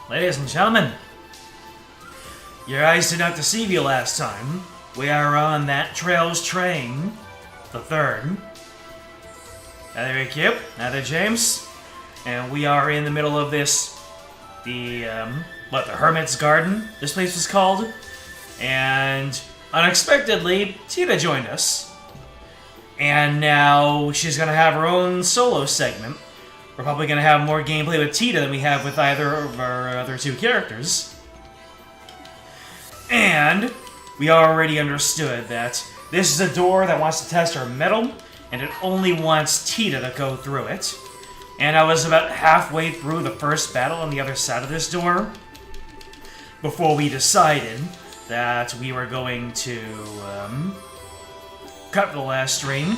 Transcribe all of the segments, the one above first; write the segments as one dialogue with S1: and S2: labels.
S1: Ladies and gentlemen, your eyes did not deceive you last time. We are on that Trails train, the third. Another cute, another James, and we are in the middle of this, the Hermit's Garden, this place was called, and unexpectedly, Tita joined us. And now she's gonna have her own solo segment. We're probably gonna have more gameplay with Tita than we have with either of our other two characters. And we already understood that this is a door that wants to test our mettle, and it only wants Tita to go through it. And I was about halfway through the first battle on the other side of this door before we decided that we were going to cut the last stream,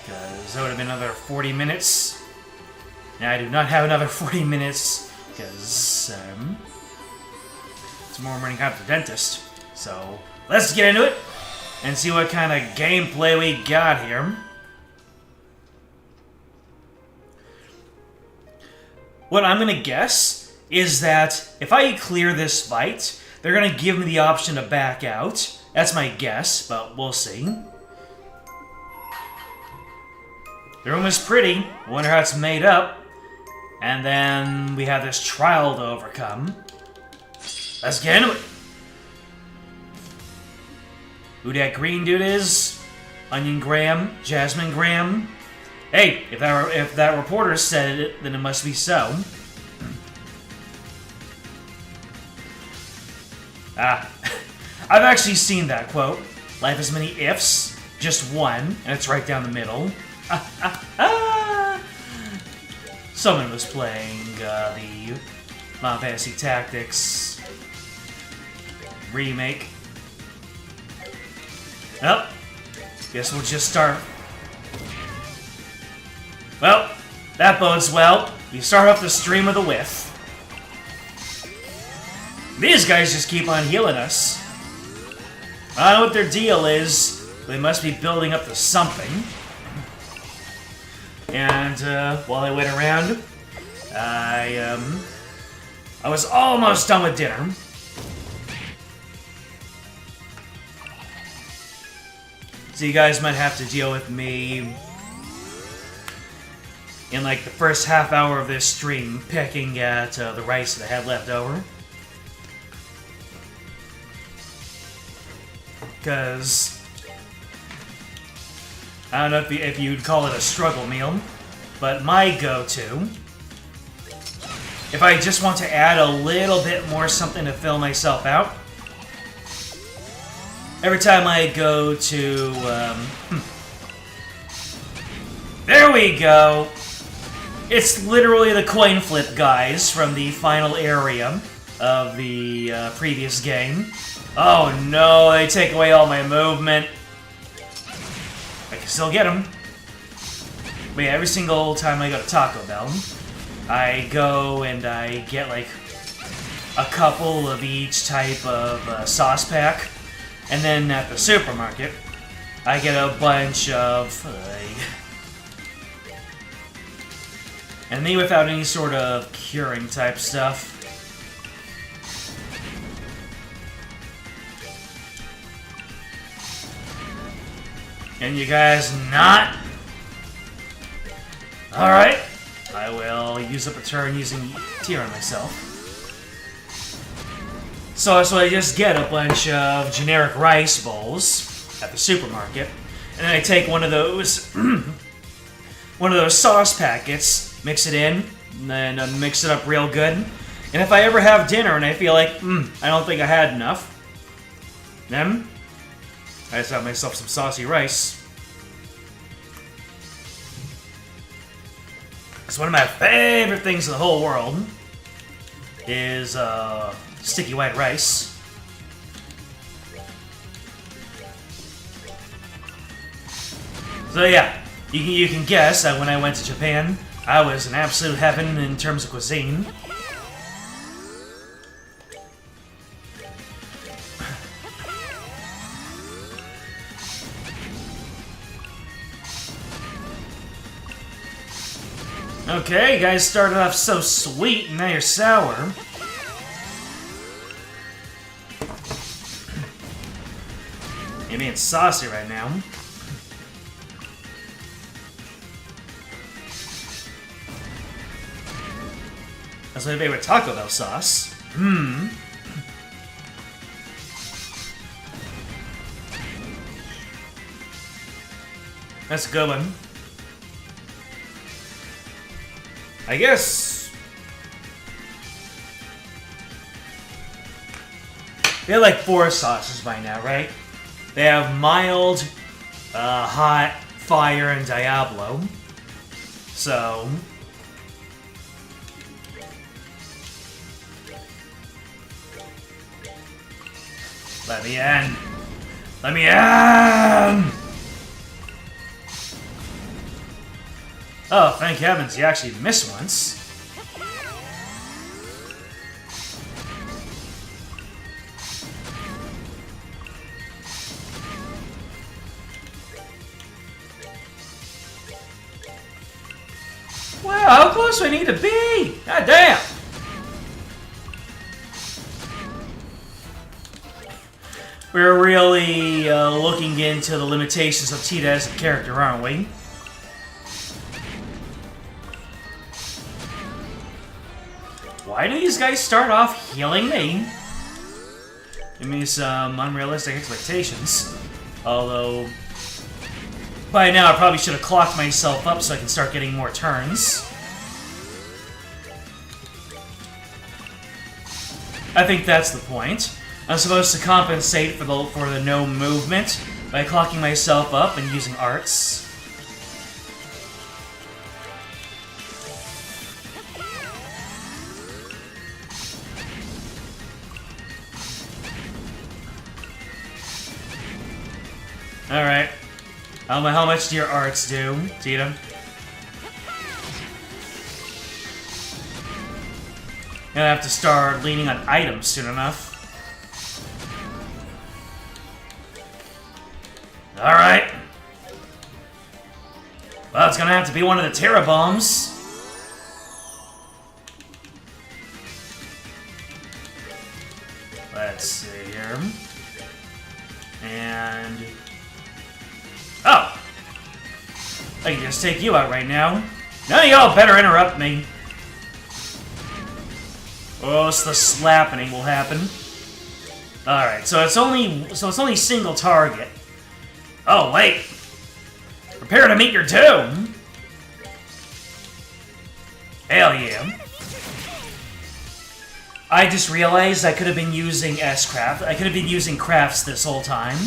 S1: because that would have been another 40 minutes. Now, I do not have another 40 minutes, because tomorrow morning I have the dentist. So, let's get into it and see what kind of gameplay we got here. What I'm gonna guess is that if I clear this fight, they're gonna give me the option to back out. That's my guess, but we'll see. The room is pretty. I wonder how it's made up. And then we have this trial to overcome. Let's get into it. Who that green dude is? Onion Graham? Jasmine Graham? Hey, if that reporter said it, then it must be so. I've actually seen that quote. Life has many ifs, just one, and it's right down the middle. Someone was playing the Final Fantasy Tactics remake. Well, guess we'll just start. Well, that bodes well. We start off the stream with a whiff. These guys just keep on healing us. I don't know what their deal is. They must be building up to something. And while I went around, I was almost done with dinner. So you guys might have to deal with me in like the first half hour of this stream, pecking at the rice that I had left over. Because I don't know if you'd call it a struggle meal, but my go-to, if I just want to add a little bit more something to fill myself out, every time I go to, there we go! It's literally the coin flip guys from the final area of the previous game. Oh no, they take away all my movement. I can still get them. But yeah, every single time I go to Taco Bell, I go and I get like a couple of each type of sauce pack. And then at the supermarket, I get a bunch of... and me without any sort of curing type stuff. And you guys not? Alright. I will use up a turn using tier on myself. So I just get a bunch of generic rice bowls at the supermarket, and then I take one of those sauce packets, mix it in, and then mix it up real good. And if I ever have dinner and I feel like, I don't think I had enough, then I just have myself some saucy rice. Because one of my favorite things in the whole world is sticky white rice. So yeah, you can guess that when I went to Japan, I was in absolute heaven in terms of cuisine. Okay, you guys started off so sweet, and now you're sour. You're being saucy right now. That's my favorite Taco Bell sauce. That's a good one. I guess... they have like 4 sauces by now, right? They have mild, hot, fire, and Diablo. So... let me in! Let me in! Oh, thank heavens, you actually missed once. Wow, how close do I need to be? God damn! We're really looking into the limitations of Tita as a character, aren't we? Why do these guys start off healing me? Give me some unrealistic expectations. Although, by now I probably should have clocked myself up so I can start getting more turns. I think that's the point. I'm supposed to compensate for the no movement by clocking myself up and using arts. Alright. How much do your arts do, Tita? Gonna have to start leaning on items soon enough. Alright. Well, it's gonna have to be one of the Terra bombs. Let's see here. And... oh! I can just take you out right now. None of y'all better interrupt me. Oh, so the slapping will happen. Alright, so it's only single target. Oh, wait. Prepare to meet your doom. Hell yeah. I just realized I could have been using S-Craft. I could have been using crafts this whole time.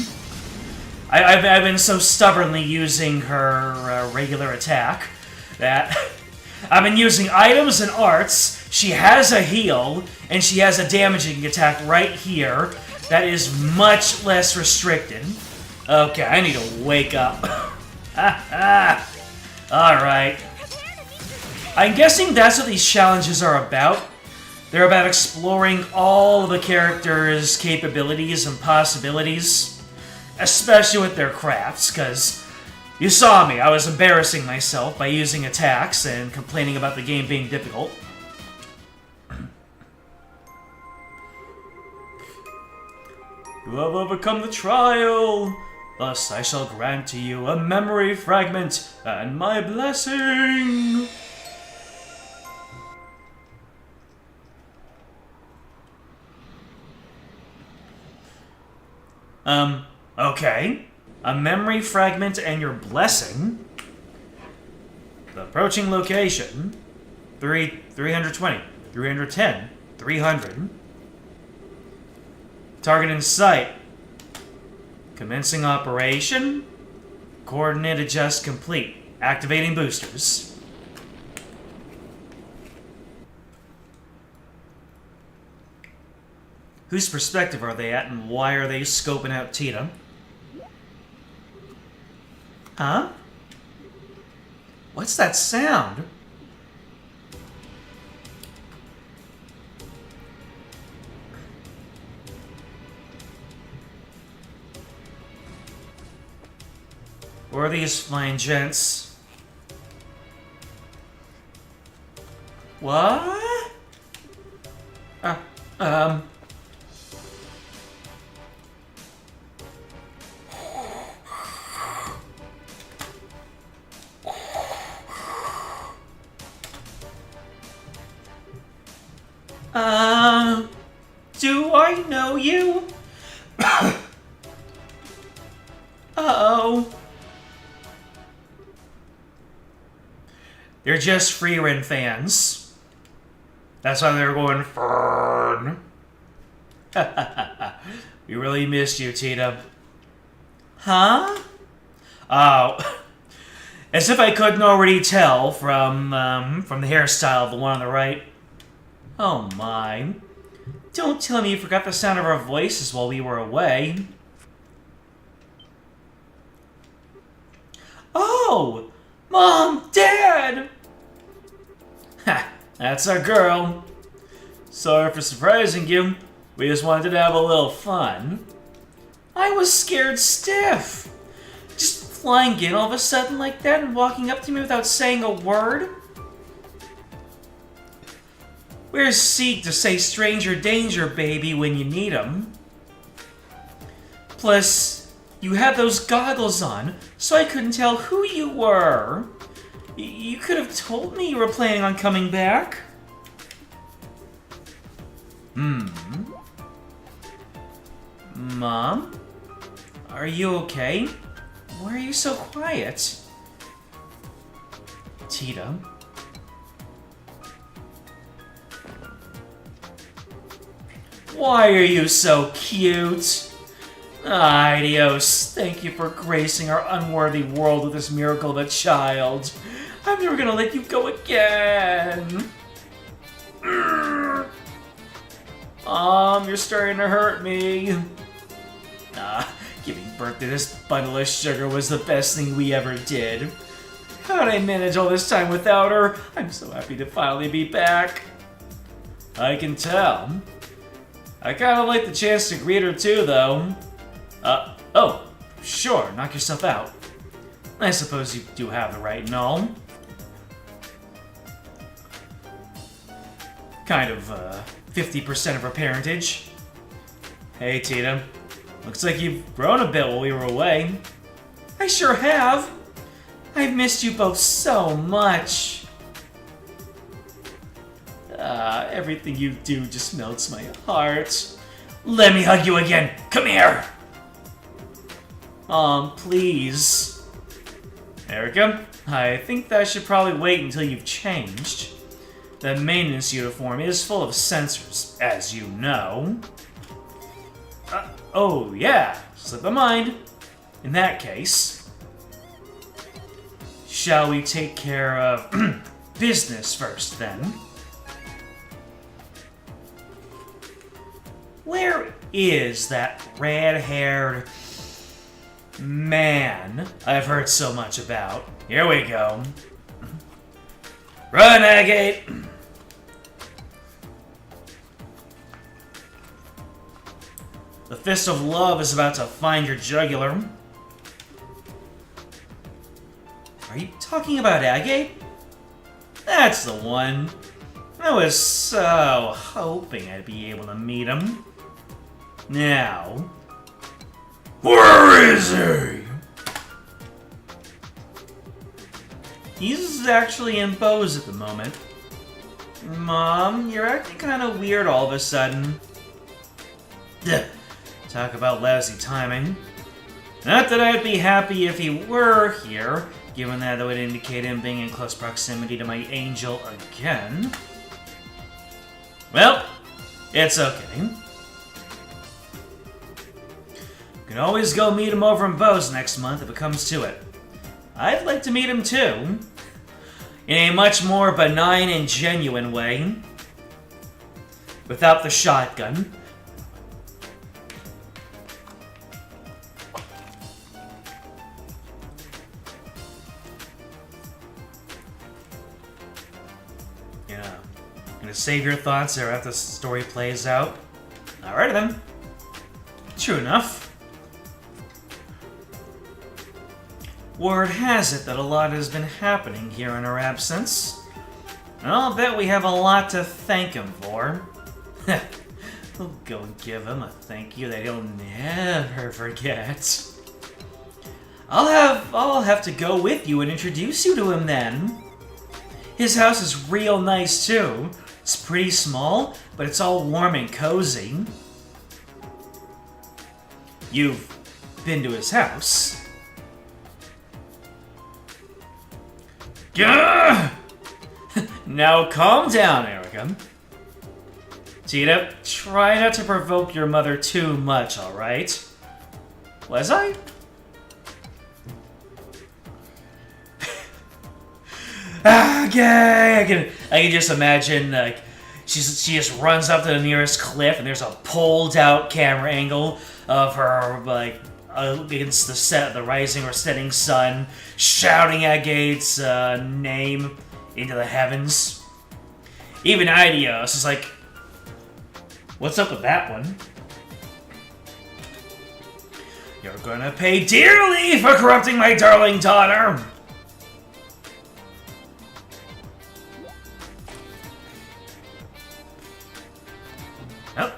S1: I've been so stubbornly using her regular attack that I've been using items and arts. She has a heal, and she has a damaging attack right here that is much less restricted. Okay, I need to wake up. Alright. I'm guessing that's what these challenges are about. They're about exploring all of the characters' capabilities and possibilities. Especially with their crafts, because you saw me. I was embarrassing myself by using attacks and complaining about the game being difficult. You have overcome the trial. Thus I shall grant to you a memory fragment and my blessing. Okay. A memory fragment and your blessing. The approaching location. 320, 310, 300. Target in sight. Commencing operation. Coordinate adjust complete. Activating boosters. Whose perspective are they at, and why are they scoping out Tita? Huh? What's that sound? Where are these flying gents? What? Do I know you? Uh-oh. They're just Freerin fans. That's why they're going Fern. We really missed you, Tita. Huh? Oh. As if I couldn't already tell from the hairstyle of the one on the right. Oh my. Don't tell me you forgot the sound of our voices while we were away. Oh! Mom! Dad! Ha! That's our girl. Sorry for surprising you. We just wanted to have a little fun. I was scared stiff. Just flying in all of a sudden like that and walking up to me without saying a word? Where's Seek to say stranger danger, baby, when you need him? Plus, you had those goggles on, so I couldn't tell who you were. You could have told me you were planning on coming back. Mom? Are you okay? Why are you so quiet? Tita? Why are you so cute? Adios. Thank you for gracing our unworthy world with this miracle of a child. I'm never gonna let you go again. Mom, you're starting to hurt me. Giving birth to this bundle of sugar was the best thing we ever did. How'd I manage all this time without her? I'm so happy to finally be back. I can tell. I kinda like the chance to greet her too, though. Oh, sure, knock yourself out. I suppose you do have the right and all. Kind of, 50% of her parentage. Hey, Tita. Looks like you've grown a bit while we were away. I sure have. I've missed you both so much. Everything you do just melts my heart. Let me hug you again. Come here. Please. Erica, I think that should probably wait until you've changed. The maintenance uniform is full of sensors, as you know. Oh yeah, slip of mind. In that case, shall we take care of business first, then? Where is that red-haired man I've heard so much about? Here we go. Renegade! The fist of love is about to find your jugular. Are you talking about Agate? That's the one. I was so hoping I'd be able to meet him. Now, where is he? He's actually in Bose at the moment. Mom, you're acting kind of weird all of a sudden. Talk about lousy timing. Not that I'd be happy if he were here, given that it would indicate him being in close proximity to my angel again. Well, it's okay. You can always go meet him over in Bose next month if it comes to it. I'd like to meet him too. In a much more benign and genuine way. Without the shotgun. Gonna save your thoughts there after the story plays out. Alright then. True enough. Word has it that a lot has been happening here in our absence. And I'll bet we have a lot to thank him for. We'll go and give him a thank you that he'll never forget. I'll have to go with you and introduce you to him then. His house is real nice too. It's pretty small, but it's all warm and cozy. You've been to his house. Gah! Now calm down, Erica. Tina, try not to provoke your mother too much, alright? Was I? Okay, I can just imagine, like, she just runs up to the nearest cliff, and there's a pulled-out camera angle of her, like, against the rising or setting sun, shouting at Gates' name into the heavens. Even Idios is like, what's up with that one? You're gonna pay dearly for corrupting my darling daughter! Oh.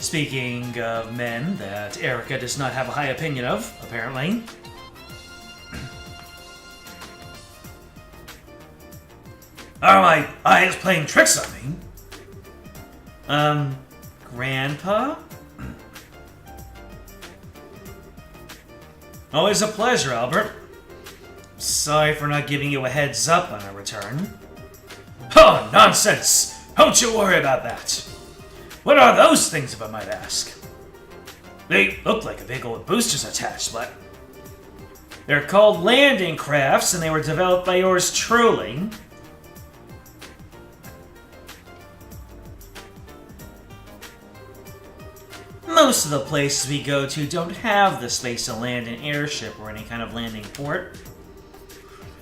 S1: Speaking of men that Erica does not have a high opinion of, apparently. Are my eyes playing tricks on me? Grandpa? Always a pleasure, Albert. Sorry for not giving you a heads up on our return. Oh, nonsense! Don't you worry about that. What are those things, if I might ask? They look like a big old boosters attached, but... They're called landing crafts, and they were developed by yours truly. Most of the places we go to don't have the space to land an airship or any kind of landing port.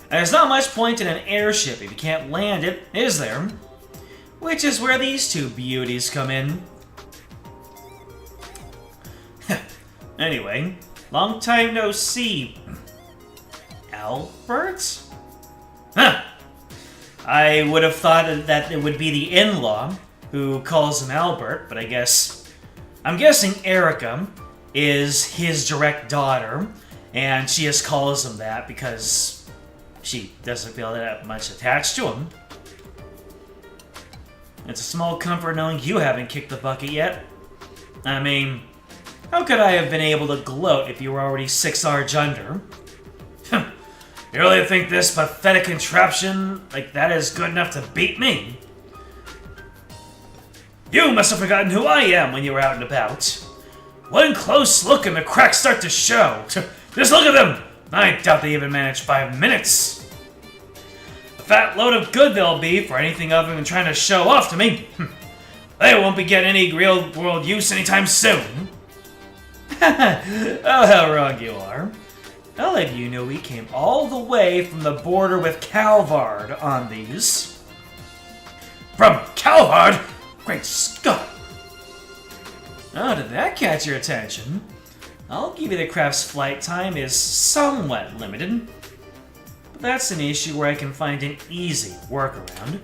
S1: And there's not much point in an airship if you can't land it, is there? Which is where these two beauties come in. Anyway, long time no see. Albert? Huh. I would have thought that it would be the in-law who calls him Albert, but I'm guessing Erica is his direct daughter, and she just calls him that because she doesn't feel that much attached to him. It's a small comfort knowing you haven't kicked the bucket yet. I mean, how could I have been able to gloat if you were already 6 Arch under? You really think this pathetic contraption like that is good enough to beat me? You must have forgotten who I am when you were out and about. One close look and the cracks start to show. Just look at them! I doubt they even managed 5 minutes. A fat load of good they'll be for anything other than trying to show off to me. They won't be getting any real-world use anytime soon. Oh, how wrong you are. I'll have you know we came all the way from the border with Calvard on these. From Calvard? Great Scott! Oh, did that catch your attention? I'll give you the craft's flight time is somewhat limited, but that's an issue where I can find an easy workaround.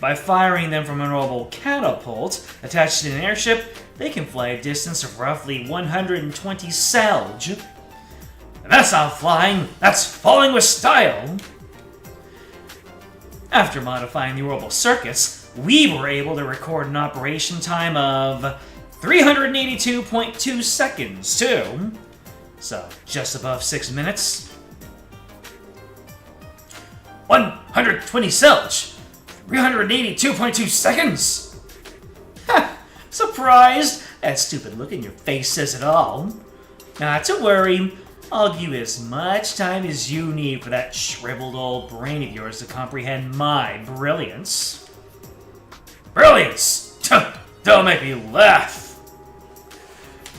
S1: By firing them from a normal catapult attached to an airship, they can fly a distance of roughly 120 salge. And that's not flying, that's falling with style! After modifying the orbital circuits, we were able to record an operation time of 382.2 seconds, too. So, just above 6 minutes. 120 Selch! 382.2 seconds! Ha! Surprised? That stupid look in your face says it all. Not to worry, I'll give you as much time as you need for that shriveled old brain of yours to comprehend my brilliance. Brilliance? Don't make me laugh!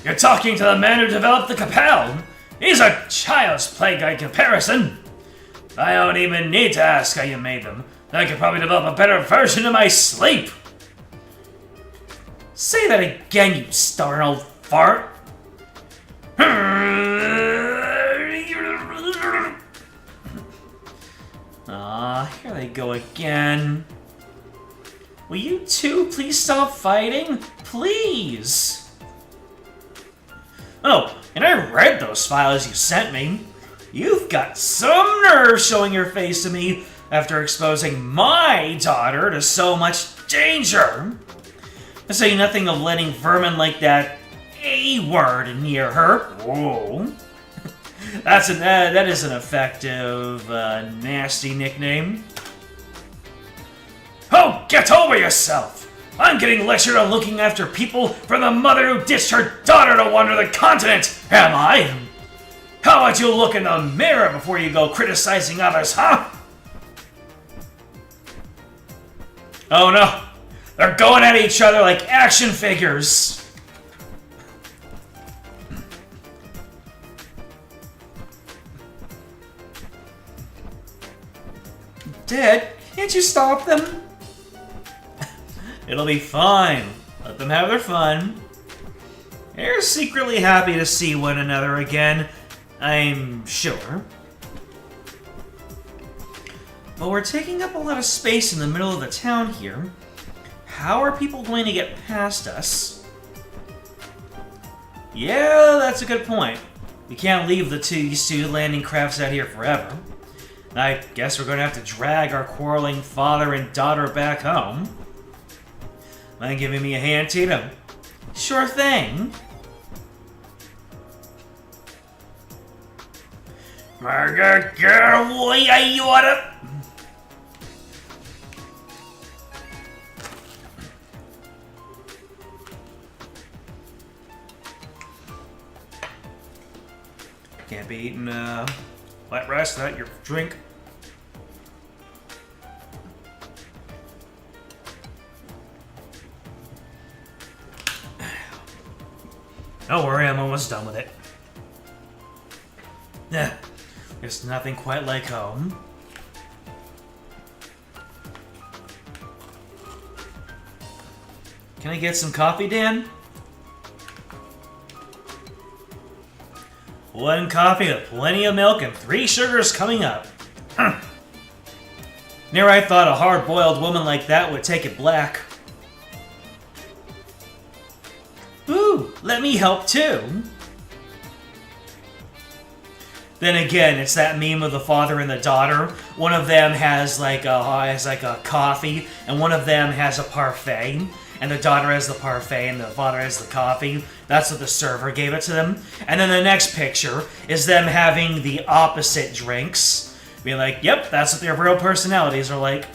S1: You're talking to the man who developed the Capel! He's a child's play by comparison! I don't even need to ask how you made them. I could probably develop a better version in my sleep! Say that again, you stubborn old fart! Ah, here they go again. Will you two please stop fighting? Please! Oh, and I read those files you sent me. You've got some nerve showing your face to me after exposing my daughter to so much danger. To say nothing of letting vermin like that A-word near her. Whoa. That is an effective, nasty nickname. Oh, get over yourself! I'm getting lectured on looking after people from the mother who ditched her daughter to wander the continent, am I? How about you look in the mirror before you go criticizing others, huh? Oh no, they're going at each other like action figures. Dad, can't you stop them? It'll be fine. Let them have their fun. They're secretly happy to see one another again, I'm sure. But we're taking up a lot of space in the middle of the town here. How are people going to get past us? Yeah, that's a good point. We can't leave these two landing crafts out here forever. I guess we're going to have to drag our quarreling father and daughter back home. Mind giving me a hand, Tito? Sure thing. Murder girl, what you wanna? Can't be eating white rice without your drink. Don't worry, I'm almost done with it. Yeah, there's nothing quite like home. Can I get some coffee, Dan? One coffee with plenty of milk and 3 sugars coming up. Near I thought a hard-boiled woman like that would take it black. Ooh, let me help too. Then again, it's that meme of the father and the daughter. One of them has like a coffee, and one of them has a parfait. And the daughter has the parfait, and the father has the coffee. That's what the server gave it to them. And then the next picture is them having the opposite drinks. Being like, yep, that's what their real personalities are like.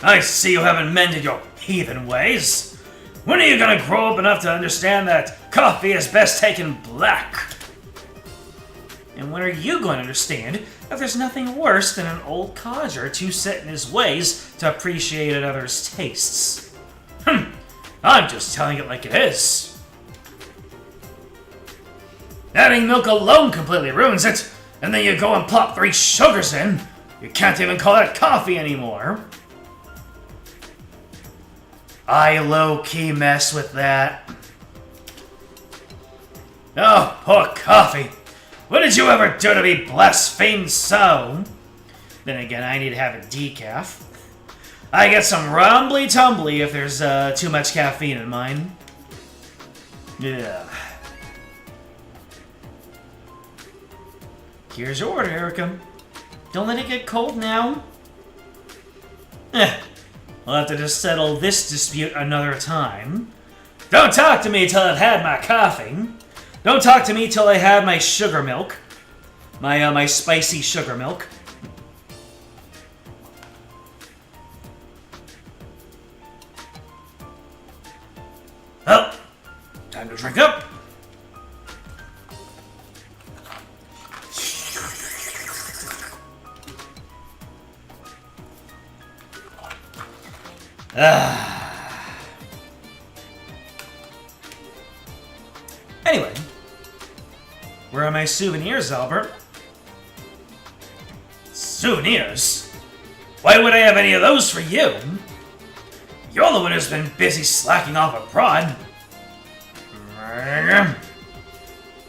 S1: I see you haven't mended your heathen ways. When are you gonna grow up enough to understand that coffee is best taken black? And when are you going to understand that there's nothing worse than an old codger too set in his ways to appreciate another's tastes? I'm just telling it like it is. Adding milk alone completely ruins it, and then you go and plop 3 sugars in. You can't even call that coffee anymore. I low-key mess with that. Oh, poor coffee. What did you ever do to be blasphemed so? Then again, I need to have a decaf. I get some rumbly-tumbly if there's too much caffeine in mine. Yeah. Here's your order, Erica. Don't let it get cold now. We'll have to just settle this dispute another time. Don't talk to me till I've had my coffee. Don't talk to me till I have my sugar milk. My spicy sugar milk. Well, time to drink up. Anyway, where are my souvenirs, Albert? Souvenirs? Why would I have any of those for you? You're the one who's been busy slacking off abroad.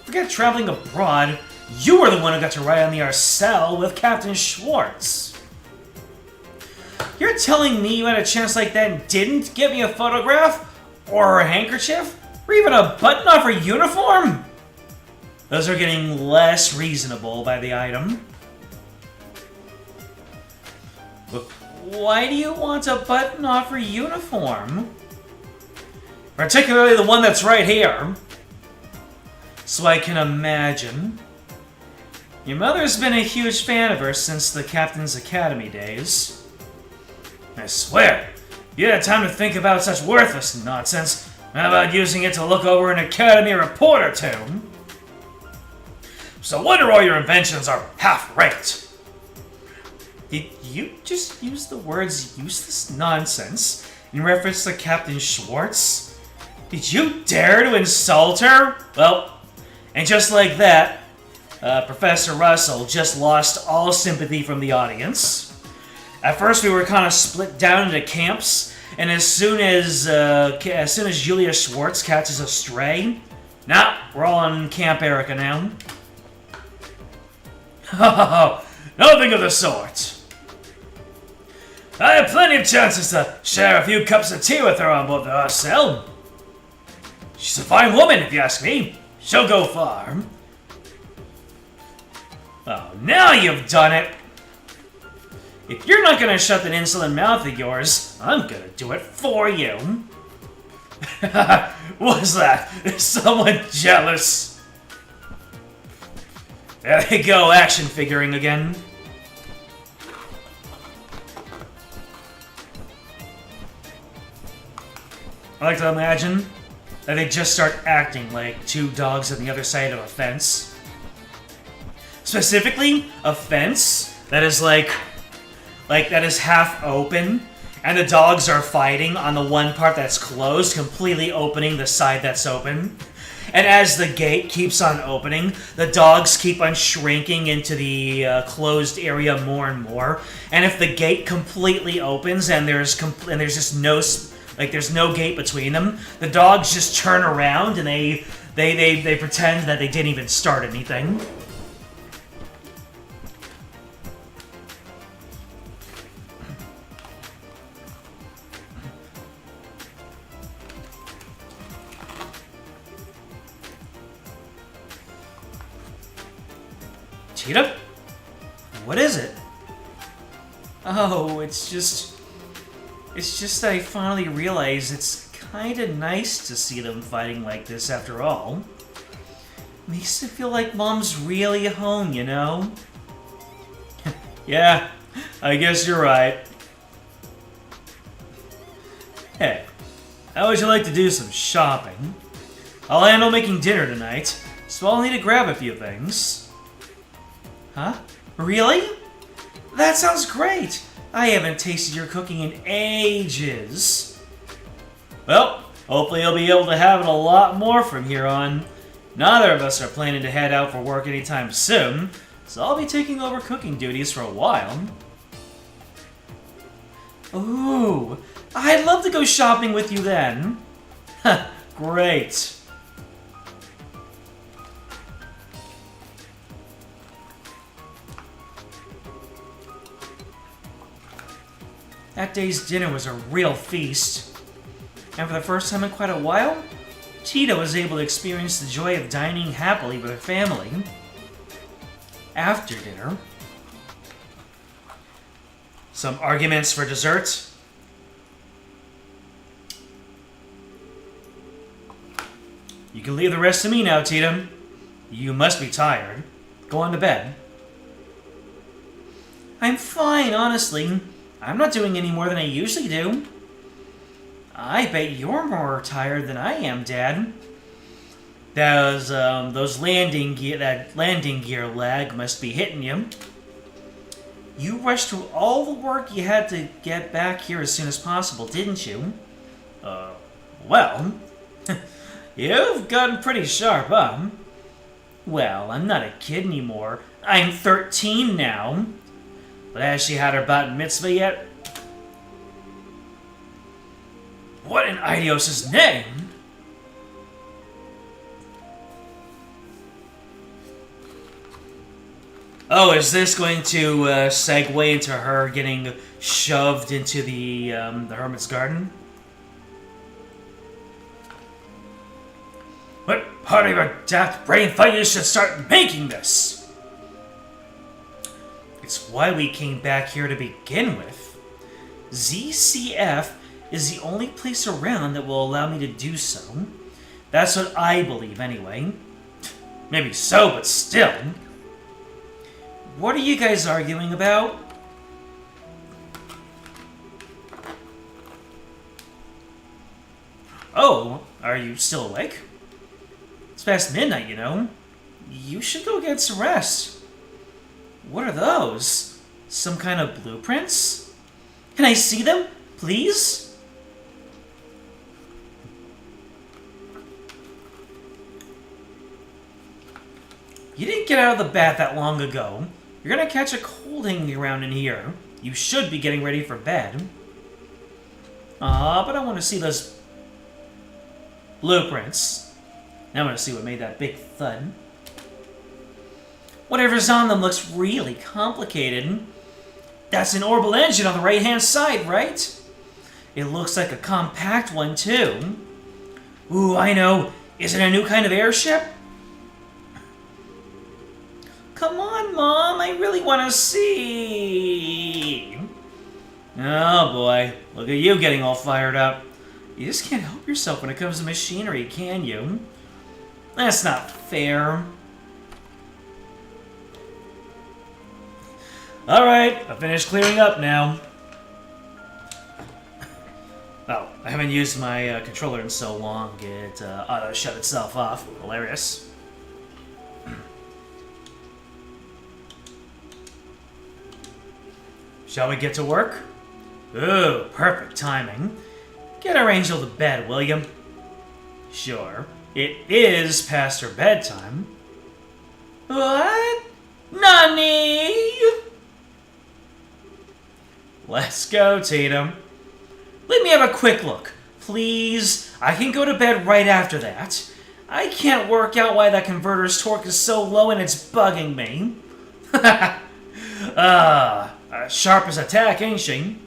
S1: Forget traveling abroad. You were the one who got to ride on the Arcel with Captain Schwartz. You're telling me you had a chance like that and didn't give me a photograph? Or a handkerchief? Or even a button off her uniform? Those are getting less reasonable by the item. Why do you want to button off her uniform? Particularly the one that's right here. So I can imagine. Your mother's been a huge fan of her since the Captain's Academy days. I swear, if you had time to think about such worthless nonsense, how about using it to look over an Academy report or two? So wonder all your inventions are half-raked. Did you just use the words useless nonsense in reference to Captain Schwartz? Did you dare to insult her? Well, and just like that, Professor Russell just lost all sympathy from the audience. At first we were kind of split down into camps, and as soon as Julia Schwartz catches a stray, we're all on Camp Erica now. Nothing of the sort. I have plenty of chances to share a few cups of tea with her on board the Arcel. She's a fine woman, if you ask me. She'll go far. Oh, now you've done it! If you're not gonna shut that insolent mouth of yours, I'm gonna do it for you. What's that? Is someone jealous? There they go, action figuring again. I like to imagine that they just start acting like two dogs on the other side of a fence. Specifically, a fence that is like that is half open, and the dogs are fighting on the one part that's closed, completely opening the side that's open. And as the gate keeps on opening, the dogs keep on shrinking into the closed area more and more. And if the gate completely opens and there's just there's no gate between them, the dogs just turn around and they pretend that they didn't even start anything. Cheetah? What is it? Oh, it's just that I finally realized it's kinda nice to see them fighting like this after all. Makes it feel like Mom's really home, you know? Yeah, I guess you're right. Hey, how would you like to do some shopping? I'll handle making dinner tonight, so I'll need to grab a few things. Huh? Really? That sounds great! I haven't tasted your cooking in ages. Well, hopefully you'll be able to have it a lot more from here on. Neither of us are planning to head out for work anytime soon, so I'll be taking over cooking duties for a while. Ooh, I'd love to go shopping with you then. Great. That day's dinner was a real feast. And for the first time in quite a while, Cheetah was able to experience the joy of dining happily with her family. After dinner, some arguments for dessert. You can leave the rest to me now, Cheetah. You must be tired. Go on to bed. I'm fine, honestly. I'm not doing any more than I usually do. I bet you're more tired than I am, Dad. Those landing gear lag must be hitting you. You rushed through all the work you had to get back here as soon as possible, didn't you? Well, you've gotten pretty sharp, huh? Well, I'm not a kid anymore. I'm 13 now. But has she had her bat mitzvah yet? What in Idios' name? Oh, is this going to segue into her getting shoved into the Hermit's Garden? What part of your daft brain thought you should start making this? It's why we came back here to begin with. ZCF is the only place around that will allow me to do so. That's what I believe, anyway. Maybe so, but still. What are you guys arguing about? Oh, are you still awake? It's past midnight, you know. You should go get some rest. What are those? Some kind of blueprints? Can I see them, please? You didn't get out of the bath that long ago. You're gonna catch a cold hanging around in here. You should be getting ready for bed. But I want to see those blueprints. Now I want to see what made that big thud. Whatever's on them looks really complicated. That's an orbital engine on the right-hand side, right? It looks like a compact one, too. Ooh, I know. Is it a new kind of airship? Come on, Mom. I really want to see. Oh, boy. Look at you getting all fired up. You just can't help yourself when it comes to machinery, can you? That's not fair. Alright, I finished clearing up now. Oh, I haven't used my controller in so long, it ought to shut itself off. Hilarious. Shall we get to work? Ooh, perfect timing. Get our angel to bed, will you? Sure. It is past her bedtime. What? Nani? Let's go, Tatum. Let me have a quick look, please. I can go to bed right after that. I can't work out why that converter's torque is so low and it's bugging me. Sharp as a tack, ain't she?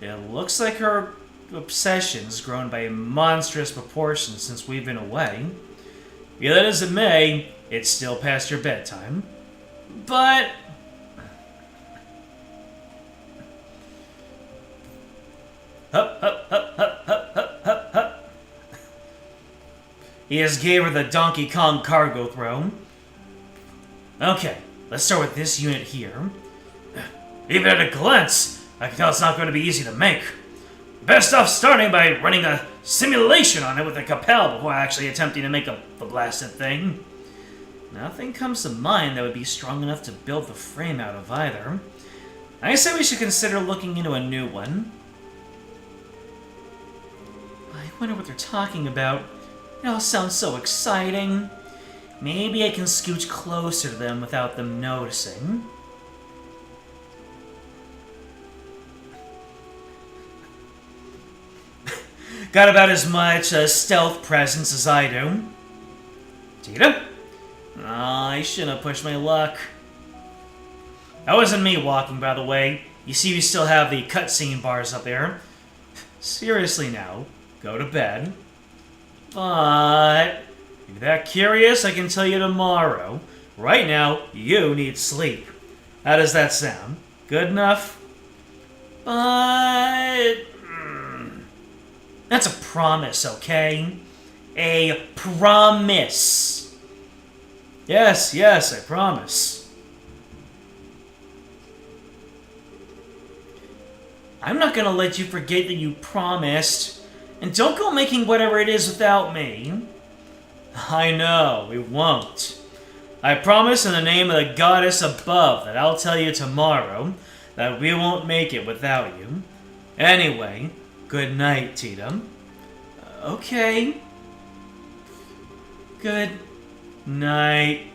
S1: It looks like her obsession's grown by monstrous proportions since we've been away. Be that as it may, it's still past your bedtime. But hup, hup, hup, hup, hup, hup, hup, hup. He just gave her the Donkey Kong cargo throw. Okay, let's start with this unit here. Even at a glance, I can tell it's not going to be easy to make. Best off starting by running a simulation on it with a Capel before actually attempting to make the blasted thing. Nothing comes to mind that would be strong enough to build the frame out of either. I say we should consider looking into a new one. I wonder what they're talking about. It all sounds so exciting. Maybe I can scooch closer to them without them noticing. Got about as much stealth presence as I do. Tita? I shouldn't have pushed my luck. That wasn't me walking, by the way. You see we still have the cutscene bars up there. Seriously now, go to bed. But if you're that curious, I can tell you tomorrow. Right now, you need sleep. How does that sound? Good enough? But that's a promise, okay? A promise. Yes, I promise. I'm not gonna let you forget that you promised. And don't go making whatever it is without me. I know, we won't. I promise in the name of the goddess above that I'll tell you tomorrow that we won't make it without you. Anyway, good night, Tita. Okay. Good night.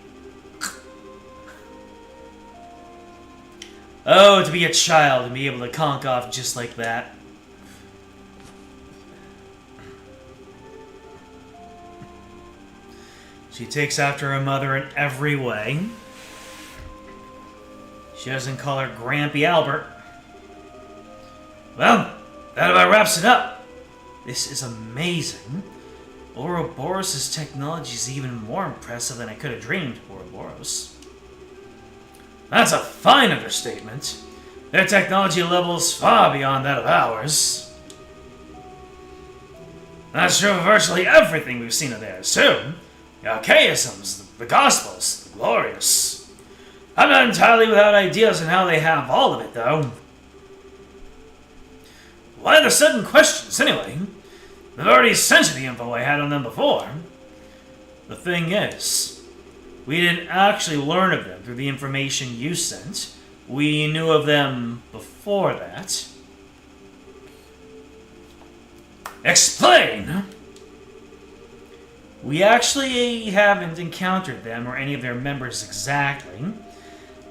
S1: Oh, to be a child and be able to conk off just like that. She takes after her mother in every way. She doesn't call her Grampy Albert. Well, that about wraps it up. This is amazing. Ouroboros' technology is even more impressive than I could have dreamed, Ouroboros. That's a fine understatement. Their technology level is far beyond that of ours. That's true of virtually everything we've seen of theirs, too. The archaisms, the Gospels, the Glorious. I'm not entirely without ideas on how they have all of it, though. Why the sudden questions, anyway? I've already sent you the info I had on them before. The thing is, we didn't actually learn of them through the information you sent. We knew of them before that. Explain! We actually haven't encountered them or any of their members exactly,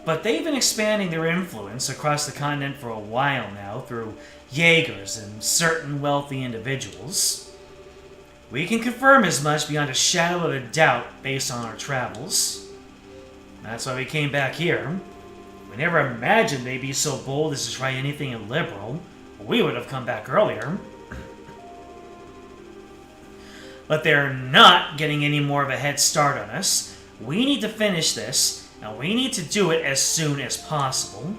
S1: but they've been expanding their influence across the continent for a while now through Jaegers and certain wealthy individuals. We can confirm as much beyond a shadow of a doubt based on our travels. That's why we came back here. We never imagined they'd be so bold as to try anything illiberal. We would have come back earlier. But they're not getting any more of a head start on us. We need to finish this, and we need to do it as soon as possible. In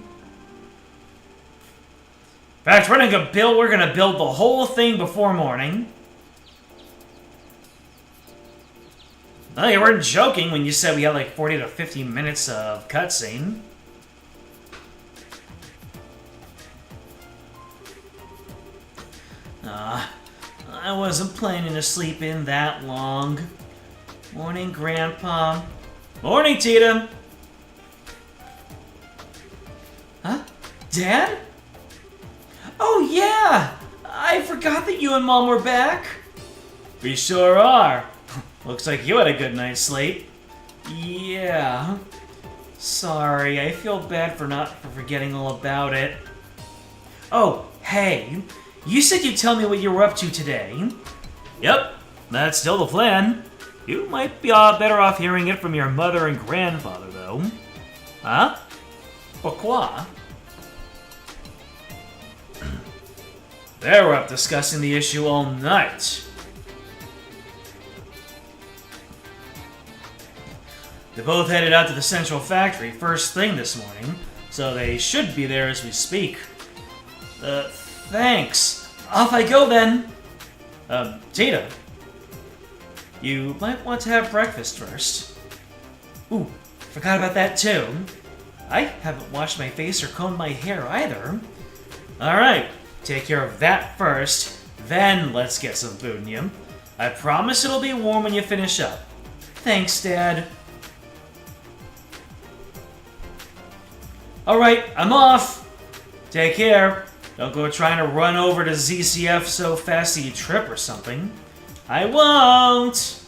S1: fact, we're gonna build the whole thing before morning. No, you weren't joking when you said we had like 40 to 50 minutes of cutscene. I wasn't planning to sleep in that long. Morning, Grandpa. Morning, Tita. Huh? Dad? Oh, yeah! I forgot that you and Mom were back. We sure are. Looks like you had a good night's sleep. Yeah. Sorry, I feel bad for forgetting all about it. Oh, hey. You said you'd tell me what you were up to today. Yep, that's still the plan. You might be better off hearing it from your mother and grandfather, though. Huh? Pourquoi? They were up discussing the issue all night. They both headed out to the central factory first thing this morning, so they should be there as we speak. Thanks. Off I go then. Tita. You might want to have breakfast first. Ooh, forgot about that too. I haven't washed my face or combed my hair either. Alright, take care of that first, then let's get some food in you. I promise it'll be warm when you finish up. Thanks, Dad. Alright, I'm off. Take care. Don't go trying to run over to ZCF so fast that you trip or something. I won't!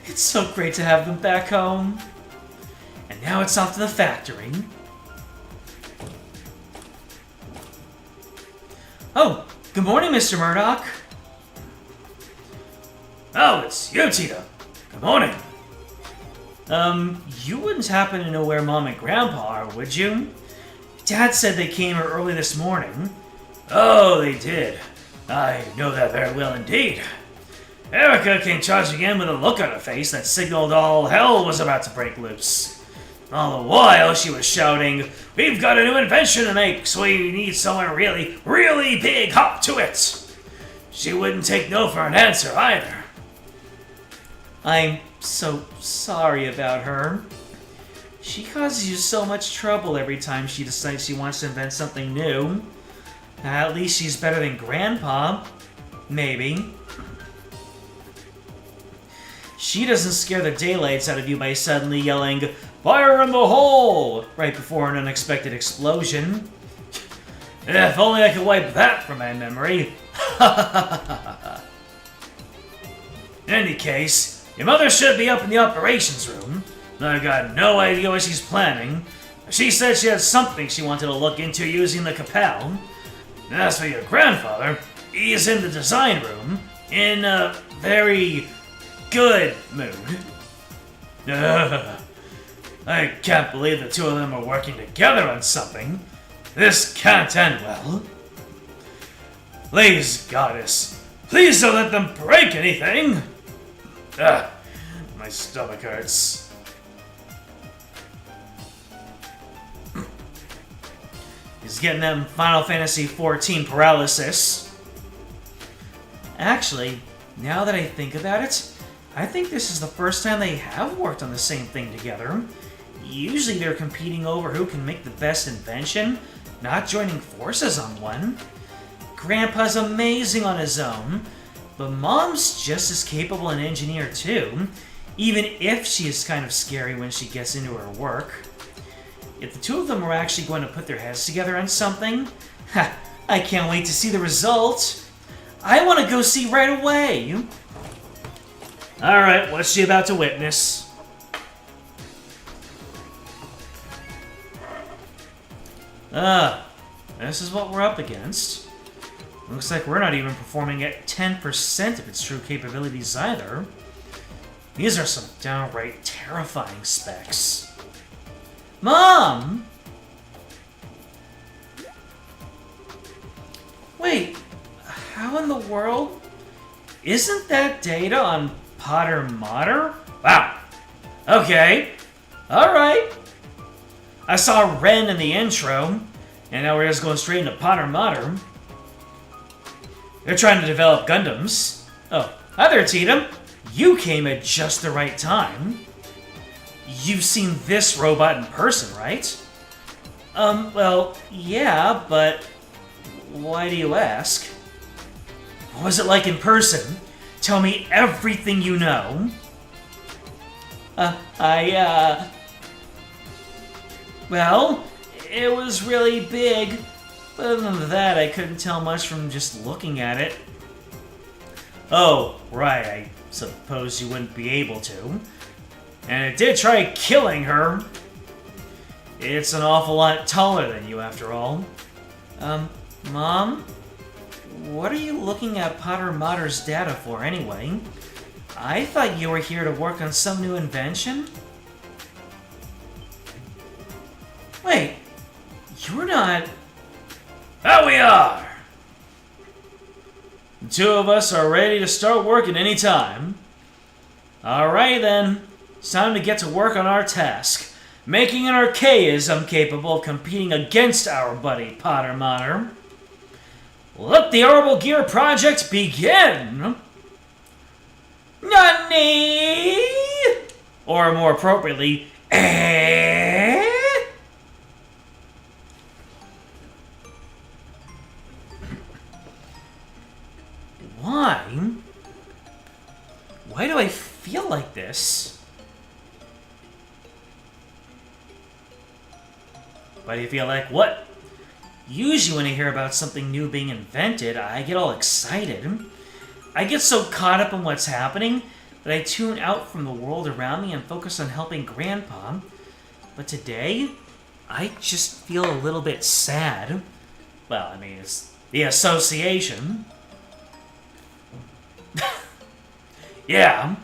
S1: It's so great to have them back home. And now it's off to the factory. Oh, good morning, Mr. Murdoch. Oh, it's you, Tita. Good morning. You wouldn't happen to know where Mom and Grandpa are, would you? Dad said they came here early this morning. Oh, they did. I know that very well indeed. Erica came charging in with a look on her face that signaled all hell was about to break loose. All the while, she was shouting, "We've got a new invention to make, so we need someone really, really big hop to it." She wouldn't take no for an answer either. I'm so sorry about her. She causes you so much trouble every time she decides she wants to invent something new. At least she's better than Grandpa. Maybe. She doesn't scare the daylights out of you by suddenly yelling, "Fire in the hole!" right before an unexpected explosion. If only I could wipe that from my memory. In any case, your mother should be up in the operations room. I got no idea what she's planning. She said she had something she wanted to look into using the Capel. As for your grandfather, he's in the design room, in a very good mood. I can't believe the two of them are working together on something. This can't end well. Please, Goddess, please don't let them break anything. My stomach hurts. He's getting them Final Fantasy XIV paralysis. Actually, now that I think about it, I think this is the first time they have worked on the same thing together. Usually they're competing over who can make the best invention, not joining forces on one. Grandpa's amazing on his own, but Mom's just as capable an engineer too, even if she is kind of scary when she gets into her work. If the two of them are actually going to put their heads together on something, I can't wait to see the result. I want to go see right away. Alright, what's she about to witness? This is what we're up against. Looks like we're not even performing at 10% of its true capabilities either. These are some downright terrifying specs. Mom! Wait, how in the world? Isn't that data on Potter Mater? Wow. Okay. Alright. I saw Ren in the intro, and now we're just going straight into Potter Mater. They're trying to develop Gundams. Oh, hi there, Tita. You came at just the right time. You've seen this robot in person, right? Well, yeah, but why do you ask? What was it like in person? Tell me everything you know. Well, it was really big. But other than that, I couldn't tell much from just looking at it. Oh, right, I suppose you wouldn't be able to. And it did try killing her. It's an awful lot taller than you, after all. Mom? What are you looking at Potter Mater's data for, anyway? I thought you were here to work on some new invention? Wait, you're not... Oh, we are! The two of us are ready to start working any time. Alright then, it's time to get to work on our task, making an archaism capable of competing against our buddy Potter Mater. Let the Orbital Gear project begin! Nani? Or more appropriately, Why? Why do I feel like this? Why do you feel like what? Usually when I hear about something new being invented, I get all excited. I get so caught up in what's happening that I tune out from the world around me and focus on helping Grandpa. But today, I just feel a little bit sad. Well, I mean, it's the association. Yeah.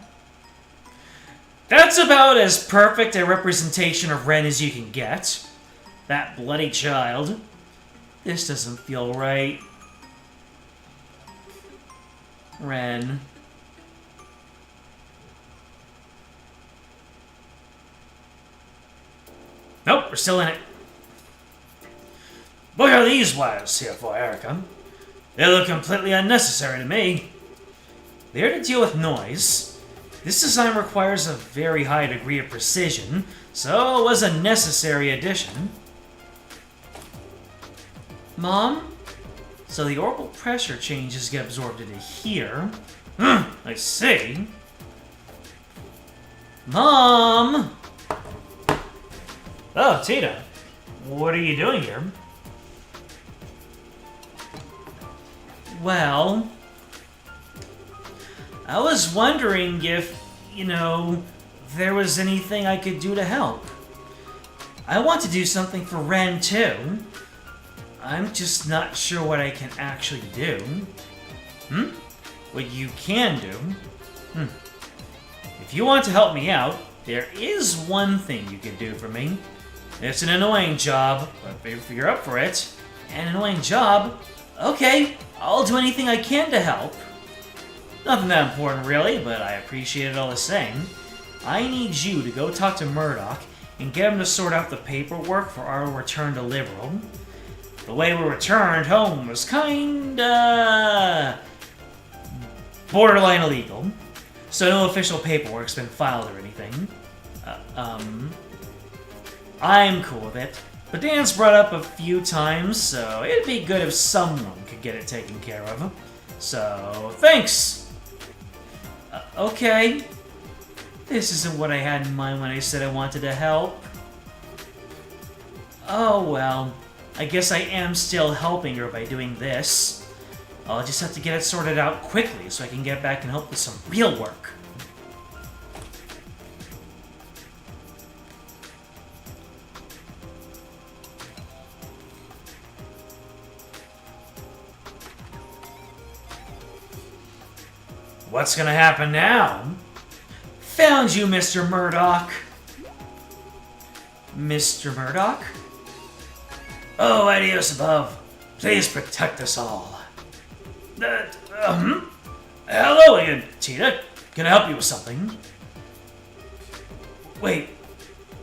S1: That's about as perfect a representation of Ren as you can get. That bloody child. This doesn't feel right. Ren. Nope, we're still in it. What are these wires here for, Erica? They look completely unnecessary to me. They're to deal with noise. This design requires a very high degree of precision, so it was a necessary addition. Mom? So the orbital pressure changes get absorbed into here. I see. Mom! Oh, Tita. What are you doing here? Well, I was wondering if, there was anything I could do to help. I want to do something for Ren, too. I'm just not sure what I can actually do. What you can do? If you want to help me out, there is one thing you can do for me. It's an annoying job, but if you're up for it, an annoying job, okay, I'll do anything I can to help. Nothing that important, really, but I appreciate it all the same. I need you to go talk to Murdoch and get him to sort out the paperwork for our return to Liberal. the way we returned home was kinda borderline illegal. So no official paperwork's been filed or anything. I'm cool with it. But Dan's brought up a few times, so it'd be good if someone could get it taken care of. So, thanks! Okay. This isn't what I had in mind when I said I wanted to help. Oh well. I guess I am still helping her by doing this. I'll just have to get it sorted out quickly so I can get back and help with some real work. What's gonna happen now? Found you, Mr. Murdoch. Mr. Murdoch? Oh, adios above. Please protect us all. Hello again, Tina. Can I help you with something? Wait,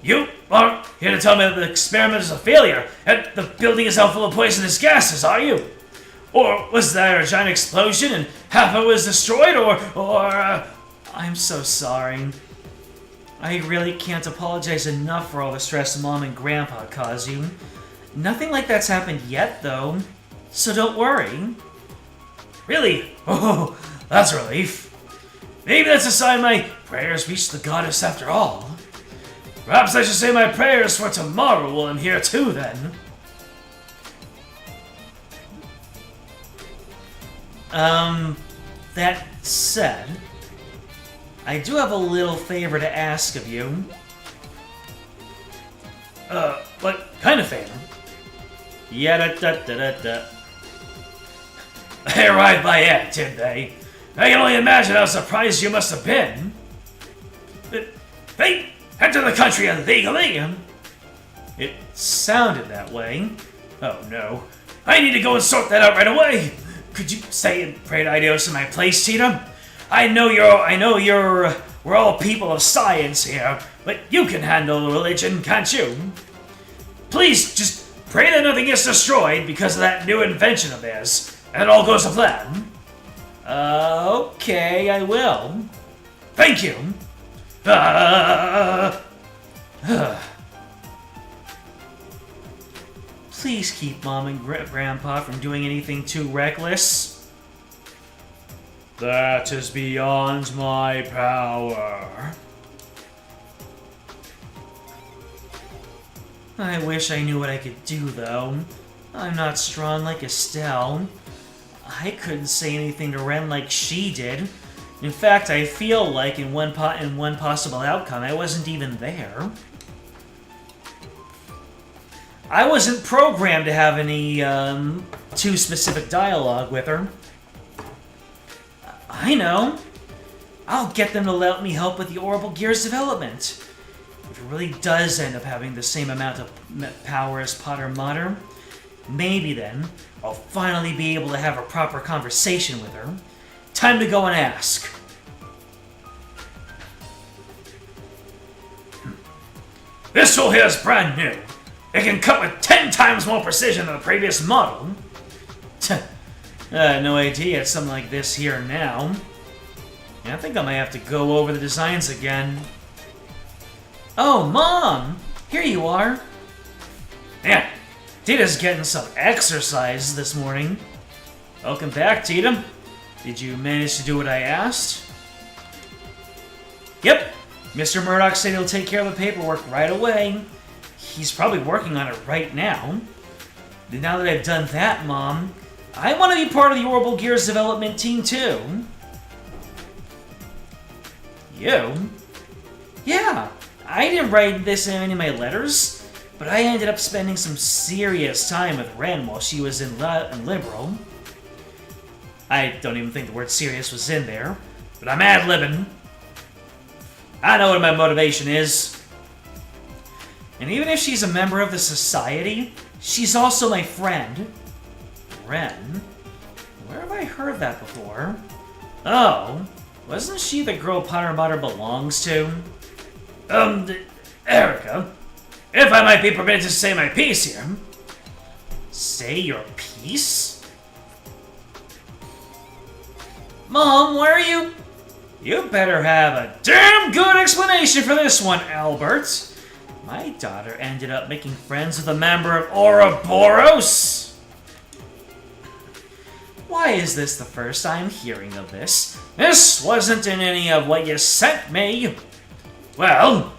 S1: you aren't here to tell me that the experiment is a failure and the building is out full of poisonous gases, are you? Or was there a giant explosion and half of it was destroyed, or I'm so sorry. I really can't apologize enough for all the stress Mom and Grandpa caused you. Nothing like that's happened yet, though, so don't worry. Really? Oh, that's a relief. Maybe that's a sign my prayers reached the goddess after all. Perhaps I should say my prayers for tomorrow while I'm here too, then. That said, I do have a little favor to ask of you. What kind of favor? Yada-da-da-da-da. They arrived by air, did they? I can only imagine how surprised you must have been. They entered the country illegally. It sounded that way. Oh no. I need to go and sort that out right away. Could you stay and pray to Idios in my place, Tina? We're all people of science here, but you can handle religion, can't you? Please, just pray that nothing gets destroyed because of that new invention of theirs, and it all goes to plan. Okay, I will. Thank you. Please keep Mom and Grandpa from doing anything too reckless. That is beyond my power. I wish I knew what I could do, though. I'm not strong like Estelle. I couldn't say anything to Ren like she did. In fact, I feel like in one possible outcome, I wasn't even there. I wasn't programmed to have any, too specific dialogue with her. I know. I'll get them to let me help with the Orbital Gear's development. If it really does end up having the same amount of power as Potter Mater, maybe then I'll finally be able to have a proper conversation with her. Time to go and ask. This tool here is brand new. It can cut with 10 times more precision than the previous model. No idea it's something like this here now. Yeah, I think I might have to go over the designs again. Oh, Mom! Here you are. Yeah, Tita's getting some exercise this morning. Welcome back, Tita. Did you manage to do what I asked? Yep. Mr. Murdoch said he'll take care of the paperwork right away. He's probably working on it right now. Now that I've done that, Mom, I want to be part of the Orbital Gears development team, too. You? Yeah, I didn't write this in any of my letters, but I ended up spending some serious time with Ren while she was in Liberal. I don't even think the word serious was in there, but I'm ad-libbing. I know what my motivation is. And even if she's a member of the Society, she's also my friend. Ren? Where have I heard that before? Oh, wasn't she the girl Potter Mater belongs to? Erica, if I might be permitted to say my piece here. Say your piece? Mom, where are you? You better have a damn good explanation for this one, Albert. My daughter ended up making friends with a member of Ouroboros. Why is this the first I'm hearing of this? This wasn't in any of what you sent me. Well,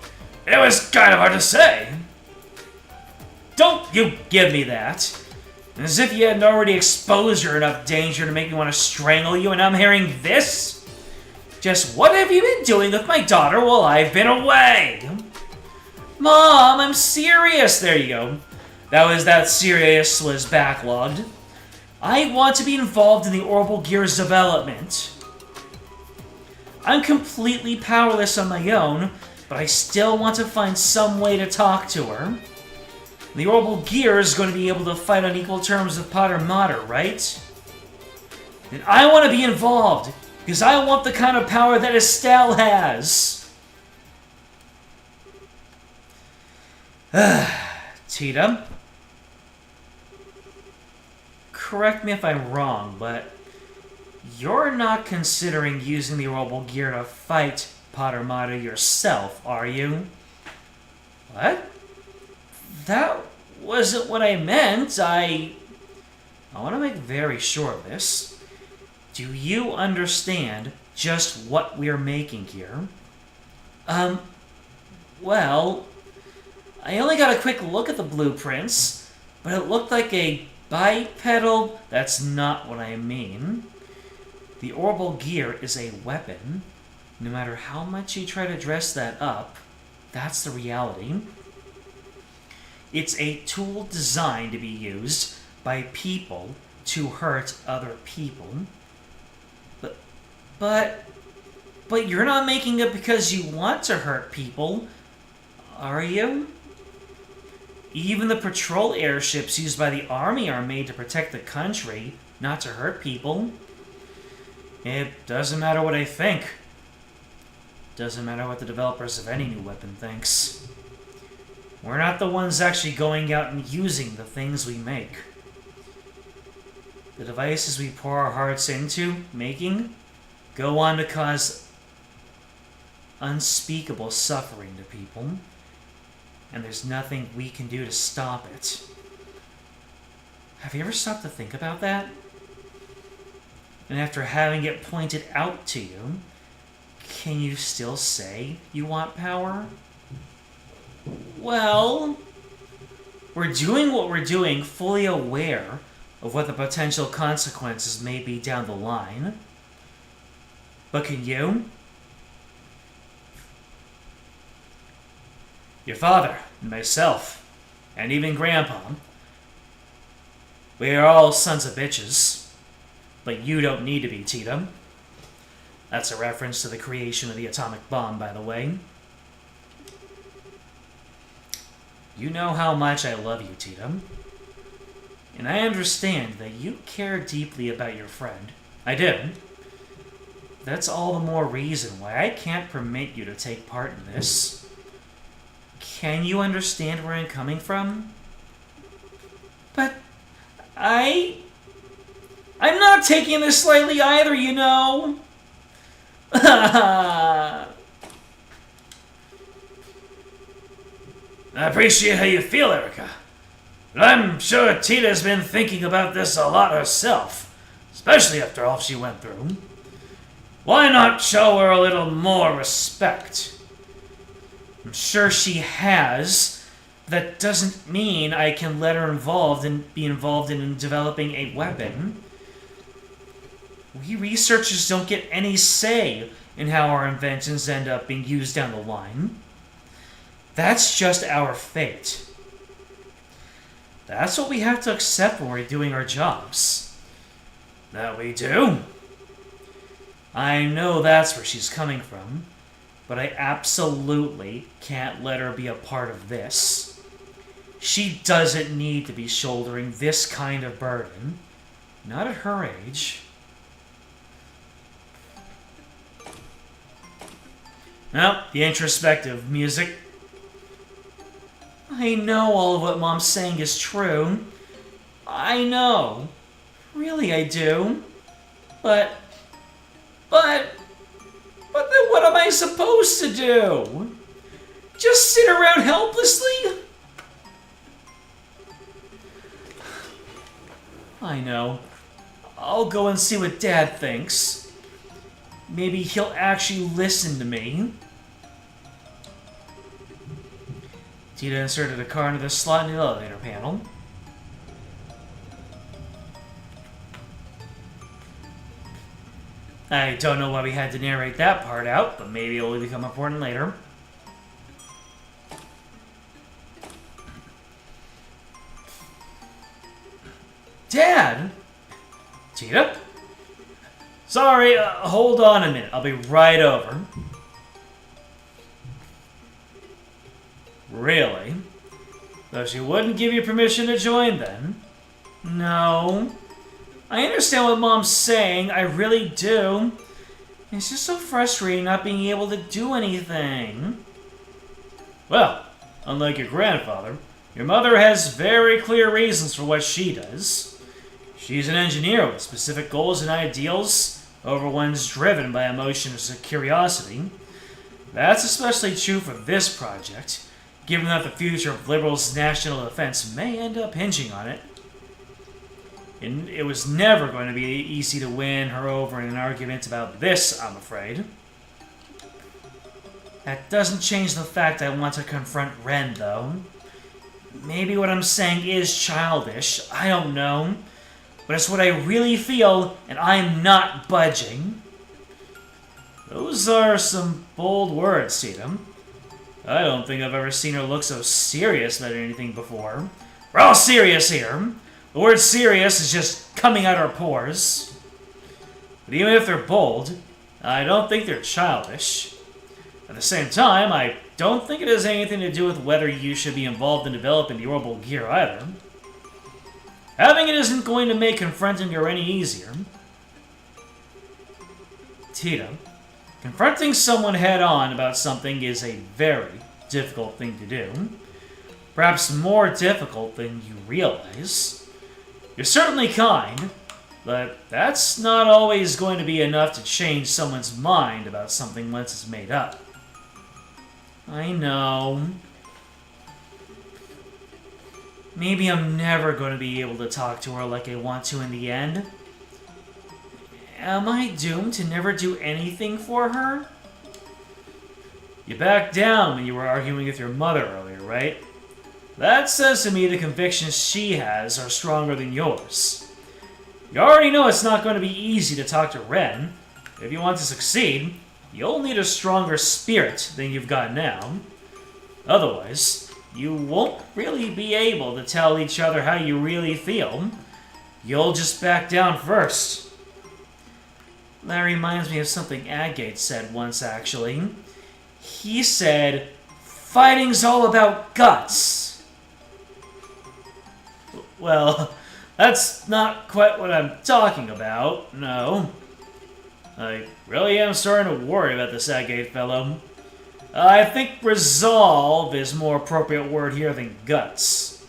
S1: it was kind of hard to say. Don't you give me that. As if you hadn't already exposed her enough danger to make me want to strangle you, and I'm hearing this? Just what have you been doing with my daughter while I've been away? Mom, I'm serious. There you go. That serious was backlogged. I want to be involved in the Orbital Gear's development. I'm completely powerless on my own, but I still want to find some way to talk to her. The Orbital Gear is going to be able to fight on equal terms with Potter Mater, right? And I want to be involved, because I want the kind of power that Estelle has. Tita? Correct me if I'm wrong, but you're not considering using the Orbital Gear to fight Potter Mater yourself, are you? What? That wasn't what I meant. I want to make very sure of this. Do you understand just what we're making here? Well, I only got a quick look at the blueprints, but it looked like a bipedal. That's not what I mean. The Orbital Gear is a weapon. No matter how much you try to dress that up, that's the reality. It's a tool designed to be used by people to hurt other people. But you're not making it because you want to hurt people, are you? Even the patrol airships used by the Army are made to protect the country, not to hurt people. It doesn't matter what I think. Doesn't matter what the developers of any new weapon thinks. We're not the ones actually going out and using the things we make. The devices we pour our hearts into making go on to cause unspeakable suffering to people, and there's nothing we can do to stop it. Have you ever stopped to think about that? And after having it pointed out to you, can you still say you want power? Well, we're doing what we're doing fully aware of what the potential consequences may be down the line. But can you? Your father, and myself, and even Grandpa, we are all sons of bitches. But you don't need to be, Tita. That's a reference to the creation of the atomic bomb, by the way. You know how much I love you, Tita. And I understand that you care deeply about your friend. I do. That's all the more reason why I can't permit you to take part in this. Can you understand where I'm coming from? But I'm not taking this lightly either, you know. I appreciate how you feel, Erica. But I'm sure Tita's been thinking about this a lot herself, especially after all she went through. Why not show her a little more respect? I'm sure she has. That doesn't mean I can let her be involved in developing a weapon. We researchers don't get any say in how our inventions end up being used down the line. That's just our fate. That's what we have to accept when we're doing our jobs. That we do. I know that's where she's coming from, but I absolutely can't let her be a part of this. She doesn't need to be shouldering this kind of burden. Not at her age. Well, the introspective music. I know all of what Mom's saying is true. I know. Really, I do. But then what am I supposed to do? Just sit around helplessly? I know. I'll go and see what Dad thinks. Maybe he'll actually listen to me. Tita inserted a car into the slot in the elevator panel. I don't know why we had to narrate that part out, but maybe it will become important later. Dad? Tita? Sorry, hold on a minute. I'll be right over. Really? Though she wouldn't give you permission to join then? No. I understand what Mom's saying, I really do. It's just so frustrating not being able to do anything. Well, unlike your grandfather, your mother has very clear reasons for what she does. She's an engineer with specific goals and ideals over one's driven by emotions of curiosity. That's especially true for this project, given that the future of liberals' national defense may end up hinging on it. And it was never going to be easy to win her over in an argument about this, I'm afraid. That doesn't change the fact I want to confront Ren, though. Maybe what I'm saying is childish, I don't know. But it's what I really feel, and I'm not budging. Those are some bold words, Tita. I don't think I've ever seen her look so serious about anything before. We're all serious here. The word serious is just coming out our pores. But even if they're bold, I don't think they're childish. At the same time, I don't think it has anything to do with whether you should be involved in developing the orbital gear either. Having it isn't going to make confronting her any easier. Tita, confronting someone head-on about something is a very difficult thing to do. Perhaps more difficult than you realize. You're certainly kind, but that's not always going to be enough to change someone's mind about something once it's made up. I know. Maybe I'm never going to be able to talk to her like I want to in the end. Am I doomed to never do anything for her? You backed down when you were arguing with your mother earlier, right? That says to me the convictions she has are stronger than yours. You already know it's not going to be easy to talk to Ren. If you want to succeed, you'll need a stronger spirit than you've got now. Otherwise, you won't really be able to tell each other how you really feel. You'll just back down first. That reminds me of something Agate said once, actually. He said, "Fighting's all about guts." Well, that's not quite what I'm talking about, no. I really am starting to worry about this Agate fellow. I think resolve is a more appropriate word here than guts.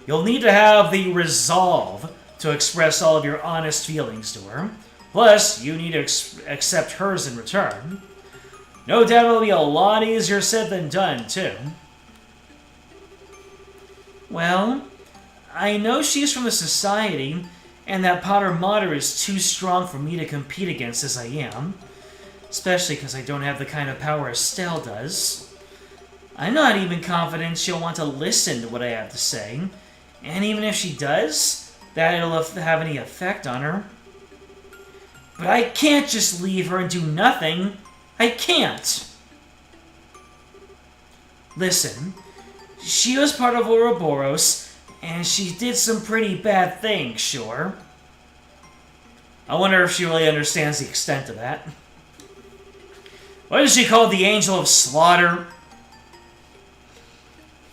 S1: You'll need to have the resolve to express all of your honest feelings to her. Plus, you need to accept hers in return. No doubt it'll be a lot easier said than done, too. Well, I know she's from the Society, and that Potter Mater is too strong for me to compete against as I am. Especially because I don't have the kind of power Estelle does. I'm not even confident she'll want to listen to what I have to say. And even if she does, that it'll have any effect on her. But I can't just leave her and do nothing. I can't. Listen, she was part of Ouroboros, and she did some pretty bad things, sure. I wonder if she really understands the extent of that. What is she called? The Angel of Slaughter?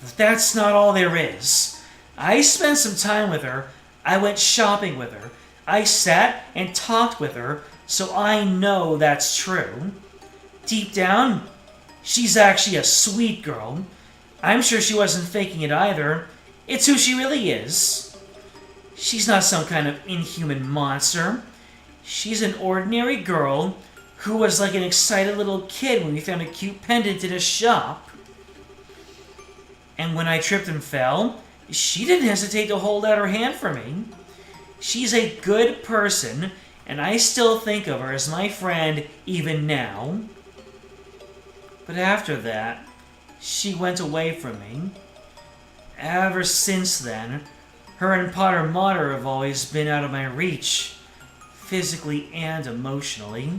S1: But that's not all there is. I spent some time with her. I went shopping with her. I sat and talked with her, so I know that's true. Deep down, she's actually a sweet girl. I'm sure she wasn't faking it either. It's who she really is. She's not some kind of inhuman monster. She's an ordinary girl who was like an excited little kid when we found a cute pendant in a shop. And when I tripped and fell, she didn't hesitate to hold out her hand for me. She's a good person, and I still think of her as my friend even now. But after that, she went away from me. Ever since then, her and Potter Mater have always been out of my reach, physically and emotionally.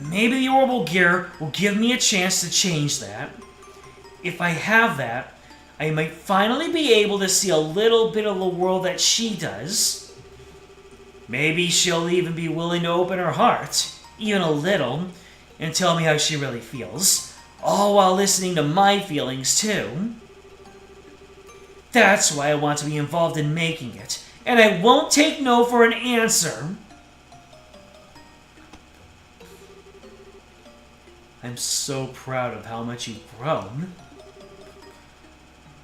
S1: Maybe the orbital gear will give me a chance to change that. If I have that, I might finally be able to see a little bit of the world that she does. Maybe she'll even be willing to open her heart, even a little, and tell me how she really feels, all while listening to my feelings too. That's why I want to be involved in making it, and I won't take no for an answer. I'm so proud of how much you've grown.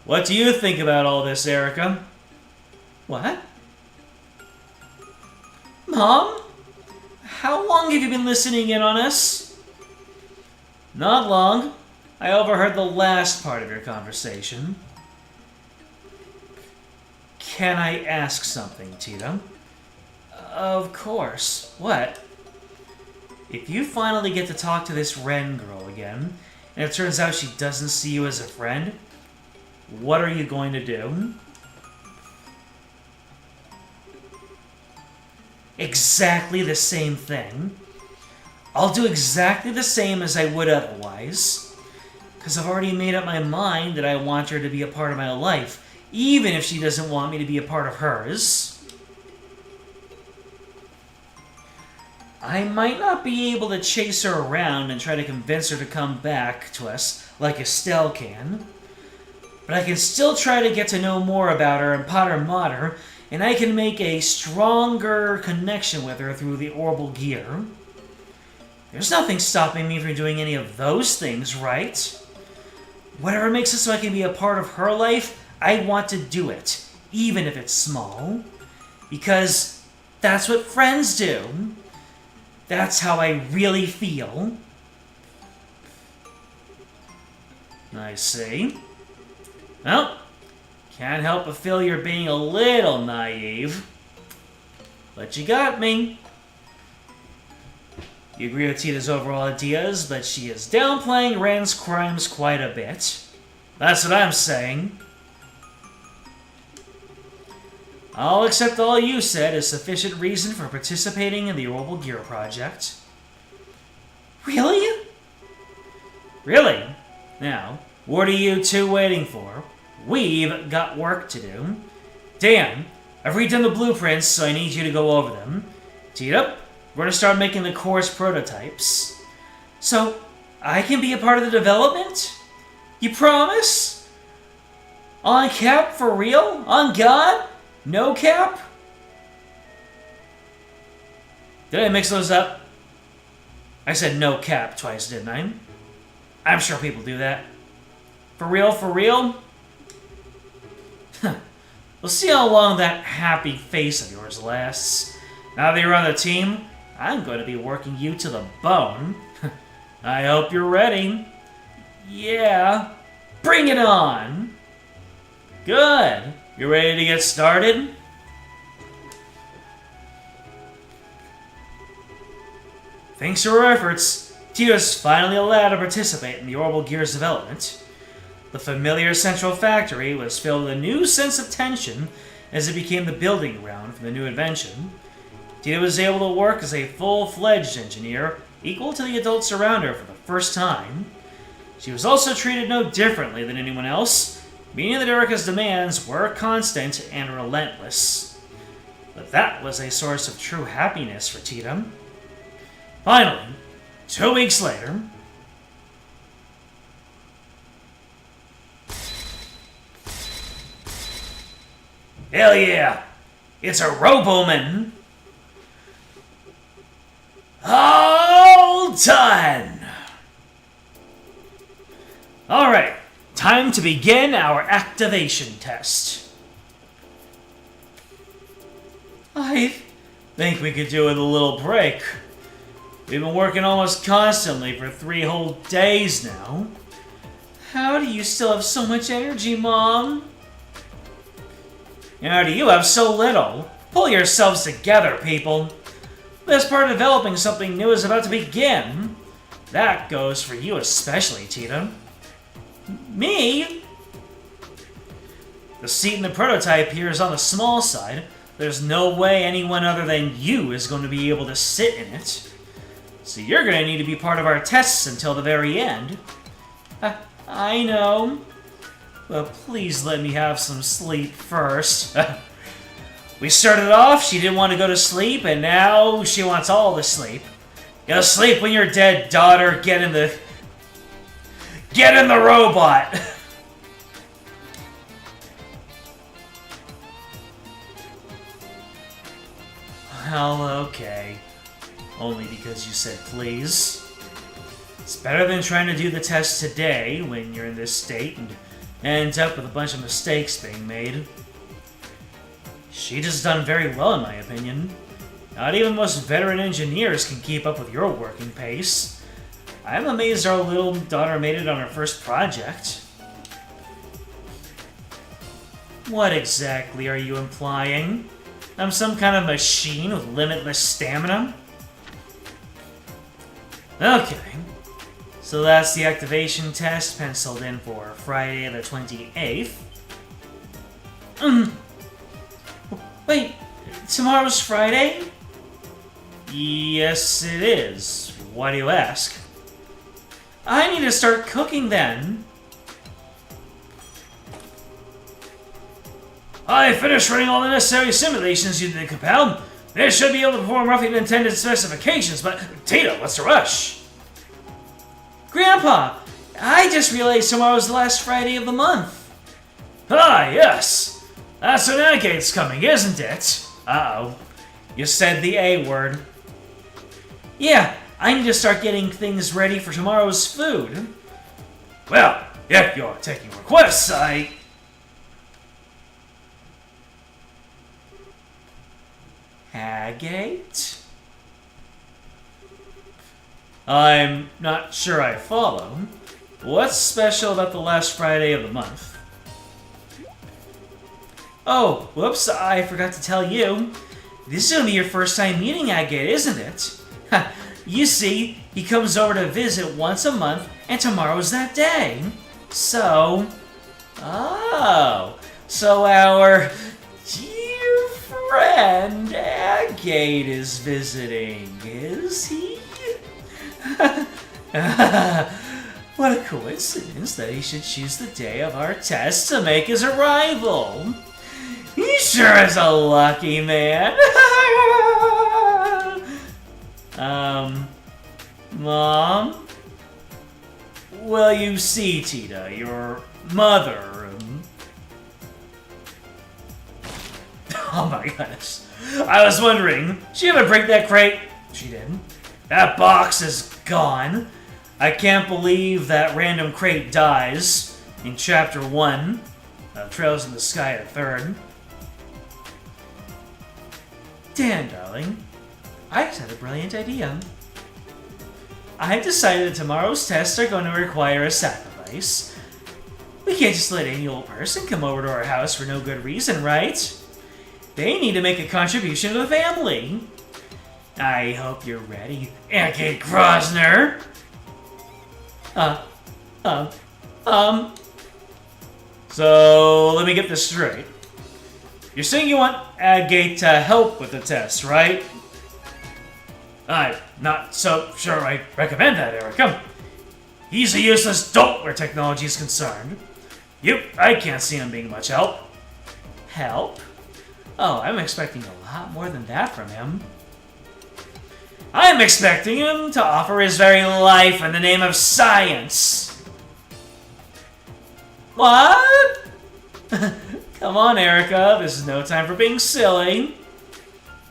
S1: What do you think about all this, Erica? What? Mom? How long have you been listening in on us? Not long. I overheard the last part of your conversation. Can I ask something, Tita? Of course. What? If you finally get to talk to this Ren girl again, and it turns out she doesn't see you as a friend, what are you going to do? Exactly the same thing. I'll do exactly the same as I would otherwise. Because I've already made up my mind that I want her to be a part of my life, even if she doesn't want me to be a part of hers. I might not be able to chase her around and try to convince her to come back to us like Estelle can, but I can still try to get to know more about her and Potter Mater, and I can make a stronger connection with her through the orbital gear. There's nothing stopping me from doing any of those things, right? Whatever makes it so I can be a part of her life, I want to do it, even if it's small. Because that's what friends do. That's how I really feel. I see. Well, can't help but feel you're being a little naive. But you got me. You agree with Tita's overall ideas, but she is downplaying Ren's crimes quite a bit. That's what I'm saying. I'll accept all you said as sufficient reason for participating in the Orbital Gear project. Really? Really? Now, what are you two waiting for? We've got work to do. Dan, I've redone the blueprints, so I need you to go over them. Tita, we're going to start making the course prototypes. So, I can be a part of the development? You promise? On cap, for real? On God? No cap? Did I mix those up? I said no cap twice, didn't I? I'm sure people do that. For real, for real? We'll see how long that happy face of yours lasts. Now that you're on the team, I'm going to be working you to the bone. I hope you're ready. Yeah. Bring it on! Good. You ready to get started? Thanks to her efforts, Tita's finally allowed to participate in the Orbital Gear's development. The familiar central factory was filled with a new sense of tension as it became the building ground for the new invention. Tita was able to work as a full-fledged engineer, equal to the adults around her for the first time. She was also treated no differently than anyone else, meaning that Erica's demands were constant and relentless. But that was a source of true happiness for Tita. Finally, 2 weeks later... Hell yeah! It's a Roboman! All done! Alright, time time to begin our activation test. I think we could do with a little break. We've been working almost constantly for 3 whole days now. How do you still have so much energy, Mom? How do you have so little? Pull yourselves together, people. This part of developing something new is about to begin. That goes for you especially, Tita. Me? The seat in the prototype here is on the small side. There's no way anyone other than you is going to be able to sit in it. So you're going to need to be part of our tests until the very end. I know. But please let me have some sleep first. We started off, she didn't want to go to sleep, and now she wants all the sleep. Go sleep when you're dead, daughter. Get in the robot. Well, okay. Only because you said please. It's better than trying to do the test today when you're in this state and end up with a bunch of mistakes being made. She just done very well in my opinion. Not even the most veteran engineers can keep up with your working pace. I'm amazed our little daughter made it on her first project. What exactly are you implying? I'm some kind of machine with limitless stamina? Okay. So that's the activation test penciled in for Friday the 28th. Wait, tomorrow's Friday? Yes, it is. Why do you ask? I need to start cooking then. I finished running all the necessary simulations using the Capel. They should be able to perform roughly the intended specifications, but Tita, what's the rush? Grandpa, I just realized tomorrow's the last Friday of the month. Ah, yes. That's when Agate's coming, isn't it? Uh-oh. You said the A word. Yeah, I need to start getting things ready for tomorrow's food. Well, if you're taking requests, Agate? I'm not sure I follow. What's special about the last Friday of the month? Oh, whoops, I forgot to tell you. This is going to be your first time meeting Agate, isn't it? You see, he comes over to visit once a month, and tomorrow's that day. So... Oh, so our dear friend Agate is visiting, is he? What a coincidence that he should choose the day of our test to make his arrival. He sure is a lucky man. Mom? Well, you see, Tita, your mother... Oh my goodness. I was wondering, did she ever break that crate? She didn't. That box is gone. I can't believe that random crate dies in Chapter 1 of Trails in the Sky, the third. Dan, darling, I just had a brilliant idea. I've decided that tomorrow's tests are going to require a sacrifice. We can't just let any old person come over to our house for no good reason, right? They need to make a contribution to the family. I hope you're ready, Agate Grosner. So, let me get this straight. You're saying you want Agate to help with the test, right? I'm not so sure I recommend that, Erica. He's a useless dolt where technology is concerned. I can't see him being much help. Help? Oh, I'm expecting a lot more than that from him. I'm expecting him to offer his very life in the name of science. What? Come on, Erica. This is no time for being silly.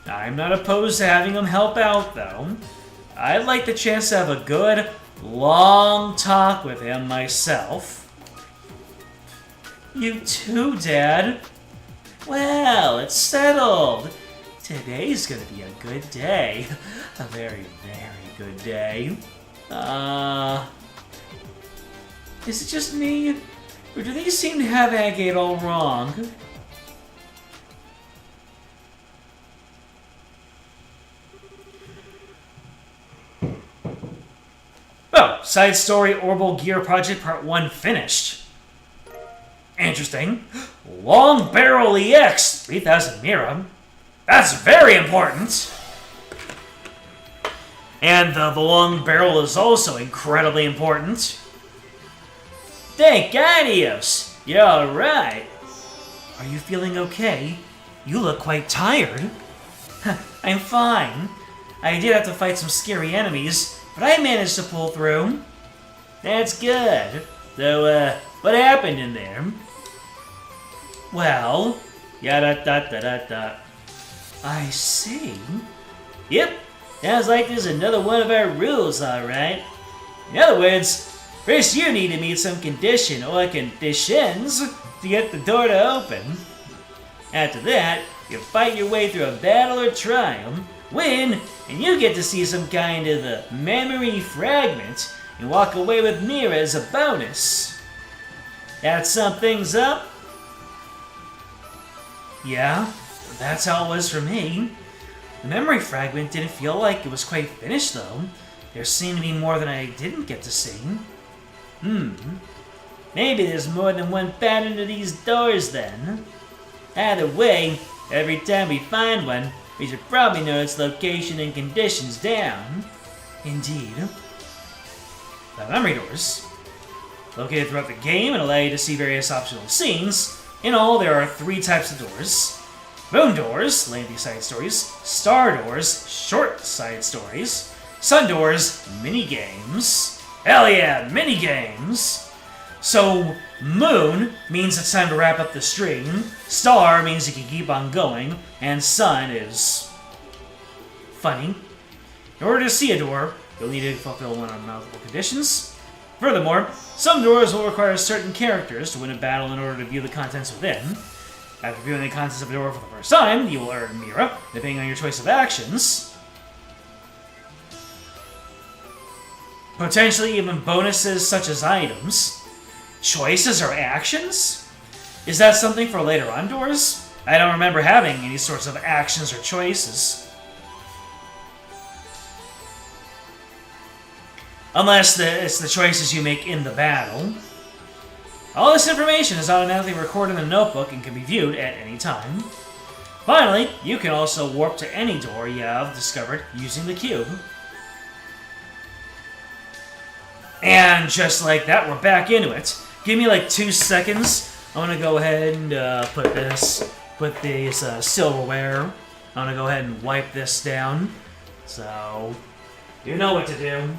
S1: I'm not opposed to having him help out, though. I'd like the chance to have a good, long talk with him myself. You too, Dad. Well, it's settled. Today's gonna be a good day. A very, very good day. Is it just me? Or do they seem to have Agate all wrong? Oh, side story Orbital Gear Project Part 1 finished. Interesting. Long Barrel EX 3000 Mira. That's very important. And the long barrel is also incredibly important. Thank Adios! You're alright. Are you feeling okay? You look quite tired. I'm fine. I did have to fight some scary enemies, but I managed to pull through. That's good. So, what happened in there? Well, yada-da-da-da-da. I see. Yep, sounds like there's another one of our rules, alright. In other words, first you need to meet some condition or conditions to get the door to open. After that, you fight your way through a battle or trial, win, and you get to see some kind of a memory fragment and walk away with Mira as a bonus. That sum things up? Yeah, that's how it was for me. The memory fragment didn't feel like it was quite finished, though. There seemed to be more than I didn't get to see. Maybe there's more than one pattern to these doors, then. Either way, every time we find one, we should probably know its location and conditions down. Indeed. The memory doors. Located throughout the game and allow you to see various optional scenes. In all, there are 3 types of doors. Moon doors, lengthy side stories. Star doors, short side stories. Sun doors, mini-games. Hell yeah, mini-games! So, Moon means it's time to wrap up the stream. Star means you can keep on going. And Sun is... funny. In order to see a door, you'll need to fulfill one of multiple conditions. Furthermore, some doors will require certain characters to win a battle in order to view the contents within. After viewing the contents of a door for the first time, you will earn Mira, depending on your choice of actions. Potentially even bonuses such as items. Choices or actions? Is that something for later on doors? I don't remember having any sorts of actions or choices. Unless it's the choices you make in the battle. All this information is automatically recorded in a notebook and can be viewed at any time. Finally, you can also warp to any door you have discovered using the cube. And just like that, we're back into it. Give me like 2 seconds. I'm gonna go ahead and put these silverware. I'm gonna go ahead and wipe this down. So, you know what to do.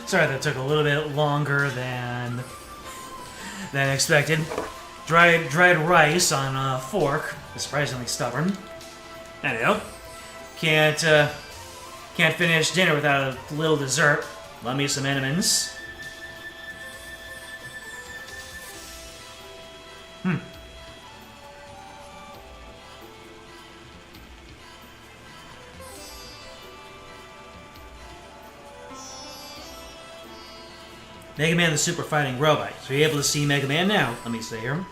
S1: Sorry, that took a little bit longer than expected. Dried rice on a fork is surprisingly stubborn. Anyhow, can't finish dinner without a little dessert. Love me some M&Ms. Mega Man the Super Fighting Robot. So you're able to see Mega Man now. Let me see here.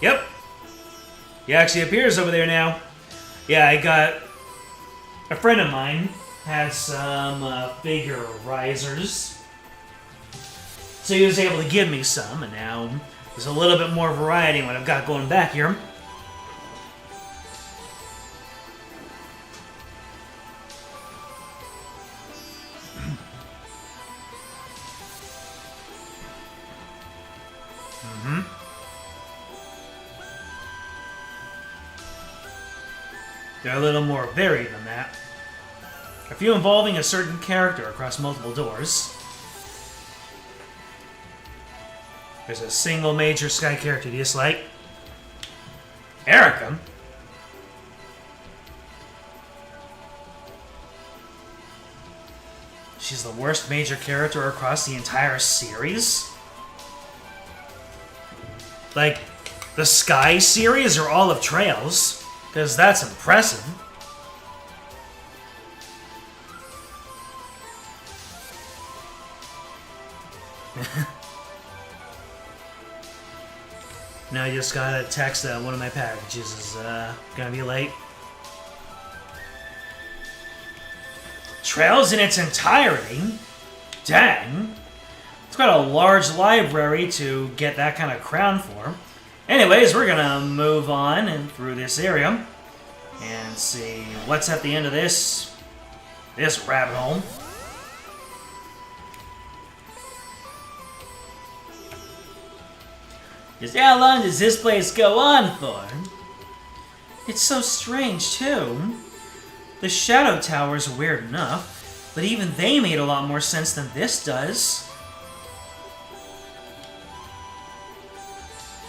S1: Yep. He actually appears over there now. Yeah, I got... A friend of mine has some figure risers. So he was able to give me some, and now there's a little bit more variety in what I've got going back here. They're a little more varied than that. A few involving a certain character across multiple doors. There's a single major Sky character you dislike. Erica? She's the worst major character across the entire series? Like, the Sky series or all of Trails? Because that's impressive. Now I just got a text that one of my packages is gonna be late. Trails in its entirety? Dang. It's quite a large library to get that kind of crown for. Anyways, we're gonna move on and through this area and see what's at the end of this rabbit hole. Just how long does this place go on for? It's so strange, too. The Shadow Towers are weird enough, but even they made a lot more sense than this does.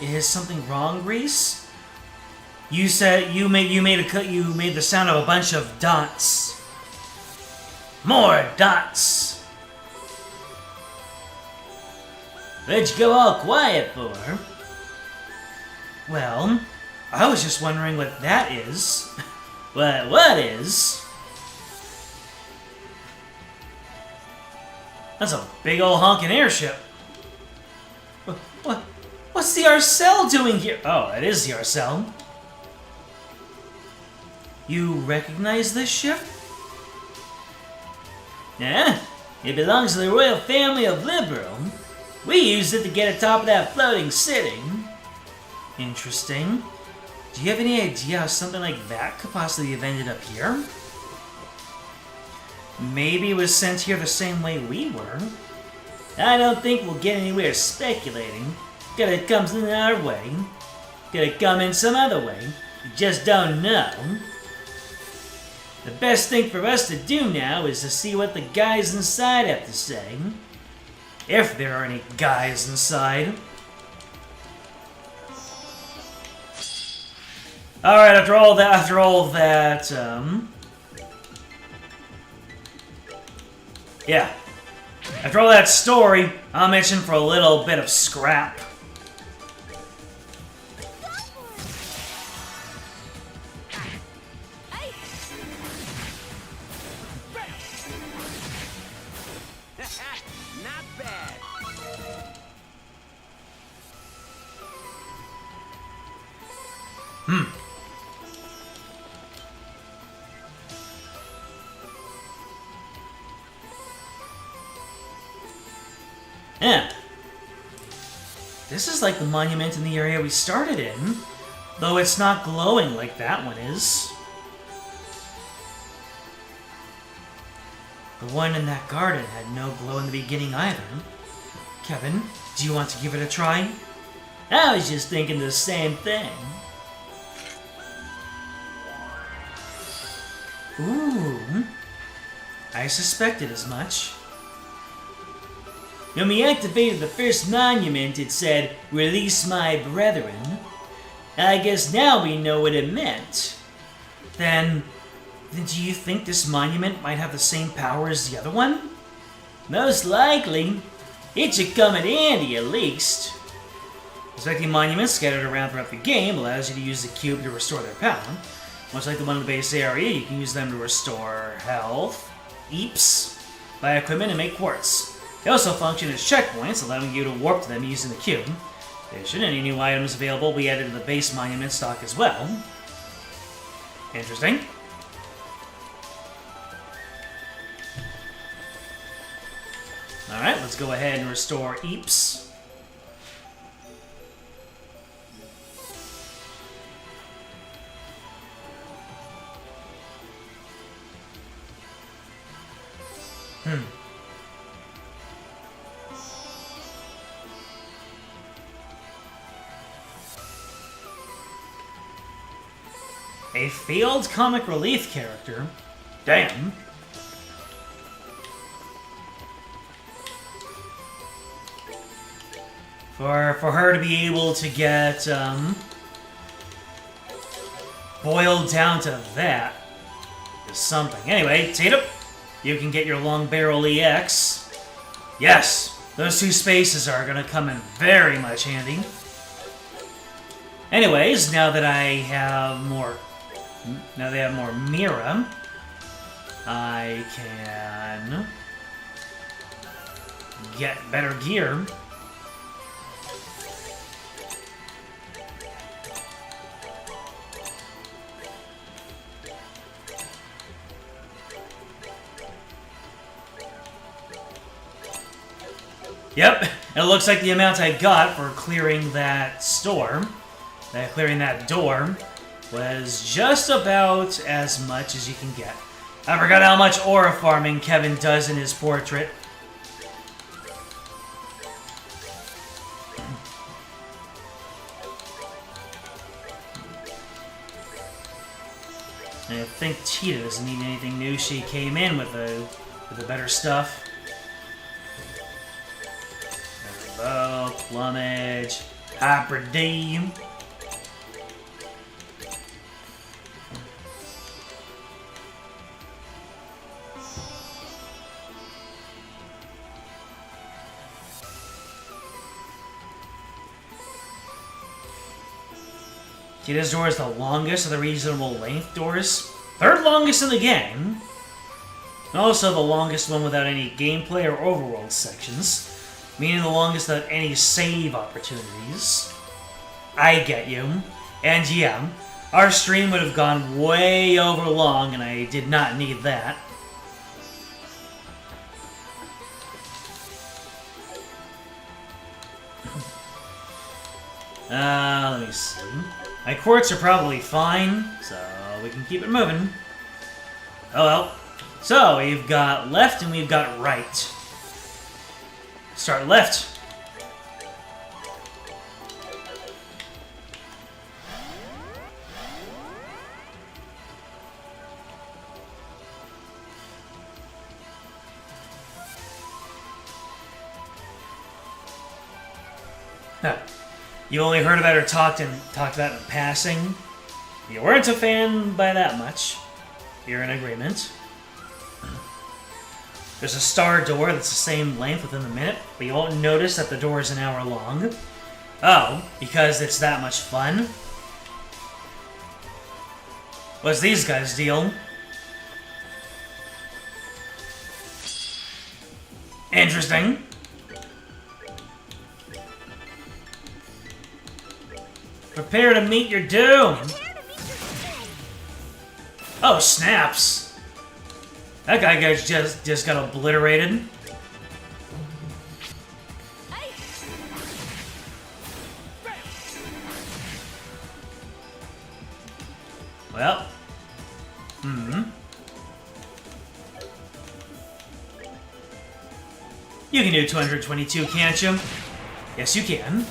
S1: Is something wrong, Reese? You said you made the sound of a bunch of dots. More dots. What'd you go all quiet for? Well, I was just wondering what that is. What is? That's a big old honking airship. What's the Arcel doing here? Oh, it is the Arcel. You recognize this ship? Yeah, it belongs to the royal family of Liberal. We used it to get atop of that floating city. Interesting. Do you have any idea how something like that could possibly have ended up here? Maybe it was sent here the same way we were. I don't think we'll get anywhere speculating. Gotta come in our way. Gotta come in some other way. You just don't know. The best thing for us to do now is to see what the guys inside have to say. If there are any guys inside. Alright, after all that, yeah. After all that story, I'll mention for a little bit of scrap. Yeah. This is like the monument in the area we started in, though it's not glowing like that one is. The one in that garden had no glow in the beginning either. Kevin, do you want to give it a try? I was just thinking the same thing. Ooh. I suspected as much. When we activated the first monument, it said, "Release my brethren." I guess now we know what it meant. Then do you think this monument might have the same power as the other one? Most likely. It should come in handy, at least. Inspecting monuments scattered around throughout the game allows you to use the cube to restore their power. Much like the one in the base area, you can use them to restore health, eeps, buy equipment, and make quartz. They also function as checkpoints, allowing you to warp to them using the cube. Should any new items available be added to the base monument stock as well. Interesting. Alright, let's go ahead and restore eeps. A failed comic relief character? Damn. For her to be able to get boiled down to that is something. Anyway, Tatum, you can get your long barrel EX. Yes, those two spaces are gonna come in very much handy. Anyways, now that I have more Mira, I can get better gear. Yep, it looks like the amount I got for clearing that clearing that door, was just about as much as you can get. I forgot how much aura farming Kevin does in his portrait. And I think Cheetah doesn't need anything new. She came in with the better stuff. Bow, plumage, hyper D. Cheetah's door is the longest of the reasonable length doors. Third longest in the game. And also the longest one without any gameplay or overworld sections. Meaning the longest without any save opportunities. I get you. And yeah, our stream would have gone way over long and I did not need that. Let me see. My quartz are probably fine, so we can keep it moving. Oh well. So, we've got left and we've got right. Start left. Huh. You only heard about or talked about in passing. You weren't a fan by that much. You're in agreement. There's a star door that's the same length within a minute, but you won't notice that the door is an hour long. Oh, because it's that much fun? What's these guys' deal? Interesting. Prepare to meet your doom! Oh, snaps! That guy just got obliterated. Well. You can do 222, can't you? Yes, you can.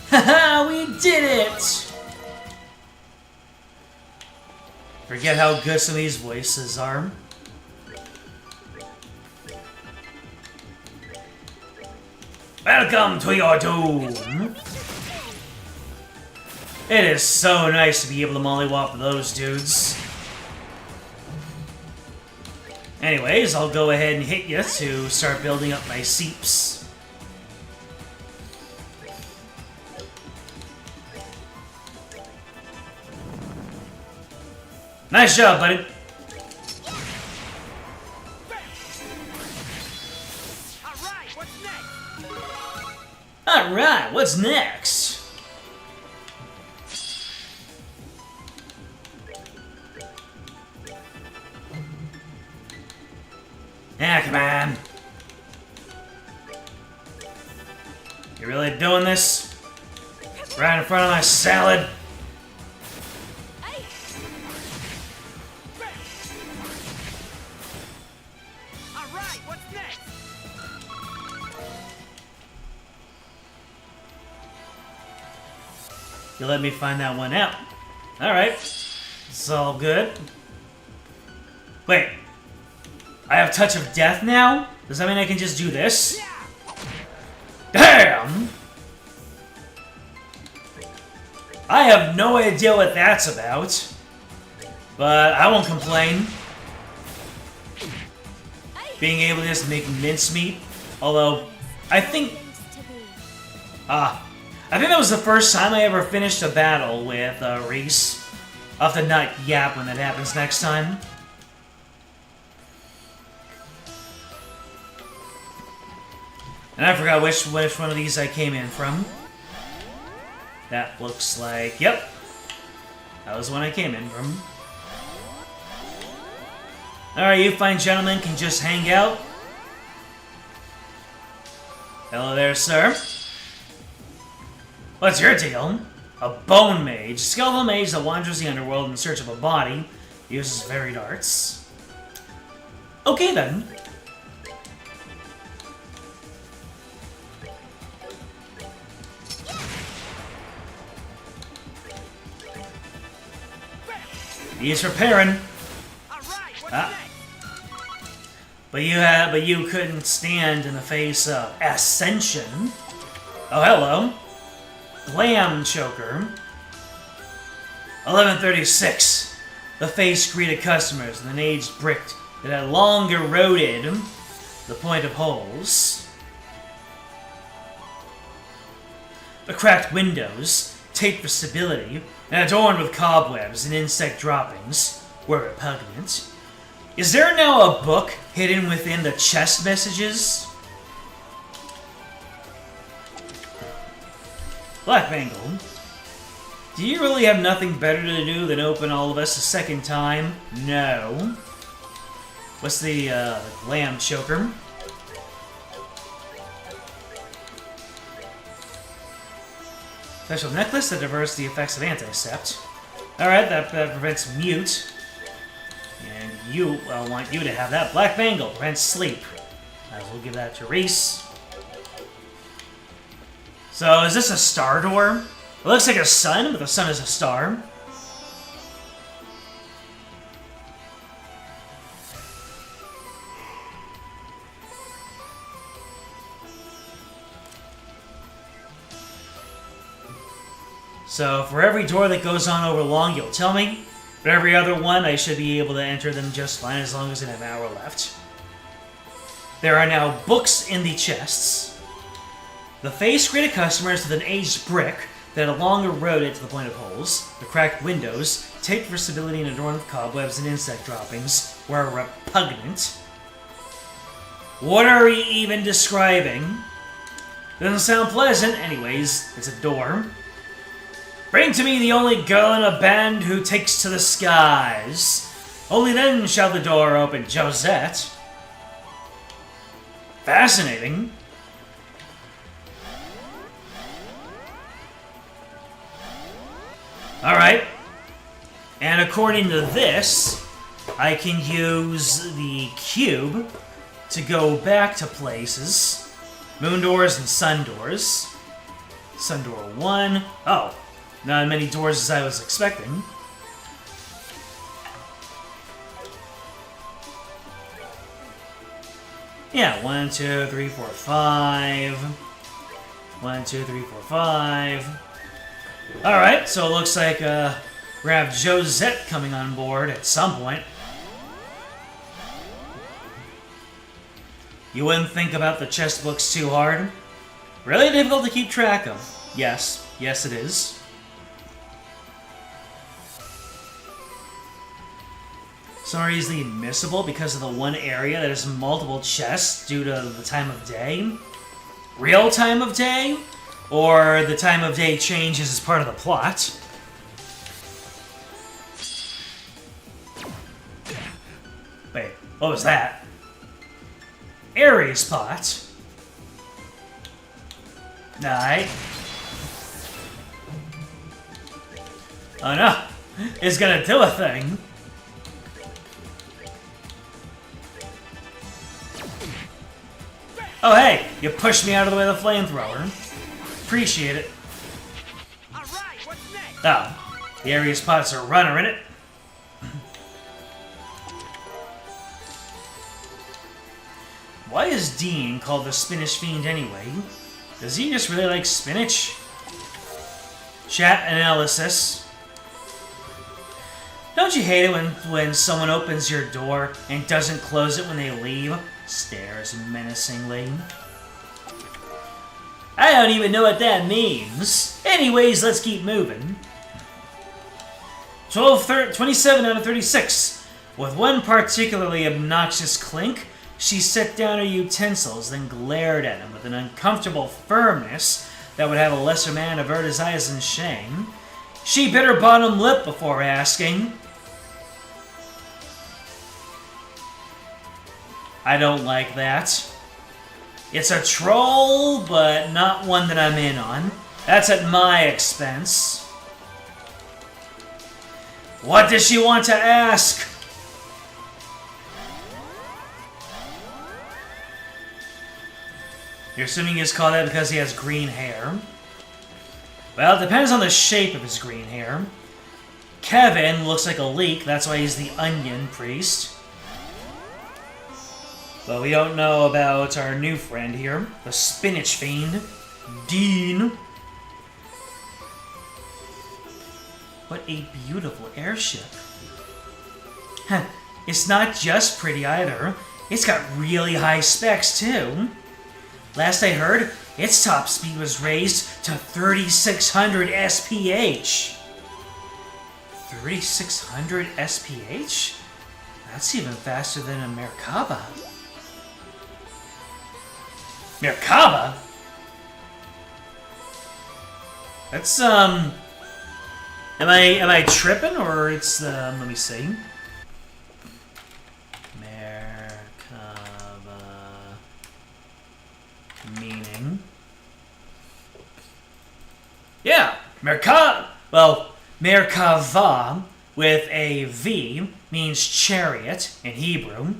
S1: Haha, we did it! Forget how good some of these voices are. Welcome to your doom! It is so nice to be able to mollywop those dudes. Anyways, I'll go ahead and hit you to start building up my seeps. Nice job, buddy. Alright, what's next? Yeah, come on. You really doing this? Right in front of my salad?
S2: Alright, what's next?
S1: You let me find that one out. Alright. It's all good. Wait. I have Touch of Death now? Does that mean I can just do this? Damn! I have no idea what that's about. But I won't complain. Being able to just make mincemeat. Although, I think... I think that was the first time I ever finished a battle with Reese. I'll have to not yap when that happens next time. And I forgot which one of these I came in from. That looks like... Yep. That was the one I came in from. Alright, you fine gentlemen can just hang out. Hello there, sir. What's your deal? A bone mage. Skeletal mage that wanders the underworld in search of a body. Uses varied arts. Okay then. He's preparing. But you couldn't stand in the face of Ascension. Oh, hello. Glam Choker. 1136. The face greeted customers with an aged brick that had long eroded the point of holes. The cracked windows, taped for stability, and adorned with cobwebs and insect droppings, were repugnant. Is there now a book hidden within the chest messages? Black Bangle, do you really have nothing better to do than open all of us a second time? No. What's the Lamb Choker? Special necklace that diverts the effects of Anticept. Alright, that prevents mute. And you, I want you to have that. Black Bangle prevents sleep. Might as well give that to Reese. So, is this a star door? It looks like a sun, but the sun is a star. So, for every door that goes on over long, you'll tell me. For every other one, I should be able to enter them just fine as long as I have an hour left. There are now books in the chests. The face greeted customers with an aged brick that had long eroded to the point of holes. The cracked windows, taped for stability and adorned with cobwebs and insect droppings, were repugnant. What are we even describing? Doesn't sound pleasant. Anyways, it's a door. Bring to me the only girl in a band who takes to the skies. Only then shall the door open. Josette. Fascinating. Alright. And according to this, I can use the cube to go back to places. Moon doors and sun doors. Sun door 1. Oh. Not as many doors as I was expecting. Yeah, 1, 2, 3, 4, 5. 1, 2, 3, 4, 5. Alright, so it looks like we have Josette coming on board at some point. You wouldn't think about the chess books too hard. Really difficult to keep track of. Yes, yes it is. Some are easily missable because of the one area that has multiple chests due to the time of day. Real time of day? Or the time of day changes as part of the plot. Wait, what was that? Aries pot. Alright. Oh no! It's gonna do a thing. Oh hey! You pushed me out of the way of the flamethrower. Appreciate it.
S2: Alright, what's next?
S1: Oh. The Aries pot's a runner in it. Why is Dean called the Spinach Fiend anyway? Does he just really like spinach? Chat analysis. Don't you hate it when someone opens your door and doesn't close it when they leave? Stares menacingly. I don't even know what that means. Anyways, let's keep moving. 27 out of 36. With one particularly obnoxious clink, she set down her utensils, then glared at him with an uncomfortable firmness that would have a lesser man avert his eyes in shame. She bit her bottom lip before asking, I don't like that. It's a troll, but not one that I'm in on. That's at my expense. What does she want to ask? You're assuming he's called that because he has green hair. Well, it depends on the shape of his green hair. Kevin looks like a leek, that's why he's the onion priest. But we don't know about our new friend here, the Spinach Fiend, Dean. What a beautiful airship. It's not just pretty either. It's got really high specs too. Last I heard, its top speed was raised to 3,600 SPH. 3,600 SPH? That's even faster than a Merkaba. Merkaba? That's, Am I tripping, or it's, let me see. Merkaba... meaning... Yeah! Merkava, with a V, means chariot in Hebrew.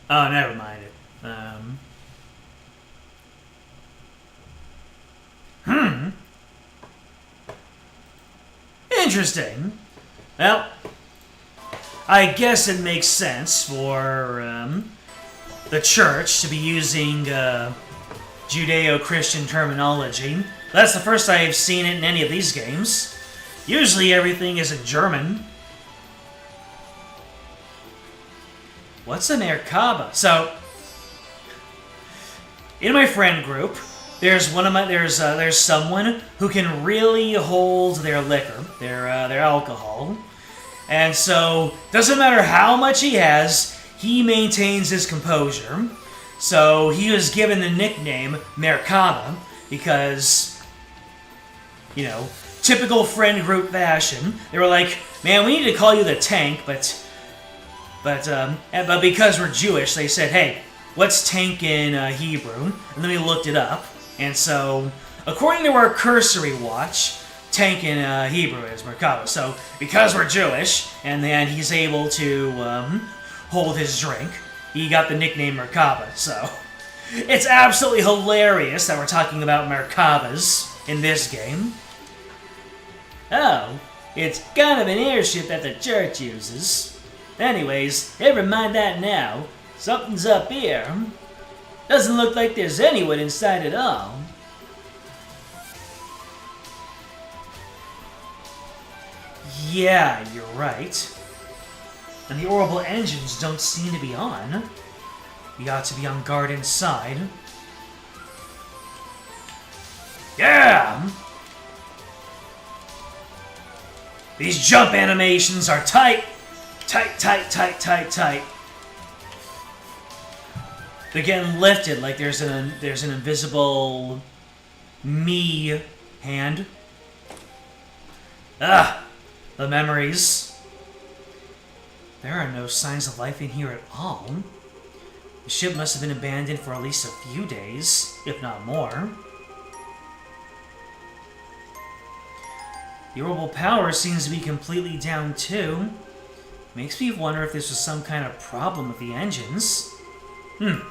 S1: Oh, never mind it. Interesting. Well, I guess it makes sense for the church to be using Judeo-Christian terminology. That's the first I have seen it in any of these games. Usually everything is in German. What's a Merkaba? So, in my friend group, there's someone who can really hold their liquor, their alcohol, and so doesn't matter how much he has, he maintains his composure. So he was given the nickname Merkaba because, you know, typical friend group fashion. They were like, "Man, we need to call you the Tank," but because we're Jewish, they said, "Hey, what's tank in Hebrew?" And then we looked it up. And so, according to our cursory watch, tank in Hebrew is Merkaba. So, because we're Jewish, and then he's able to hold his drink, he got the nickname Merkaba. So, it's absolutely hilarious that we're talking about Merkabas in this game. Oh, it's kind of an airship that the church uses. Anyways, never mind that now. Something's up here. Doesn't look like there's anyone inside at all. Yeah, you're right. And the orbital engines don't seem to be on. We ought to be on guard inside. Yeah! These jump animations are tight! Tight, tight, tight, tight, tight. They're getting lifted like there's an invisible me hand. Ah! The memories. There are no signs of life in here at all. The ship must have been abandoned for at least a few days, if not more. The orbital power seems to be completely down too. Makes me wonder if this was some kind of problem with the engines. Well,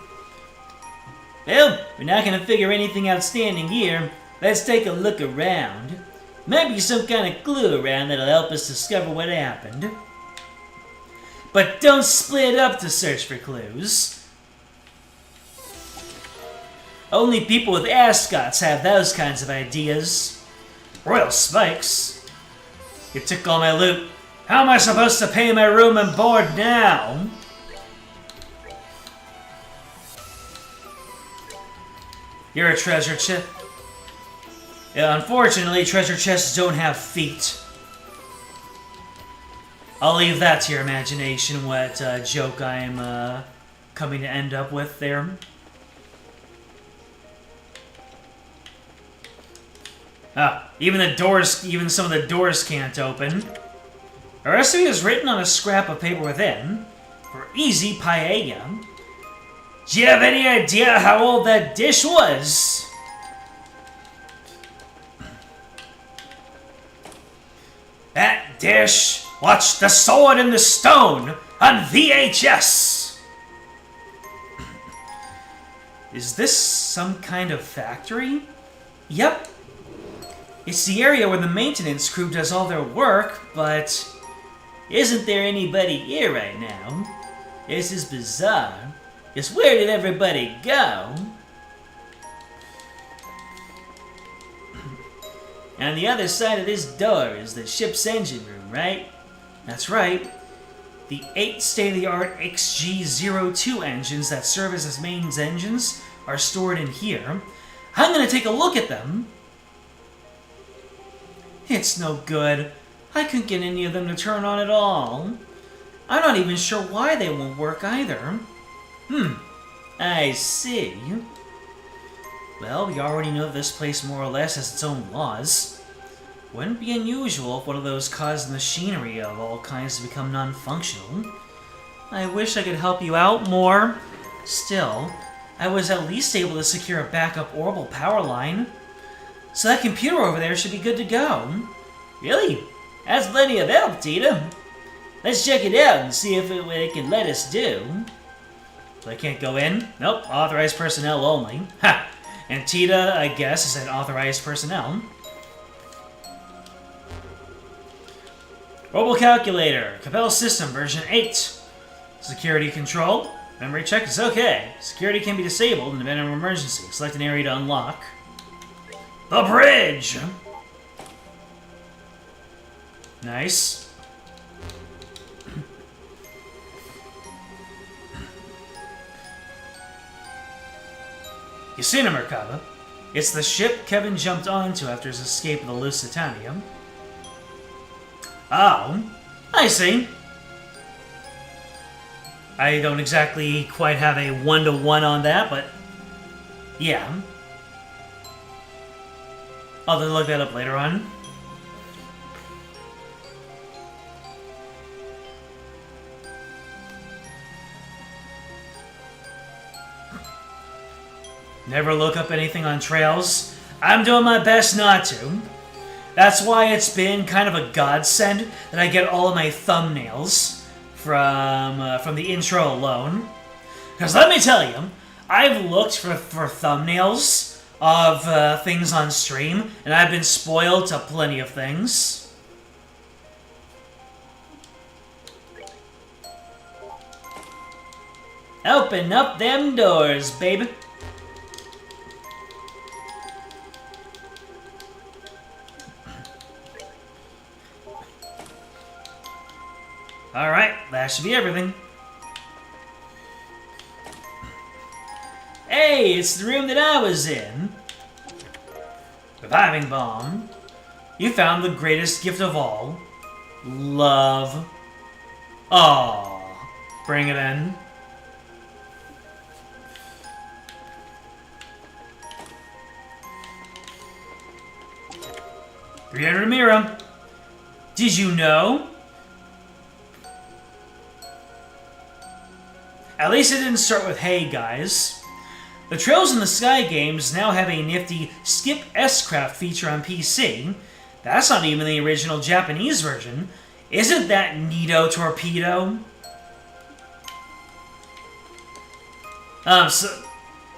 S1: we're not gonna figure anything outstanding here. Let's take a look around. Might be some kind of clue around that'll help us discover what happened. But don't split up to search for clues. Only people with ascots have those kinds of ideas. Royal spikes. You took all my loot. How am I supposed to pay my room and board now? You're a treasure chest. Yeah, unfortunately, treasure chests don't have feet. I'll leave that to your imagination, what joke I'm coming to end up with there. Ah, even some of the doors can't open. The recipe is written on a scrap of paper within, for easy paella. Do you have any idea how old that dish was? That dish watched The Sword in the Stone on VHS! Is this some kind of factory? Yep. It's the area where the maintenance crew does all their work, but isn't there anybody here right now? This is bizarre. Just where did everybody go? And on the other side of this door is the ship's engine room, right? That's right. The 8 state-of-the-art XG-02 engines that serve as its main engines are stored in here. I'm gonna take a look at them. It's no good. I couldn't get any of them to turn on at all. I'm not even sure why they won't work either. I see. Well, we already know this place more or less has its own laws. Wouldn't be unusual if one of those caused the machinery of all kinds to become non-functional. I wish I could help you out more. Still, I was at least able to secure a backup orbital power line. So that computer over there should be good to go. Really? That's plenty of help, Tita. Let's check it out and see if it can let us do. So I can't go in? Nope, authorized personnel only. Ha! And Tita, I guess, is an authorized personnel. Mobile calculator, Capel system version 8. Security control, memory check is okay. Security can be disabled in the event of an emergency. Select an area to unlock. The bridge! Nice. You seen him, Merkaba. It's the ship Kevin jumped onto after his escape of the Lusitania. Oh, I see. I don't exactly quite have a one-to-one on that, but yeah. I'll have to look that up later on. Never look up anything on trails. I'm doing my best not to. That's why it's been kind of a godsend that I get all of my thumbnails from the intro alone. Because let me tell you, I've looked for thumbnails of things on stream, and I've been spoiled to plenty of things. Open up them doors, baby. Alright, that should be everything. Hey, it's the room that I was in. Reviving bomb. You found the greatest gift of all. Love. Aww. Bring it in. $300 Mira. Did you know? At least it didn't start with hey guys. The Trails in the Sky games now have a nifty Skip S-Craft feature on PC. That's not even the original Japanese version. Isn't that neato torpedo? So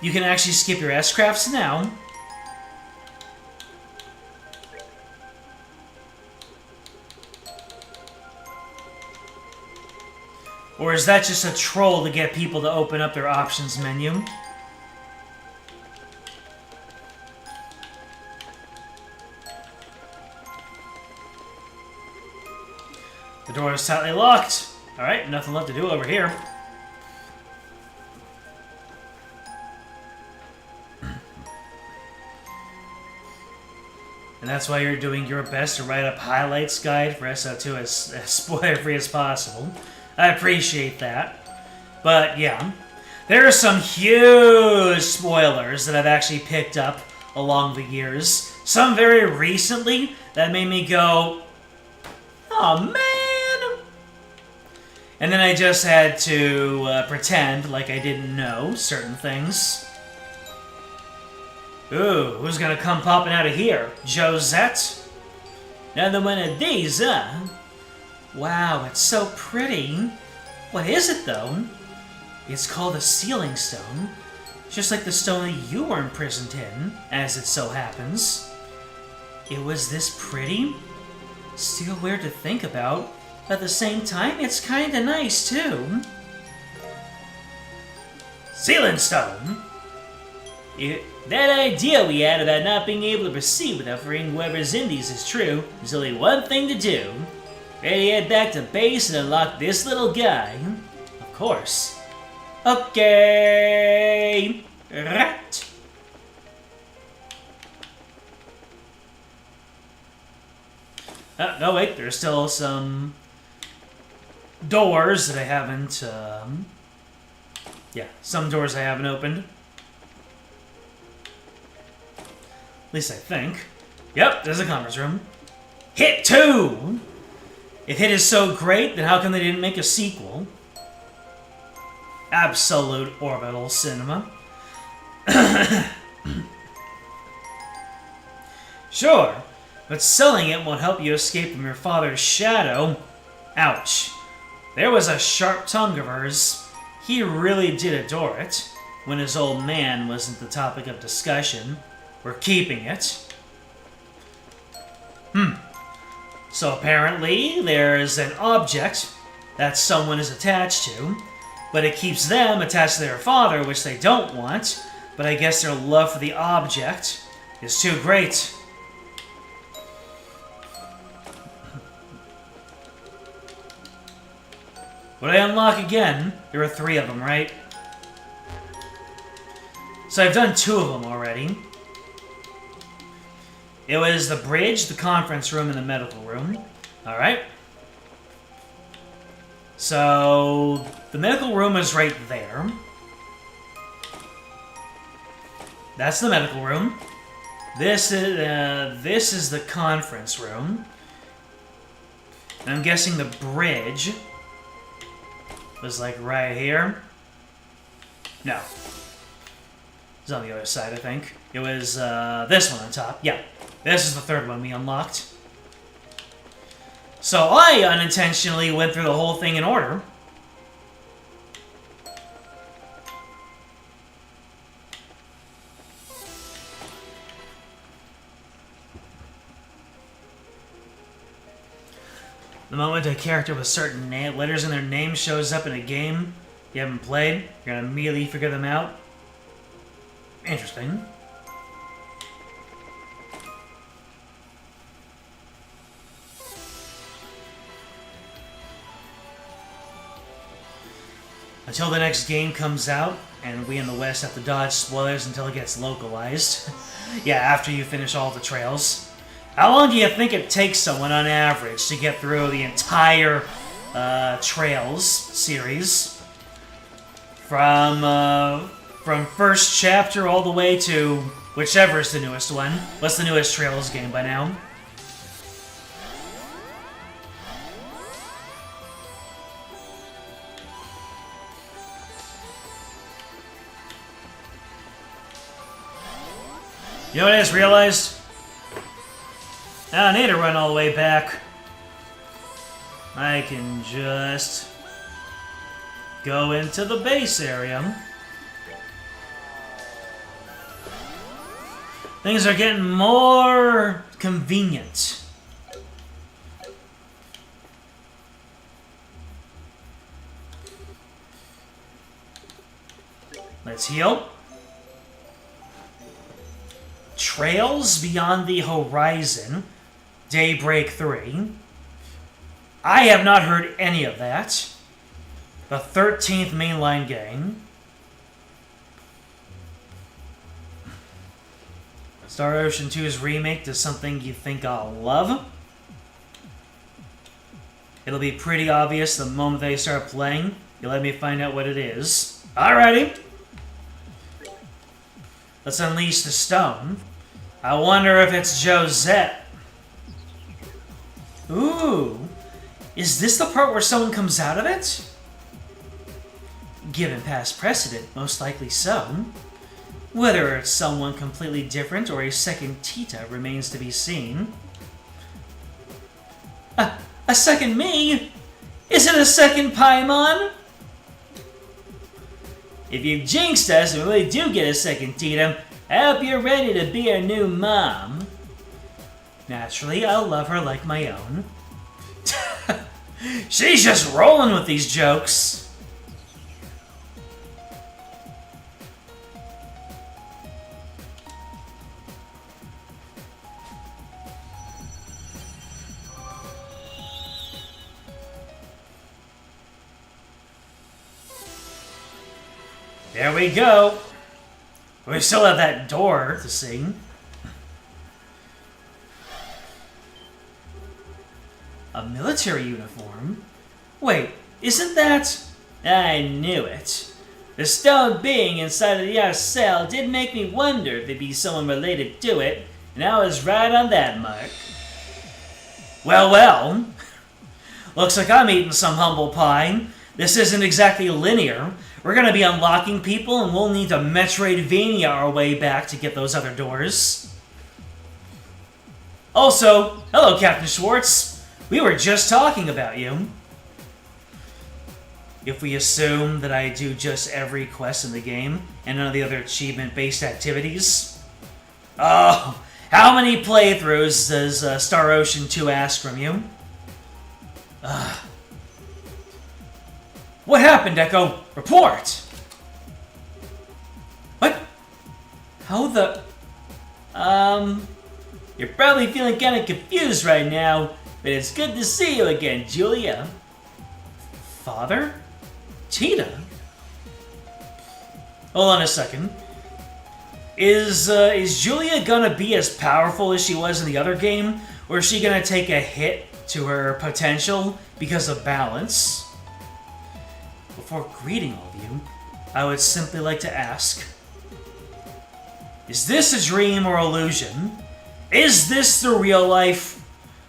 S1: you can actually skip your S-Crafts now. Or is that just a troll to get people to open up their options menu? The door is tightly locked. Alright, nothing left to do over here. And that's why you're doing your best to write up highlights guide for SO2 as spoiler-free as possible. I appreciate that. But yeah, there are some huge spoilers that I've actually picked up along the years. Some very recently that made me go, oh man! And then I just had to pretend like I didn't know certain things. Ooh, who's gonna come popping out of here? Josette? Another one of these, huh? Wow, it's so pretty. What is it, though? It's called a sealing stone. Just like the stone that you were imprisoned in, as it so happens. It was this pretty? Still weird to think about. But at the same time, it's kinda nice, too. Sealing stone? That idea we had about not being able to proceed without freeing whoever's in these is true. There's only one thing to do. Ready to head back to base and unlock this little guy? Of course. Okay. Rat. No, wait. There's still some doors that I haven't. Yeah, some doors I haven't opened. At least I think. Yep, there's a conference room. Hit 2! If Hit is so great, then how come they didn't make a sequel? Absolute orbital cinema. Sure, but selling it won't help you escape from your father's shadow. Ouch. There was a sharp tongue of hers. He really did adore it. When his old man wasn't the topic of discussion. We're keeping it. So apparently, there's an object that someone is attached to, but it keeps them attached to their father, which they don't want, but I guess their love for the object is too great. Would I unlock again? There are 3 of them, right? So I've done 2 of them already. It was the bridge, the conference room, and the medical room. Alright. So, the medical room is right there. That's the medical room. This is the conference room. And I'm guessing the bridge was like right here. No. It's on the other side, I think. It was this one on top. Yeah. This is the 3rd one we unlocked. So I unintentionally went through the whole thing in order. The moment a character with certain letters in their name shows up in a game, you haven't played, you're gonna immediately figure them out. Interesting. Until the next game comes out, and we in the West have to dodge spoilers until it gets localized. Yeah, after you finish all the trails. How long do you think it takes someone on average to get through the entire Trails series? From first chapter all the way to whichever is the newest one. What's the newest Trails game by now? You know what I just realized? I don't need to run all the way back. I can just go into the base area. Things are getting more convenient. Let's heal. Trails Beyond the Horizon, Daybreak 3. I have not heard any of that. The 13th mainline game. Star Ocean 2's remake is something you think I'll love. It'll be pretty obvious the moment they start playing. You let me find out what it is. Alrighty. Let's unleash the stone. I wonder if it's Josette. Ooh. Is this the part where someone comes out of it? Given past precedent, most likely so. Whether it's someone completely different or a second Tita remains to be seen. A second me? Is it a second Paimon? If you jinxed us and we really do get a second Tita, I hope you're ready to be our new mom. Naturally, I'll love her like my own. She's just rolling with these jokes. There we go. We still have that door to see. A military uniform? Wait, isn't that... I knew it. The stone being inside of the outer cell did make me wonder if there'd be someone related to it, and I was right on that mark. Well, well. Looks like I'm eating some humble pie. This isn't exactly linear. We're gonna be unlocking people, and we'll need to Metroidvania our way back to get those other doors. Also, hello, Captain Schwartz. We were just talking about you. If we assume that I do just every quest in the game, and none of the other achievement-based activities. Oh, how many playthroughs does Star Ocean 2 ask from you? What happened, Echo? Report! What? How the... You're probably feeling kinda confused right now, but it's good to see you again, Julia. Father? Tita? Hold on a second. Is Julia gonna be as powerful as she was in the other game? Or is she gonna take a hit to her potential because of balance? Before greeting all of you, I would simply like to ask, is this a dream or illusion? Is this the real life,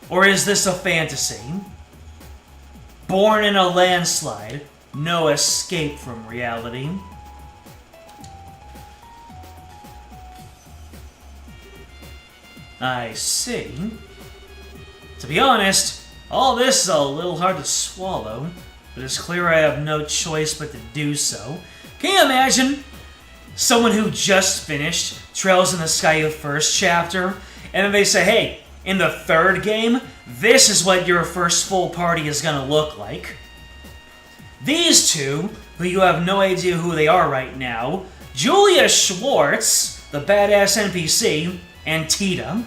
S1: or is this a fantasy? Born in a landslide, no escape from reality. I see. To be honest, all this is a little hard to swallow, but it's clear I have no choice but to do so. Can you imagine someone who just finished Trails in the Sky first chapter, and then they say, hey, in the third game, this is what your first full party is gonna look like. These two but you have no idea who they are right now. Julia Schwartz, the badass NPC, and Tita.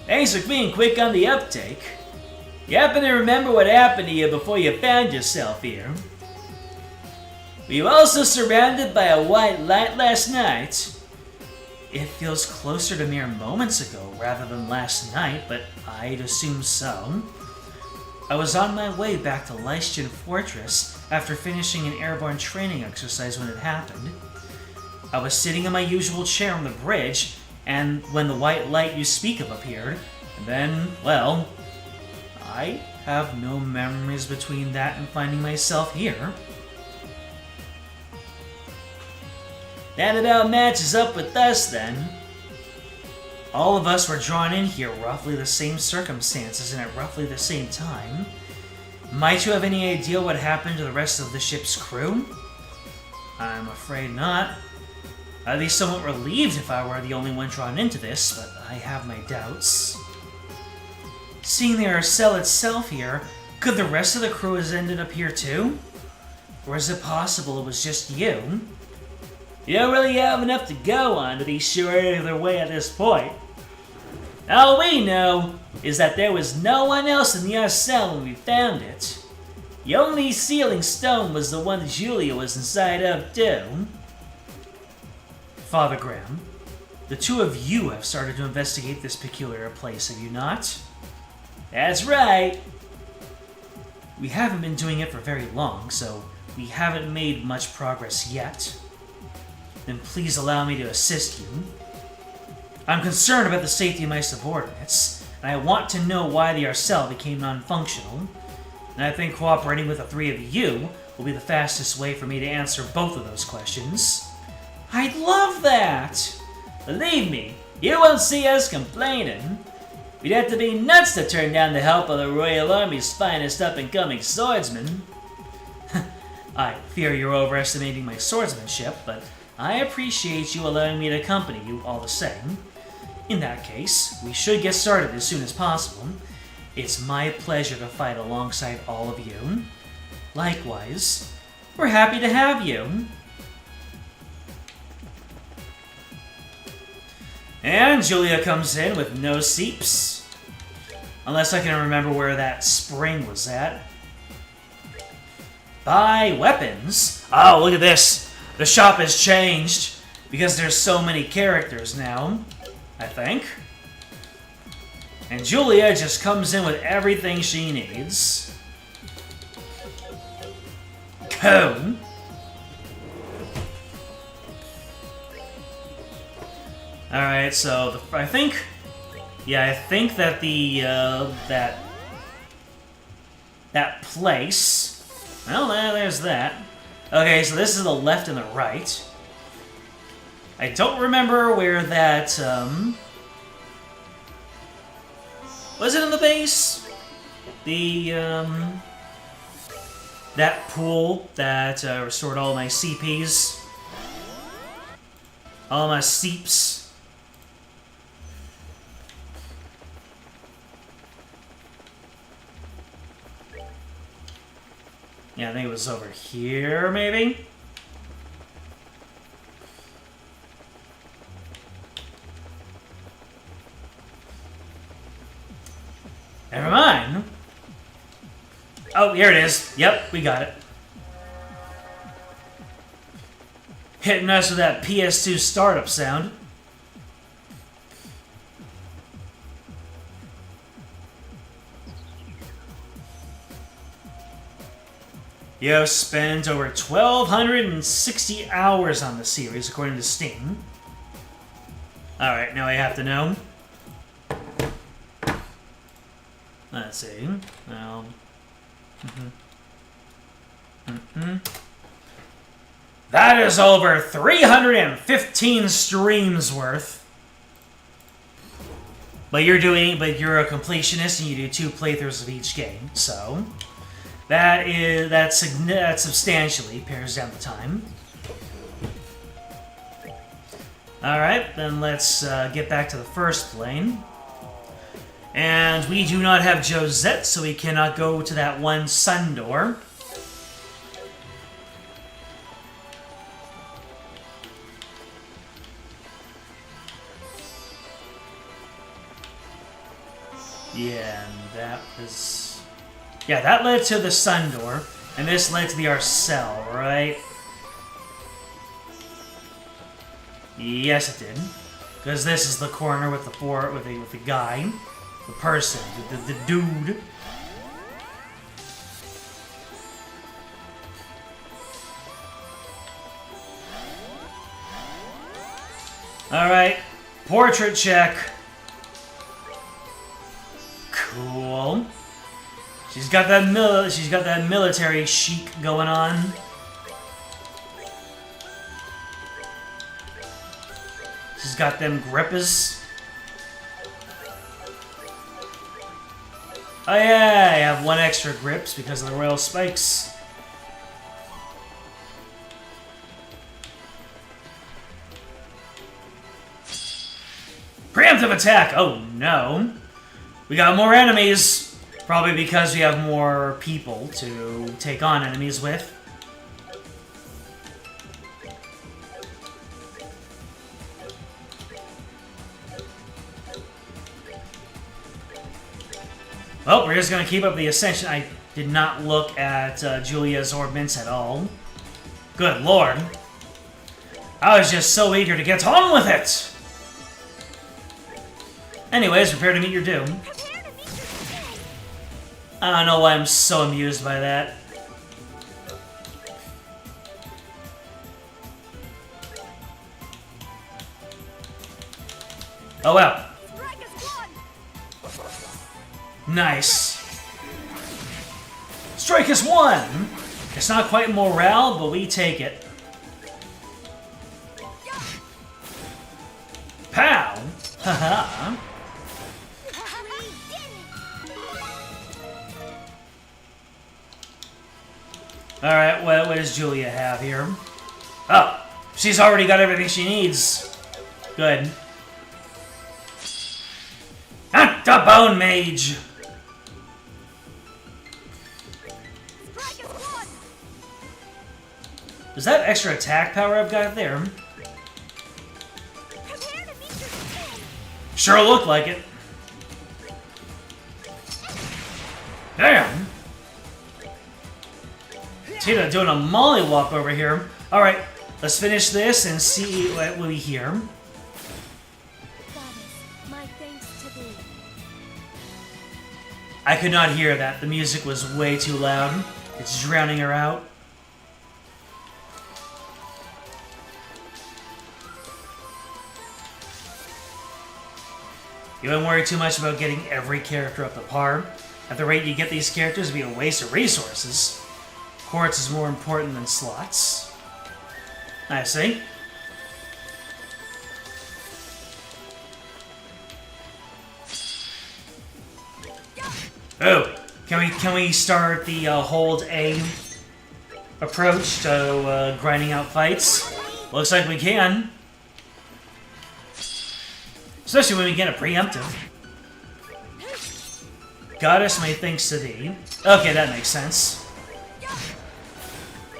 S1: Thanks for being quick on the uptake. You happen to remember what happened to you before you found yourself here? Were you also surrounded by a white light last night? It feels closer to mere moments ago rather than last night, but I'd assume so. I was on my way back to Lystian Fortress after finishing an airborne training exercise when it happened. I was sitting in my usual chair on the bridge, and when the white light you speak of appeared, and then, well, I have no memories between that and finding myself here. That about matches up with us, then. All of us were drawn in here roughly the same circumstances and at roughly the same time. Might you have any idea what happened to the rest of the ship's crew? I'm afraid not. I'd be somewhat relieved if I were the only one drawn into this, but I have my doubts. Seeing the Arcel itself here, could the rest of the crew have ended up here too? Or is it possible it was just you? You don't really have enough to go on to be sure either way at this point. All we know is that there was no one else in the Arcel when we found it. The only sealing stone was the one Julia was inside of too. Father Graham, the two of you have started to investigate this peculiar place, have you not? That's right. We haven't been doing it for very long, so we haven't made much progress yet. Then please allow me to assist you. I'm concerned about the safety of my subordinates, and I want to know why the Arcel became non-functional. And I think cooperating with the three of you will be the fastest way for me to answer both of those questions. I'd love that! Believe me, you won't see us complaining. We'd have to be nuts to turn down the help of the Royal Army's finest up-and-coming swordsmen. I fear you're overestimating my swordsmanship, but I appreciate you allowing me to accompany you all the same. In that case, we should get started as soon as possible. It's my pleasure to fight alongside all of you. Likewise, we're happy to have you. And Julia comes in with no seeps. Unless I can remember where that spring was at. Buy weapons? Oh, look at this! The shop has changed, because there's so many characters now, I think. And Julia just comes in with everything she needs. Cone. Alright, so I think that the, that place, well, there's that. Okay, so this is the left and the right. I don't remember where that, was it in the base? The, that pool that restored all my CPs. All my seeps. Yeah, I think it was over here, maybe? Never mind. Oh, here it is. Yep, we got it. Hitting us with that PS2 startup sound. You have spent over 1,260 hours on the series, according to Steam. Alright, now I have to know. Let's see. Well... That is over 315 streams worth. But you're a completionist and you do 2 playthroughs of each game, so... That substantially pares down the time. Alright, then let's get back to the first plane. And we do not have Josette, so we cannot go to that one sun door. Yeah, and that was... Yeah, that led to the sun door, and this led to the Arcel, right? Yes, it did. Because this is the corner with the guy, the person, the dude. All right, portrait check. Cool. She's got that military chic going on. She's got them grippers. Oh yeah, I have one extra grips because of the royal spikes. Preemptive attack! Oh no. We got more enemies. Probably because we have more people to take on enemies with. Well, we're just going to keep up the ascension. I did not look at Julia's orbments at all. Good lord. I was just so eager to get on with it! Anyways, prepare to meet your doom. I don't know why I'm so amused by that. Oh well. Nice. Strike is one! It's not quite morale, but we take it. Pow! Haha. Alright, what does Julia have here? Oh, she's already got everything she needs. Good. Ah, the Bone Mage! Is that extra attack power I've got there? Sure looked like it. Damn! Tina doing a mollywop over here. Alright, let's finish this and see what we hear. I could not hear that. The music was way too loud. It's drowning her out. You don't worry too much about getting every character up to par. At the rate you get these characters, it'll be a waste of resources. Quartz is more important than slots. I see. Oh, can we start the hold A approach to grinding out fights? Looks like we can. Especially when we get a preemptive. Goddess may thanks to thee. Okay, that makes sense.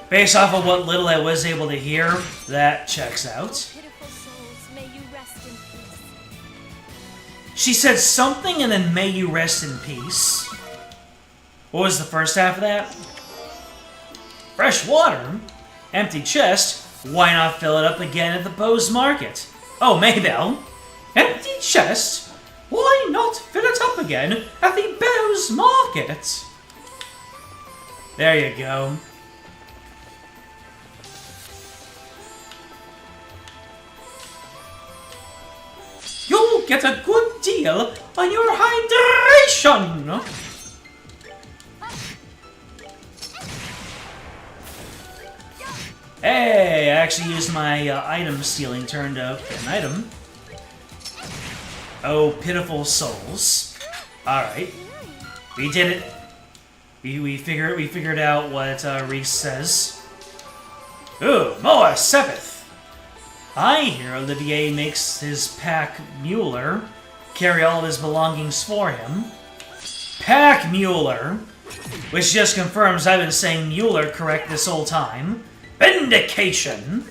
S1: Based off of what little I was able to hear, that checks out. She said something and then may you rest in peace. What was the first half of that? Fresh water? Empty chest? Why not fill it up again at the Bow's Market? Oh, Maybell. Empty chest? Why not fill it up again at the Bow's Market? There you go. You'll get a good deal on your hydration! Hey, I actually used my item stealing turn to get an item. Oh, pitiful souls. Alright. We did it. We figured out what Reese says. Ooh, Moa Sepith! I hear Olivier makes his pack Mueller carry all of his belongings for him. Pack Mueller, which just confirms I've been saying Mueller correct this whole time. Vindication.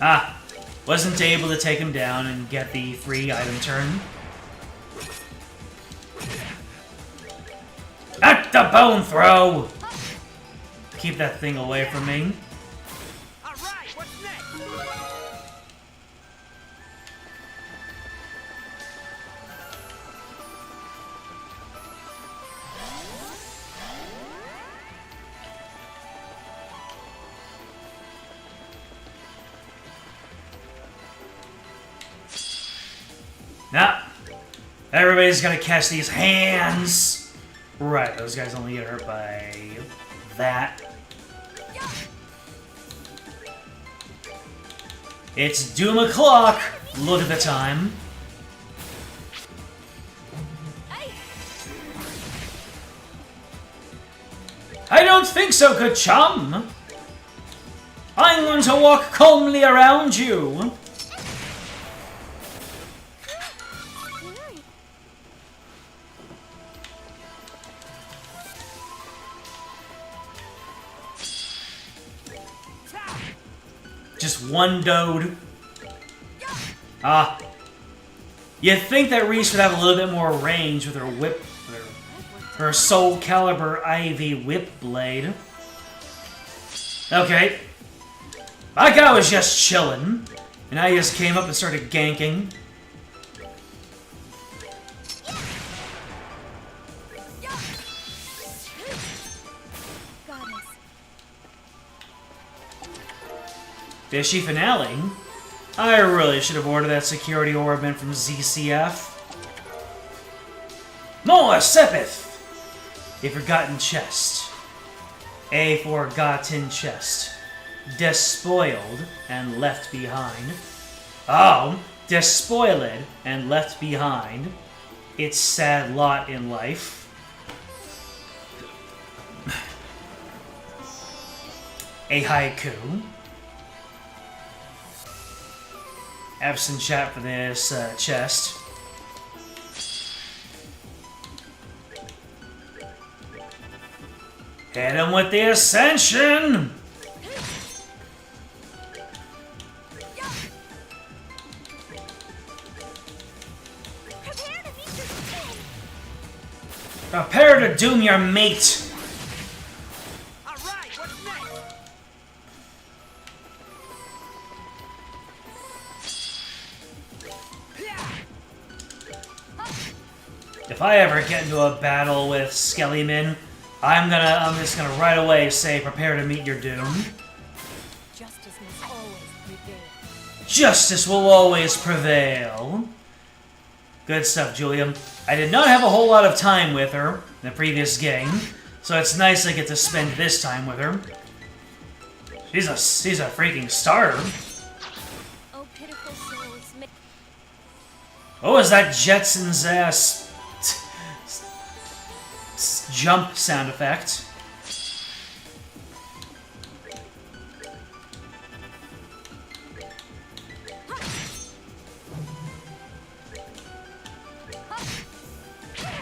S1: Ah, wasn't able to take him down and get the free item turn. At the bone throw! Keep that thing away from me.
S2: All right, what's next?
S1: Nah. Everybody's gonna catch these hands. Right, those guys only get hurt by that. It's doom o'clock. Look at the time. I don't think so, good chum. I'm going to walk calmly around you. Just one Dode. Ah. You'd think that Reese would have a little bit more range with her whip, her Soul Calibur Ivy whip blade. Okay. My guy was just chilling, and I just came up and started ganking. Fishy finale. I really should have ordered that security orb in from ZCF. More Sepith! A forgotten chest. A forgotten chest. Despoiled and left behind. Oh, despoiled and left behind. Its sad lot in life. A haiku. Absent chat for this chest. Hit him with the Ascension! Prepare to doom your mate!
S2: All right, what's next?
S1: If I ever get into a battle with Skellyman, I'm just gonna right away say, prepare to meet your doom.
S3: Justice must always prevail.
S1: Justice will always prevail. Good stuff, Julia. I did not have a whole lot of time with her in the previous game, so it's nice I get to spend this time with her. She's a freaking starter.
S3: Oh, pitiful souls.
S1: What was that Jetson's ass jump sound effect?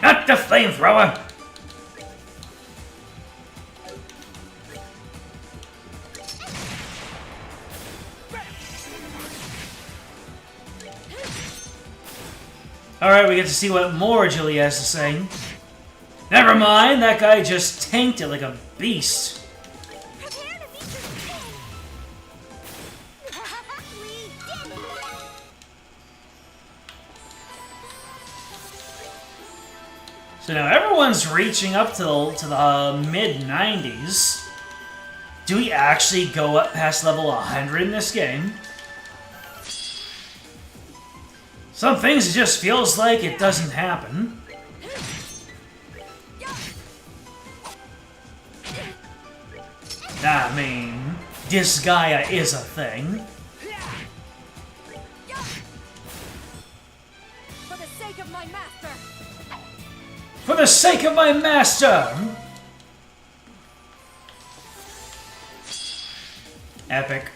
S1: Not the flamethrower! Alright, we get to see what more Julia has to say. Never mind, that guy just tanked it like a beast.
S3: Prepare to meet your doom. We did it.
S1: So now everyone's reaching up to the mid-90s. Do we actually go up past level 100 in this game? Some things it just feels like it doesn't happen. I mean, Disgaea is a thing.
S3: For the sake of my master.
S1: For the sake of my master! Epic.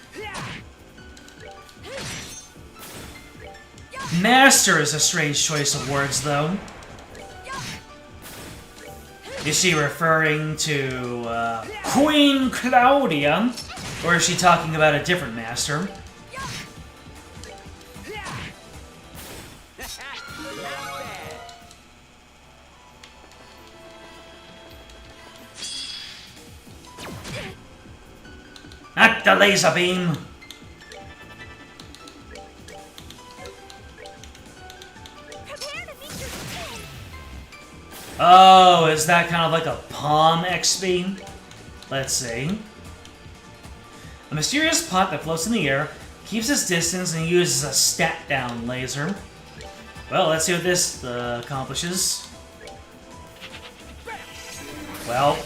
S1: Master is a strange choice of words, though. Is she referring to Queen Claudia? Or is she talking about a different master? Not the laser beam!
S3: Prepare to meet your king.
S1: Oh, is that kind of like a palm XP? Let's see. A mysterious pot that floats in the air, keeps its distance, and uses a stat-down laser. Well, let's see what this accomplishes. Well,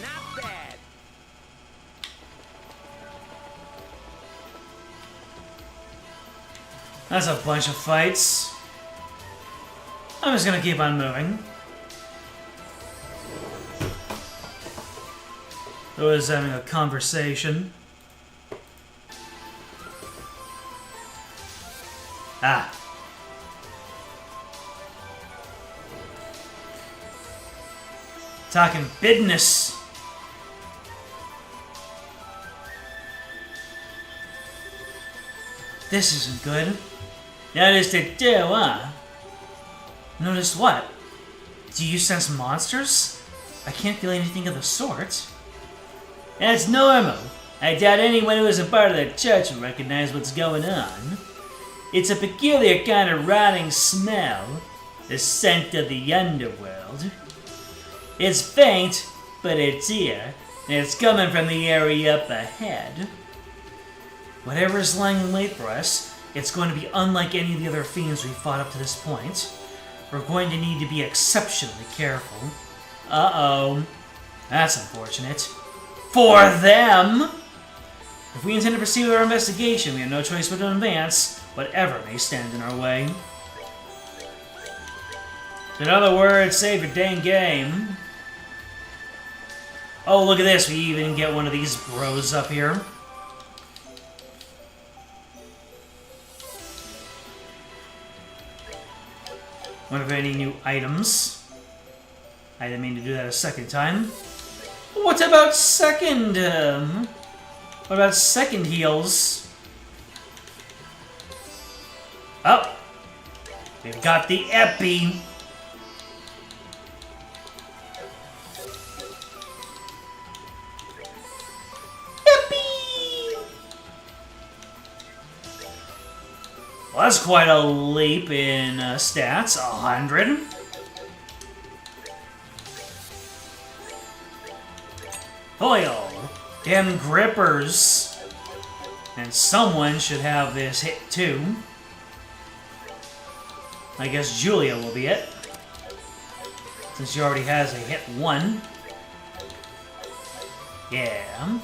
S2: Not bad.
S1: that's a bunch of fights. I'm just gonna keep on moving. I was having a conversation. Ah. Talking business. This isn't good. Noticed it too, huh? Notice what? Do you sense monsters? I can't feel anything of the sort. That's normal. I doubt anyone who is a part of the church will recognize what's going on. It's a peculiar kind of rotting smell, the scent of the underworld. It's faint, but it's here, and it's coming from the area up ahead. Whatever is lying in wait for us, it's going to be unlike any of the other fiends we've fought up to this point. We're going to need to be exceptionally careful. Uh-oh. That's unfortunate. For them! If we intend to proceed with our investigation, we have no choice but to advance, whatever may stand in our way. In other words, save your dang game. Oh, look at this. We even get one of these bros up here. Wonder if any new items. I didn't mean to do that a second time. What about second, what about second heals? Oh! We've got the Epi! Epi! Well, that's quite a leap in stats. 100. Oil! Damn grippers! And someone should have this hit too. I guess Julia will be it. Since she already has a hit 1. Yeah.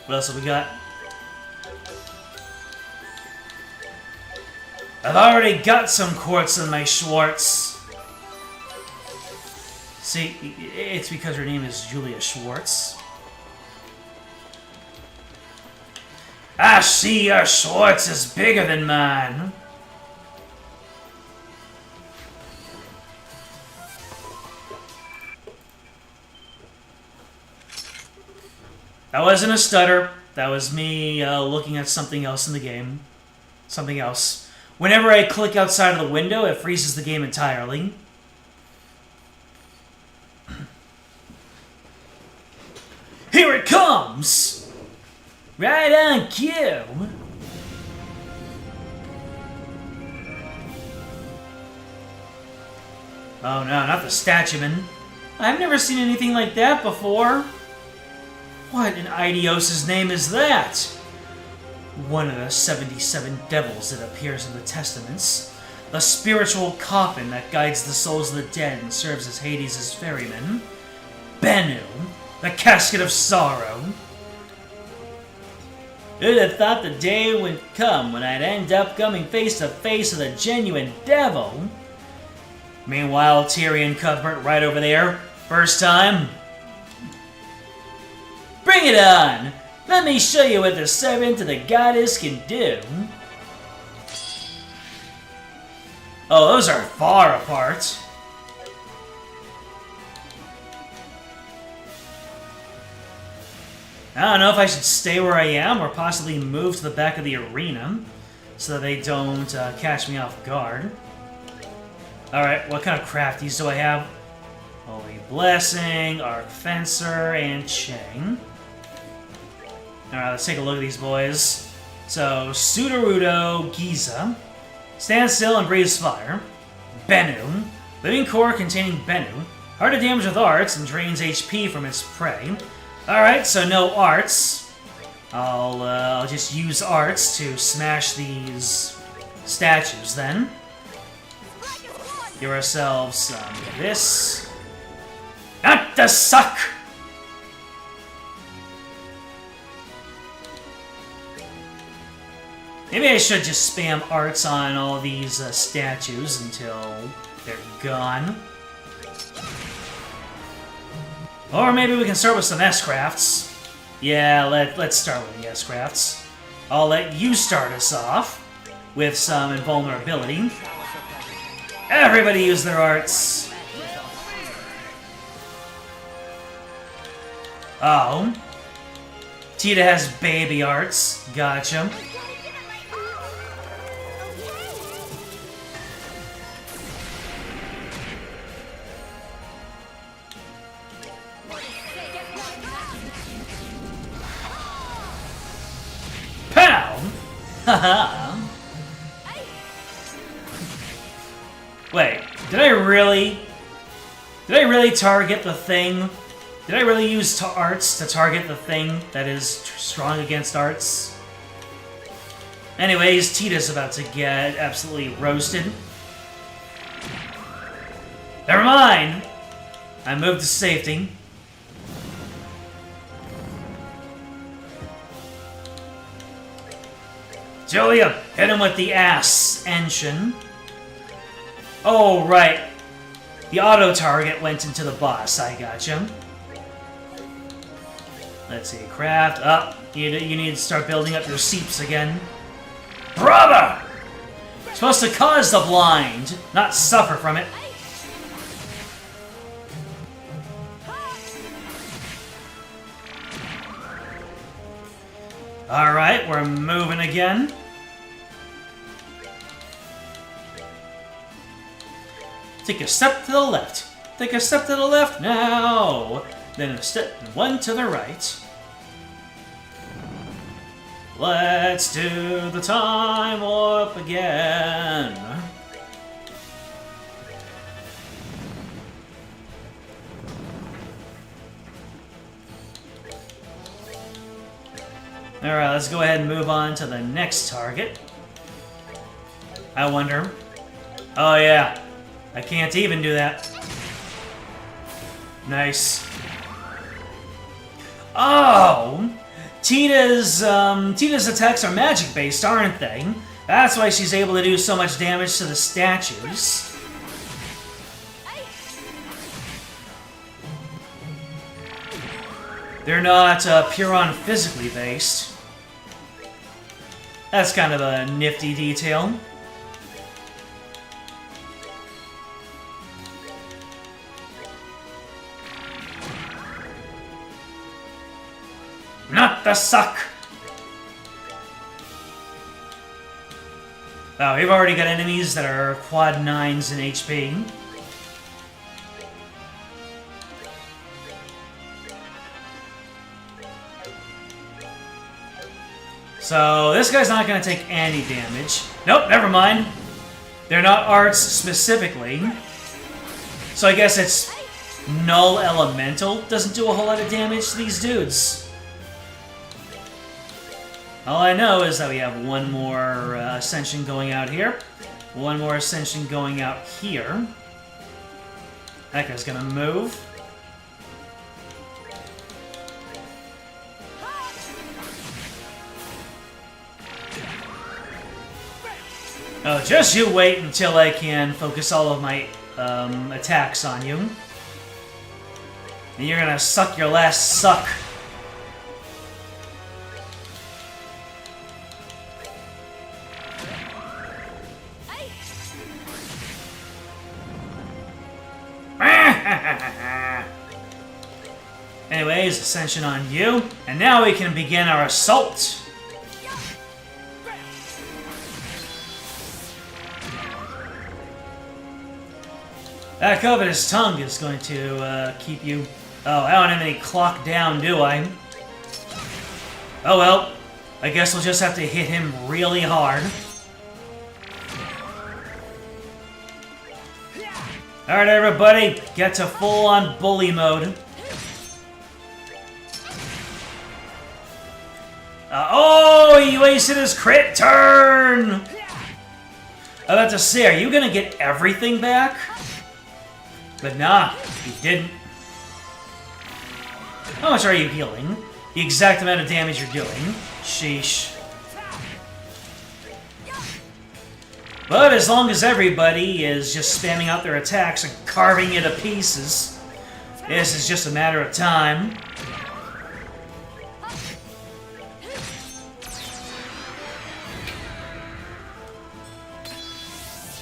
S1: What else have we got? I've already got some quartz in my Schwartz. See, it's because her name is Julia Schwartz. I see your Schwartz is bigger than mine. That wasn't a stutter. That was me looking at something else in the game. Something else. Whenever I click outside of the window, it freezes the game entirely. Here it comes! Right on cue! Oh no, not the statueman. I've never seen anything like that before. What in Idios' name is that? One of the 77 devils that appears in the Testaments. The spiritual coffin that guides the souls of the dead and serves as Hades' ferryman. Bennu, the casket of sorrow. Who'd have thought the day would come when I'd end up coming face to face with a genuine devil? Meanwhile, Tyrion and Cuthbert right over there. First time. Bring it on! Let me show you what the servant of the goddess can do. Oh, those are far apart. I don't know if I should stay where I am or possibly move to the back of the arena so that they don't catch me off guard. Alright, what kind of crafties do I have? Holy Blessing, Arc Fencer, and Chang. Alright, let's take a look at these boys. So, Sudarudo, Giza, Stand Still and Breathes Fire, Bennu, Living Core containing Bennu, hard to damage with arts and drains HP from its prey. Alright, so no arts. I'll just use arts to smash these statues then. Give ourselves some of this. Not the suck! Maybe I should just spam arts on all these statues until they're gone. Or maybe we can start with some S-Crafts. Yeah, let's start with the S-Crafts. I'll let you start us off with some invulnerability. Everybody use their arts. Oh. Tita has baby arts. Gotcha. Pow! Haha. Wait, did I really target the thing? Did I really use arts to target the thing that is strong against arts? Anyways, Tita's about to get absolutely roasted. Never mind! I moved to safety. Julia, hit him with the ass engine. Oh, right. The auto-target went into the boss. I gotcha. Let's see. Craft. Up. You need to start building up your seeps again. Brother! You're supposed to cause the blind, not suffer from it. Alright, we're moving again. Take a step to the left. Take a step to the left now. Then a step and one to the right. Let's do the time warp again. Alright, let's go ahead and move on to the next target. I wonder. Oh yeah, I can't even do that. Nice. Oh! Tita's attacks are magic-based, aren't they? That's why she's able to do so much damage to the statues. They're not Puron physically based. That's kind of a nifty detail. Not the suck! Oh, we've already got enemies that are quad 9s in HP. So, this guy's not going to take any damage. Nope, never mind. They're not arts specifically. So I guess it's Null Elemental. Doesn't do a whole lot of damage to these dudes. All I know is that we have one more Ascension going out here. One more Ascension going out here. That guy's going to move. Oh, just you wait until I can focus all of my attacks on you. And you're gonna suck your last suck. Anyways, Ascension on you. And now we can begin our assault. That covetous tongue is going to keep you... Oh, I don't have any clock down, do I? Oh well. I guess we'll just have to hit him really hard. Alright, everybody. Get to full-on bully mode. Oh, he wasted his crit turn! I was about to say, are you gonna get everything back? But nah, he didn't. How much are you healing? The exact amount of damage you're doing. Sheesh. But as long as everybody is just spamming out their attacks and carving it to pieces, this is just a matter of time.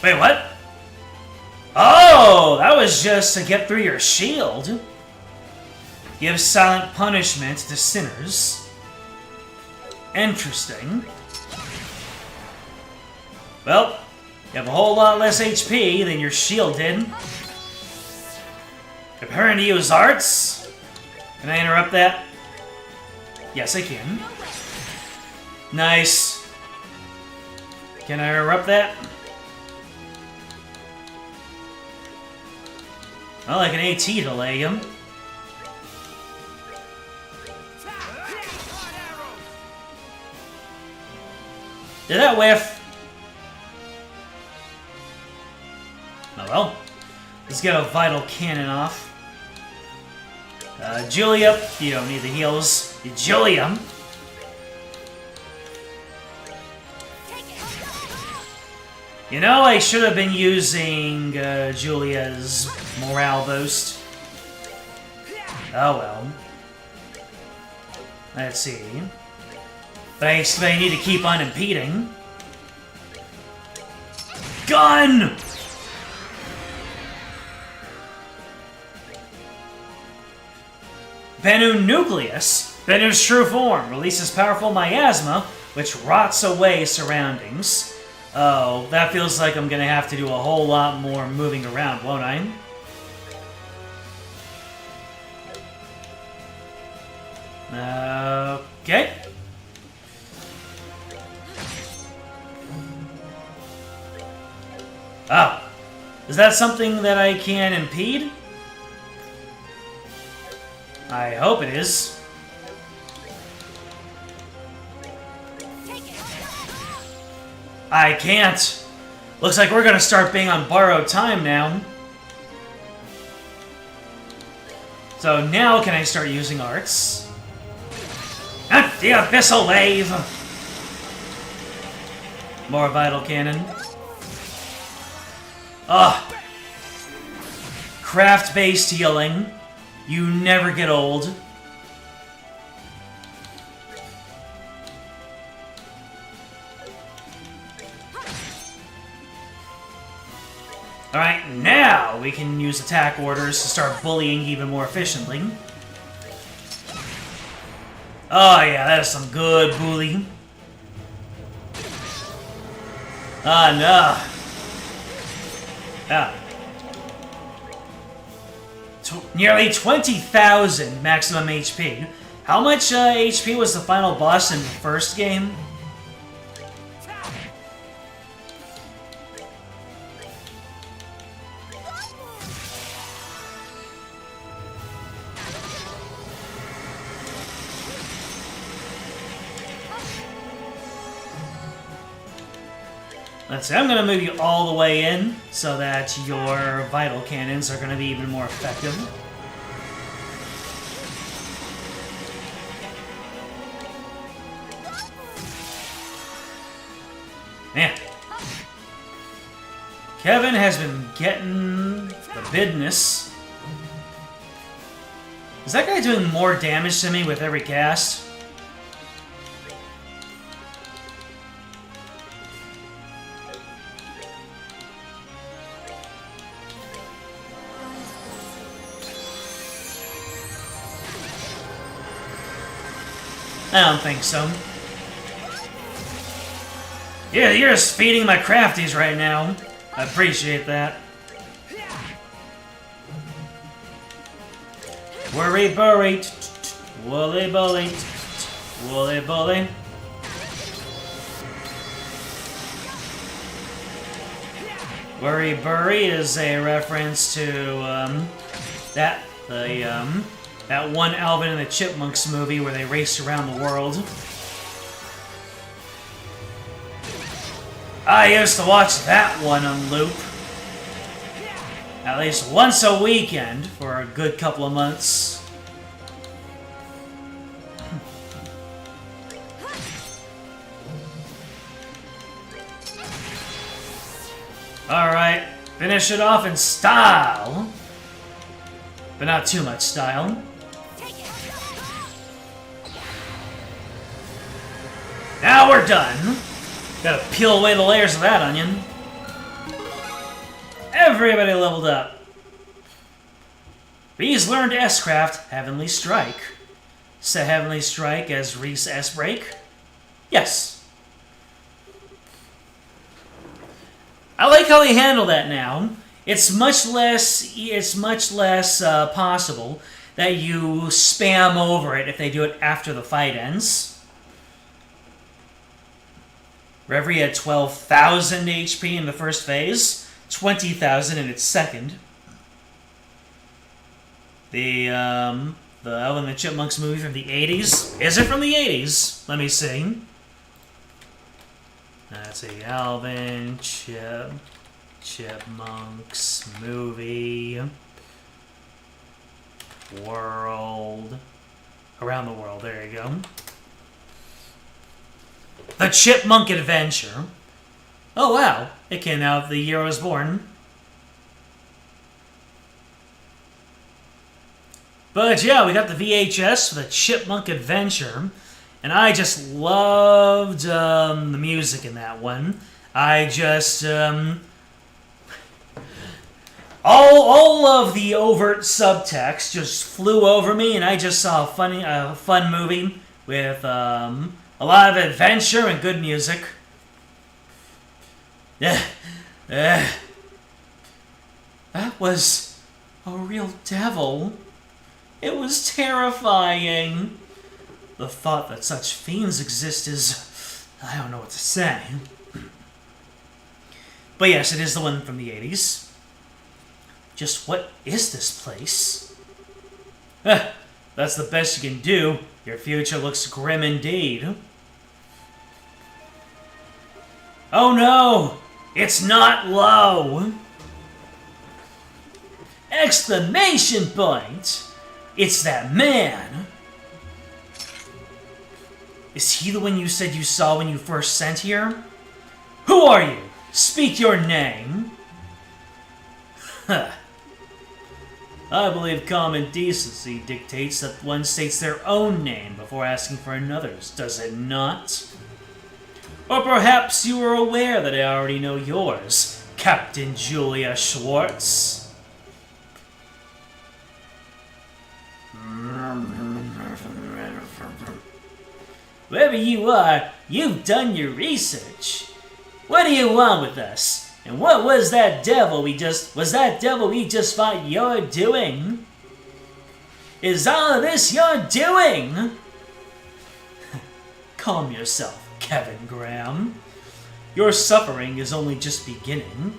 S1: Wait, what? Oh, that was just to get through your shield. Give silent punishment to sinners. Interesting. Well, you have a whole lot less HP than your shield did. Preparing to use arts? Can I interrupt that? Yes, I can. Nice. Can I interrupt that? Well, like an AT delay him. Did that whiff? Oh well. Let's get a vital cannon off. Julia, you don't need the heals. Julia. You know, I should have been using Julia's morale boost. Oh well. Let's see. But I need to keep on impeding. Gun! Bennu Nucleus. Bennu's true form releases powerful miasma, which rots away surroundings. Oh, that feels like I'm gonna have to do a whole lot more moving around, won't I? Okay. Oh. Is that something that I can impede? I hope it is. I can't. Looks like we're gonna start being on borrowed time now. So now can I start using arts? Ah, the Abyssal Wave! More Vital Cannon. Ugh. Craft-based healing. You never get old. Alright, now we can use attack orders to start bullying even more efficiently. Oh yeah, that is some good bullying. Ah, no. Ah. Nearly 20,000 maximum HP. How much HP was the final boss in the first game? Let's see, I'm going to move you all the way in so that your vital cannons are going to be even more effective. Man. Kevin has been getting the business. Is that guy doing more damage to me with every cast? I don't think so. Yeah, you're just feeding my crafties right now. I appreciate that. Worry, burry, woolly bully, woolly bully. Worry Burry is a reference to that one Alvin and the Chipmunks movie where they race around the world. I used to watch that one on loop at least once a weekend for a good couple of months. Alright, finish it off in style. But not too much style. Now we're done. Gotta peel away the layers of that onion. Everybody leveled up. Reese learned S-Craft, Heavenly Strike. Set Heavenly Strike as Reese S-Break? Yes. I like how they handle that now. It's much less possible that you spam over it if they do it after the fight ends. Reverie had 12,000 HP in the first phase, 20,000 in its second. The Alvin and the Chipmunks movie from the 80s. Is it from the 80s? Let me see. Let's see, Alvin, Chipmunks, movie, world, around the world, there you go. The Chipmunk Adventure. Oh wow, it came out the year I was born. But yeah, we got the VHS for the Chipmunk Adventure. And I just loved the music in that one. I just all of the overt subtext just flew over me, and I just saw a fun movie with a lot of adventure and good music. That was a real devil. It was terrifying. The thought that such fiends exist is... I don't know what to say. But yes, it is the one from the 80s. Just what is this place? That's the best you can do. Your future looks grim indeed. Oh no! It's not low! Exclamation point! It's that man! Is he the one you said you saw when you first sent here? Who are you? Speak your name. Huh. I believe common decency dictates that one states their own name before asking for another's, does it not? Or perhaps you are aware that I already know yours, Captain Julia Schwartz. Wherever you are, you've done your research. What do you want with us? And what was that devil we just thought you're doing? Is all of this your doing? Calm yourself, Kevin Graham. Your suffering is only just beginning.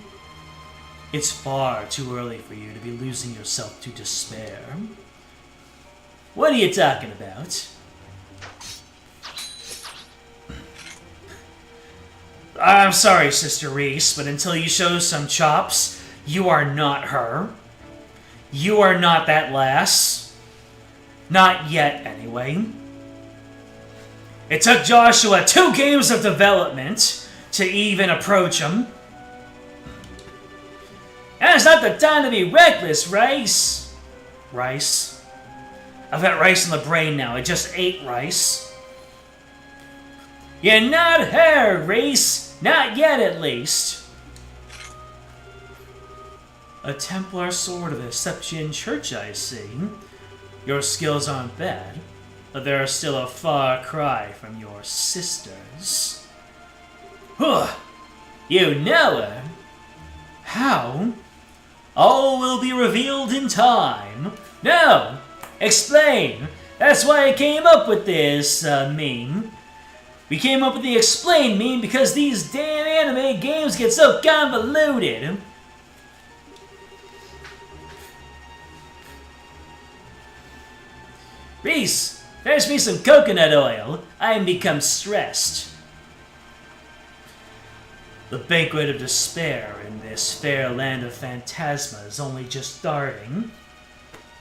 S1: It's far too early for you to be losing yourself to despair. What are you talking about? I'm sorry, Sister Reese, but until you show some chops, you are not her. You are not that lass. Not yet, anyway. It took Joshua 2 games of development to even approach him. And it's not the time to be reckless, Rice. Rice? I've got rice in the brain now. I just ate rice. You're not her, Reese. Not yet, at least. A Templar sword of the Septian Church, I see. Your skills aren't bad. but they're still a far cry from your sisters. Huh! You know her? How? All will be revealed in time. No! Explain! That's why I came up with this, meme. We came up with the explain meme because these damn anime games get so convoluted. Reese, fetch me some coconut oil. I am become stressed. The banquet of despair in this fair land of phantasma is only just starting.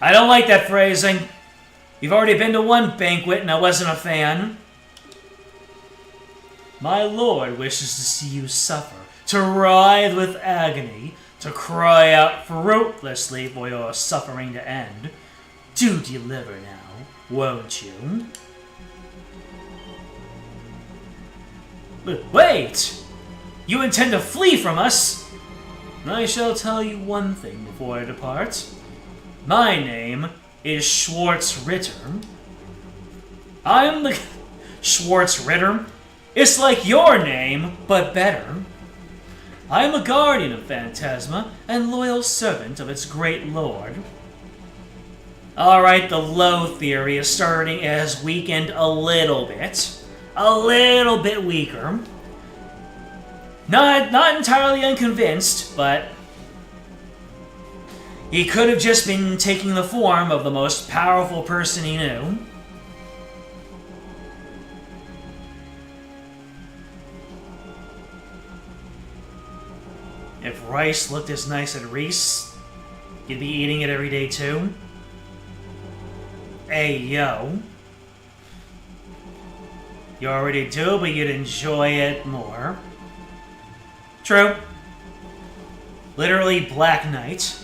S1: I don't like that phrasing. You've already been to one banquet and I wasn't a fan. My lord wishes to see you suffer, to writhe with agony, to cry out fruitlessly for your suffering to end. Do deliver now, won't you? But wait! You intend to flee from us? I shall tell you one thing before I depart. My name is Schwartz Ritter. I'm the... Schwartz Ritter? It's like your name, but better. I am a guardian of Phantasma and loyal servant of its great lord. Alright, the low theory is starting as weakened a little bit. A little bit weaker. Not entirely unconvinced, but he could have just been taking the form of the most powerful person he knew. If rice looked as nice at Reese, you'd be eating it every day too. Hey, yo. You already do, but you'd enjoy it more. True. Literally Black Knight.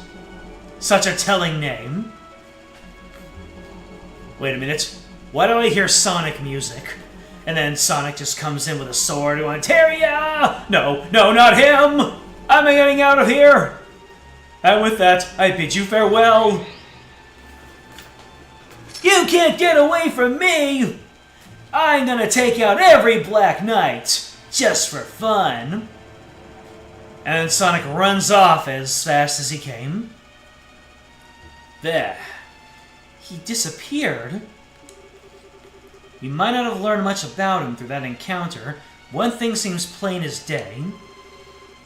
S1: Such a telling name. Wait a minute. Why do I hear Sonic music? And then Sonic just comes in with a sword and went, Teria! No, not him! I'm getting out of here! And with that, I bid you farewell. You can't get away from me! I'm gonna take out every Black Knight, just for fun. And Sonic runs off as fast as he came. There. He disappeared. You might not have learned much about him through that encounter. One thing seems plain as day.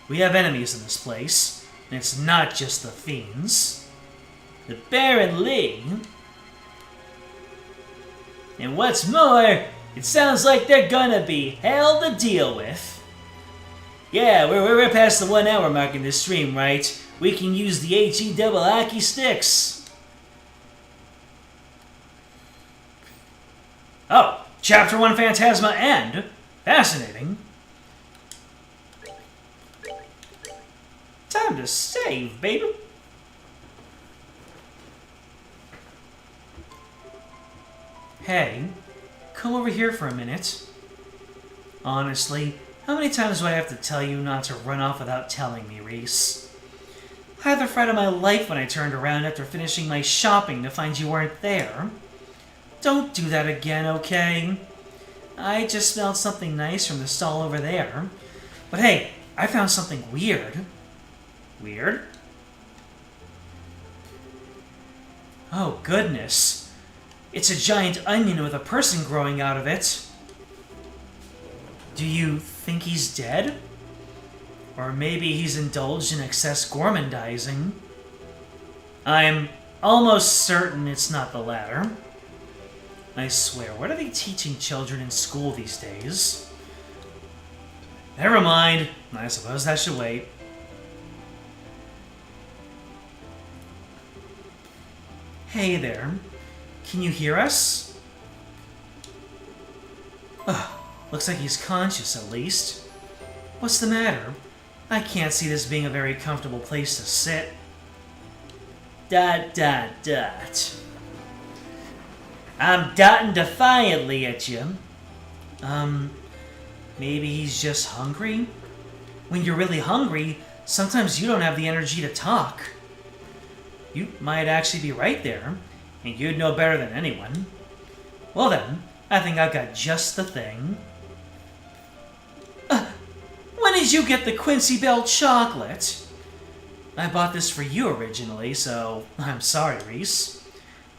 S1: We have enemies in this place, and it's not just the fiends. The Baron Lee. And what's more, it sounds like they're gonna be hell to deal with. Yeah, we're past the 1 hour mark in this stream, right? We can use the HE double hockey sticks. Oh, Chapter 1 Phantasma End. Fascinating. Time to save, baby. Hey, come over here for a minute. Honestly, how many times do I have to tell you not to run off without telling me, Reese? I had the fright of my life when I turned around after finishing my shopping to find you weren't there. Don't do that again, okay? I just smelled something nice from the stall over there. But hey, I found something weird. Weird? Oh, goodness. It's a giant onion with a person growing out of it. Do you think he's dead? Or maybe he's indulged in excess gormandizing? I'm almost certain it's not the latter. I swear, what are they teaching children in school these days? Never mind. I suppose that should wait. Hey there. Can you hear us? Ugh, looks like he's conscious at least. What's the matter? I can't see this being a very comfortable place to sit. ... I'm dotting defiantly at you. Maybe he's just hungry? When you're really hungry, sometimes you don't have the energy to talk. You might actually be right there, and you'd know better than anyone. Well then, I think I've got just the thing. When did you get the Quincy Bell chocolate? I bought this for you originally, so I'm sorry, Reese.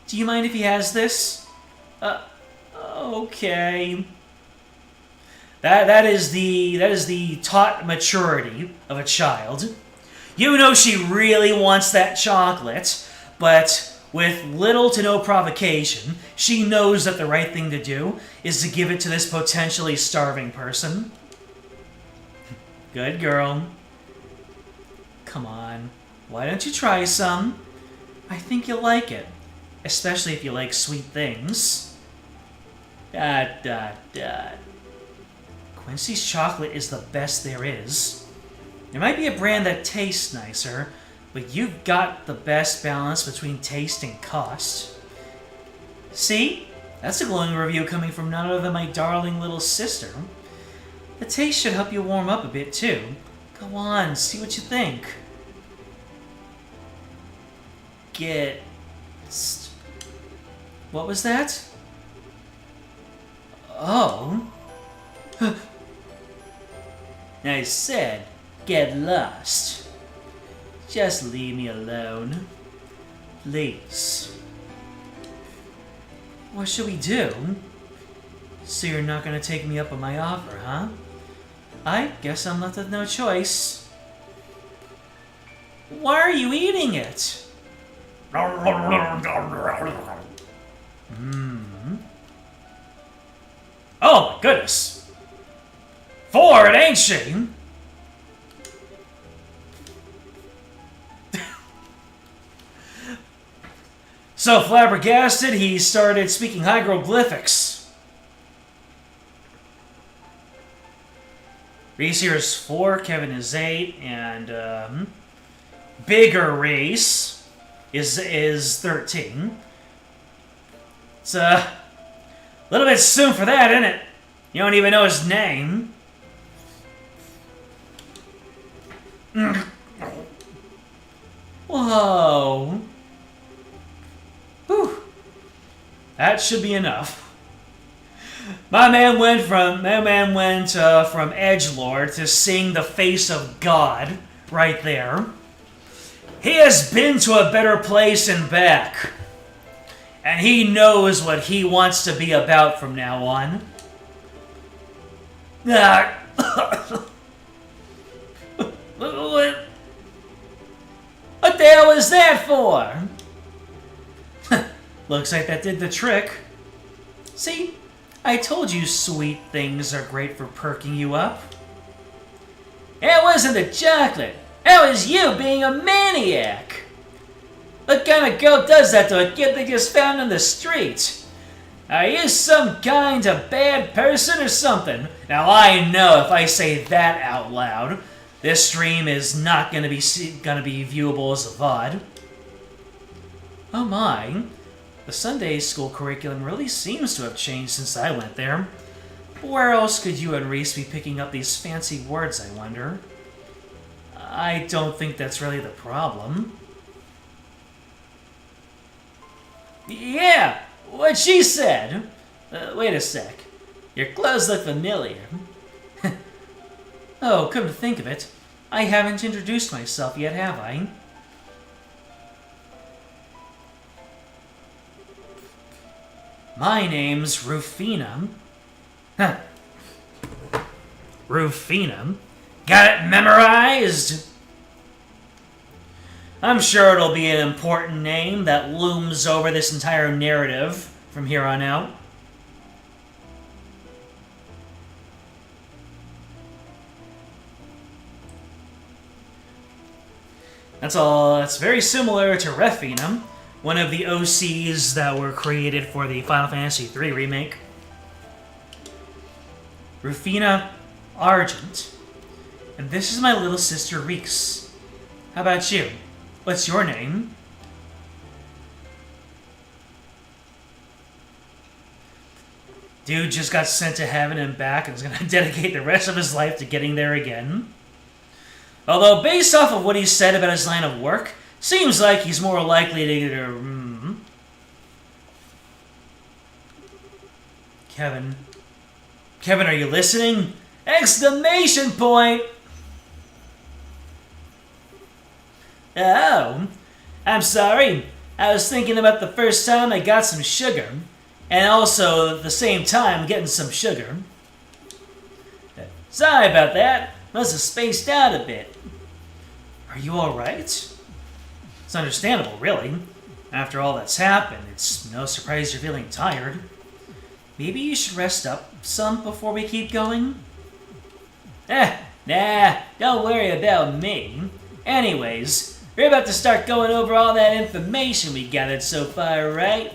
S1: Do you mind if he has this? Okay. That is the taught maturity of a child. You know she really wants that chocolate, but with little to no provocation, she knows that the right thing to do is to give it to this potentially starving person. Good girl. Come on, why don't you try some? I think you'll like it, especially if you like sweet things. Quincy's chocolate is the best there is. There might be a brand that tastes nicer, but you've got the best balance between taste and cost. See? That's a glowing review coming from none other than my darling little sister. The taste should help you warm up a bit too. Go on, see what you think. What was that? Oh. I said, get lost. Just leave me alone. Please. What should we do? So you're not gonna take me up on my offer, huh? I guess I'm left with no choice. Why are you eating it? Oh my goodness! For it, ain't she? So flabbergasted, he started speaking hieroglyphics. Reese here is 4, Kevin is 8, and bigger Reese is 13. It's a little bit soon for that, isn't it? You don't even know his name. Whoa. Whew. That should be enough. My man went from edgelord to seeing the face of God right there. He has been to a better place and back. And he knows what he wants to be about from now on. What the hell was that for? Looks like that did the trick. See? I told you sweet things are great for perking you up. It wasn't the chocolate. That was you being a maniac. What kind of girl does that to a kid they just found in the street? Are you some kind of bad person or something? Now I know if I say that out loud, this stream is not gonna be viewable as a VOD. Oh my. The Sunday school curriculum really seems to have changed since I went there. Where else could you and Reese be picking up these fancy words, I wonder? I don't think that's really the problem. Yeah, what she said. Wait a sec. Your clothes look familiar. Oh, come to think of it, I haven't introduced myself yet, have I? My name's Rufina. Huh. Rufina? Got it memorized? I'm sure it'll be an important name that looms over this entire narrative from here on out. That's very similar to Refina, one of the OCs that were created for the Final Fantasy III remake. Rufina Argent. And this is my little sister Reese. How about you? What's your name? Dude just got sent to heaven and back and is going to dedicate the rest of his life to getting there again. Although, based off of what he said about his line of work, seems like he's more likely to... Kevin. Kevin, are you listening? Exclamation point! Oh, I'm sorry. I was thinking about the first time I got some sugar. And also, at the same time, getting some sugar. Sorry about that. Must have spaced out a bit. Are you alright? It's understandable, really. After all that's happened, it's no surprise you're feeling tired. Maybe you should rest up some before we keep going? Nah, don't worry about me. Anyways, we're about to start going over all that information we gathered so far, right?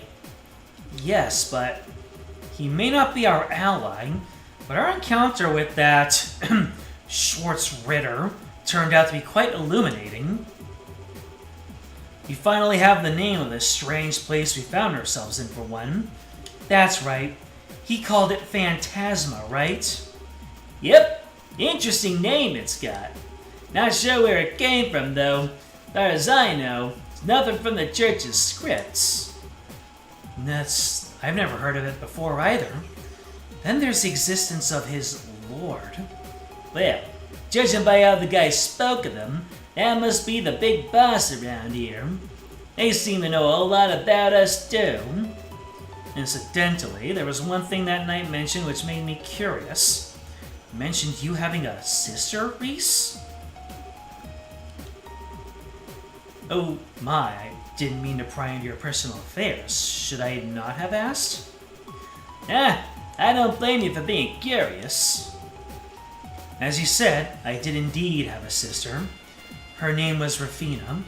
S1: Yes, but he may not be our ally, but our encounter with that Schwartz Ritter turned out to be quite illuminating. You finally have the name of this strange place we found ourselves in for one. That's right. He called it Phantasma, right? Yep. Interesting name it's got. Not sure where it came from, though. As far as I know, it's nothing from the church's scripts. I've never heard of it before either. Then there's the existence of his lord. Well, judging by how the guy spoke of them, that must be the big boss around here. They seem to know a whole lot about us, too. Incidentally, there was one thing that night mentioned which made me curious. It mentioned you having a sister, Reese? Oh my, I didn't mean to pry into your personal affairs. Should I not have asked? I don't blame you for being curious. As you said, I did indeed have a sister. Her name was Rafina.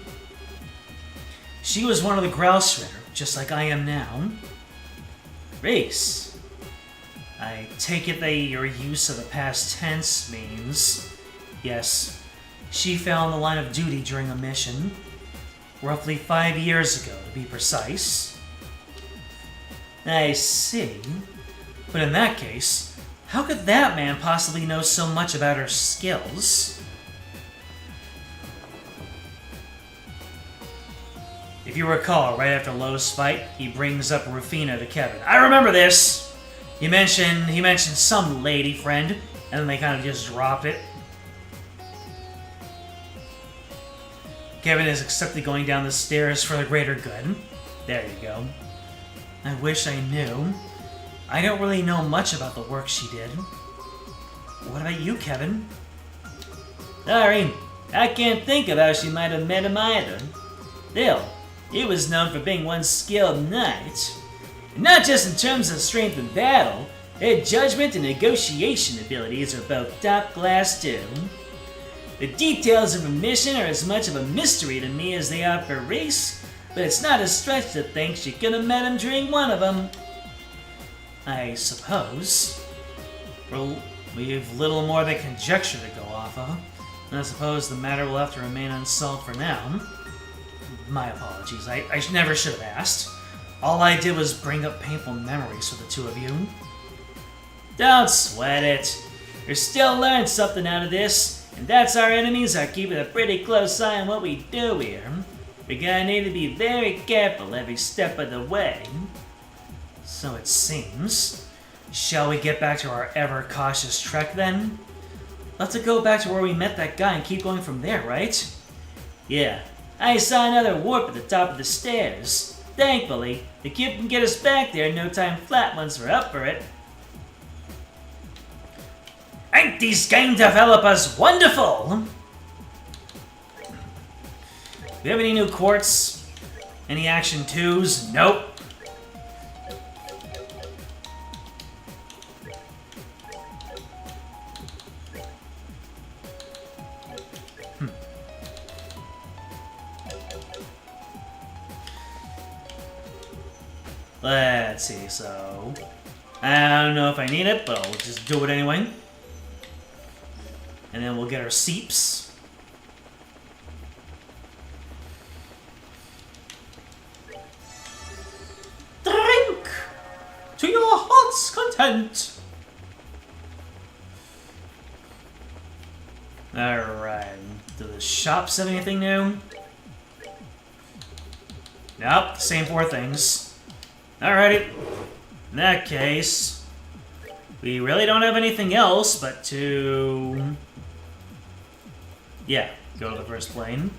S1: She was one of the Grouse Ritter, just like I am now. Reese, I take it that your use of the past tense means... Yes, she fell in the line of duty during a mission. Roughly 5 years ago, to be precise. I see. But in that case, how could that man possibly know so much about her skills? If you recall, right after Lowe's fight, he brings up Rufina to Kevin. I remember this! He mentioned some lady friend, and then they kind of just dropped it. Kevin is accepted going down the stairs for the greater good. There you go. I wish I knew. I don't really know much about the work she did. What about you, Kevin? Sorry, I can't think of how she might have met him either. Still, he was known for being one skilled knight. And not just in terms of strength in battle, their judgment and negotiation abilities are both top class too. The details of her mission are as much of a mystery to me as they are for Reese, but it's not a stretch to think she could have met him during one of them. I suppose. Well, we've little more than conjecture to go off of, and I suppose the matter will have to remain unsolved for now. My apologies, I never should have asked. All I did was bring up painful memories for the two of you. Don't sweat it. You'll still learn something out of this. And that's our enemies are keeping a pretty close eye on what we do here. We're gonna need to be very careful every step of the way. So it seems. Shall we get back to our ever-cautious trek then? Let's go back to where we met that guy and keep going from there, right? Yeah, I saw another warp at the top of the stairs. Thankfully, the kid can get us back there in no time flat once we're up for it. Ain't these game developers wonderful? Do we have any new quartz? Any action 2s? Nope. Let's see, so... I don't know if I need it, but I'll just do it anyway. And then we'll get our seeps. Drink to your heart's content. Alright. Do the shops have anything new? Nope, same 4 things. Alrighty. In that case, we really don't have anything else but to... Yeah, go to the first plane.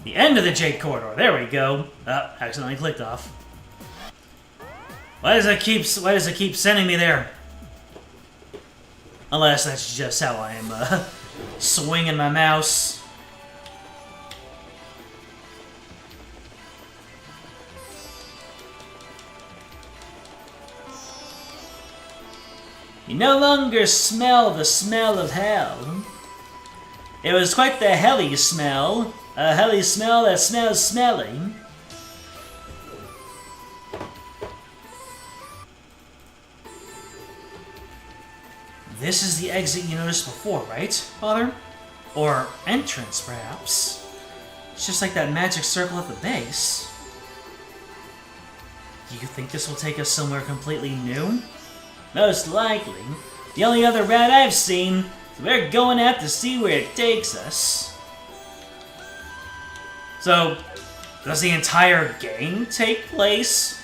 S1: The end of the Jade Corridor. There we go. Accidentally clicked off. Why does it keep sending me there? Unless that's just how I am swinging my mouse. You no longer smell the smell of hell. It was quite the helly smell. A helly smell that smells smelly. This is the exit you noticed before, right, Father? Or entrance, perhaps. It's just like that magic circle at the base. Do you think this will take us somewhere completely new? Most likely. The only other route I've seen, so we're going to have to see where it takes us. So, does the entire game take place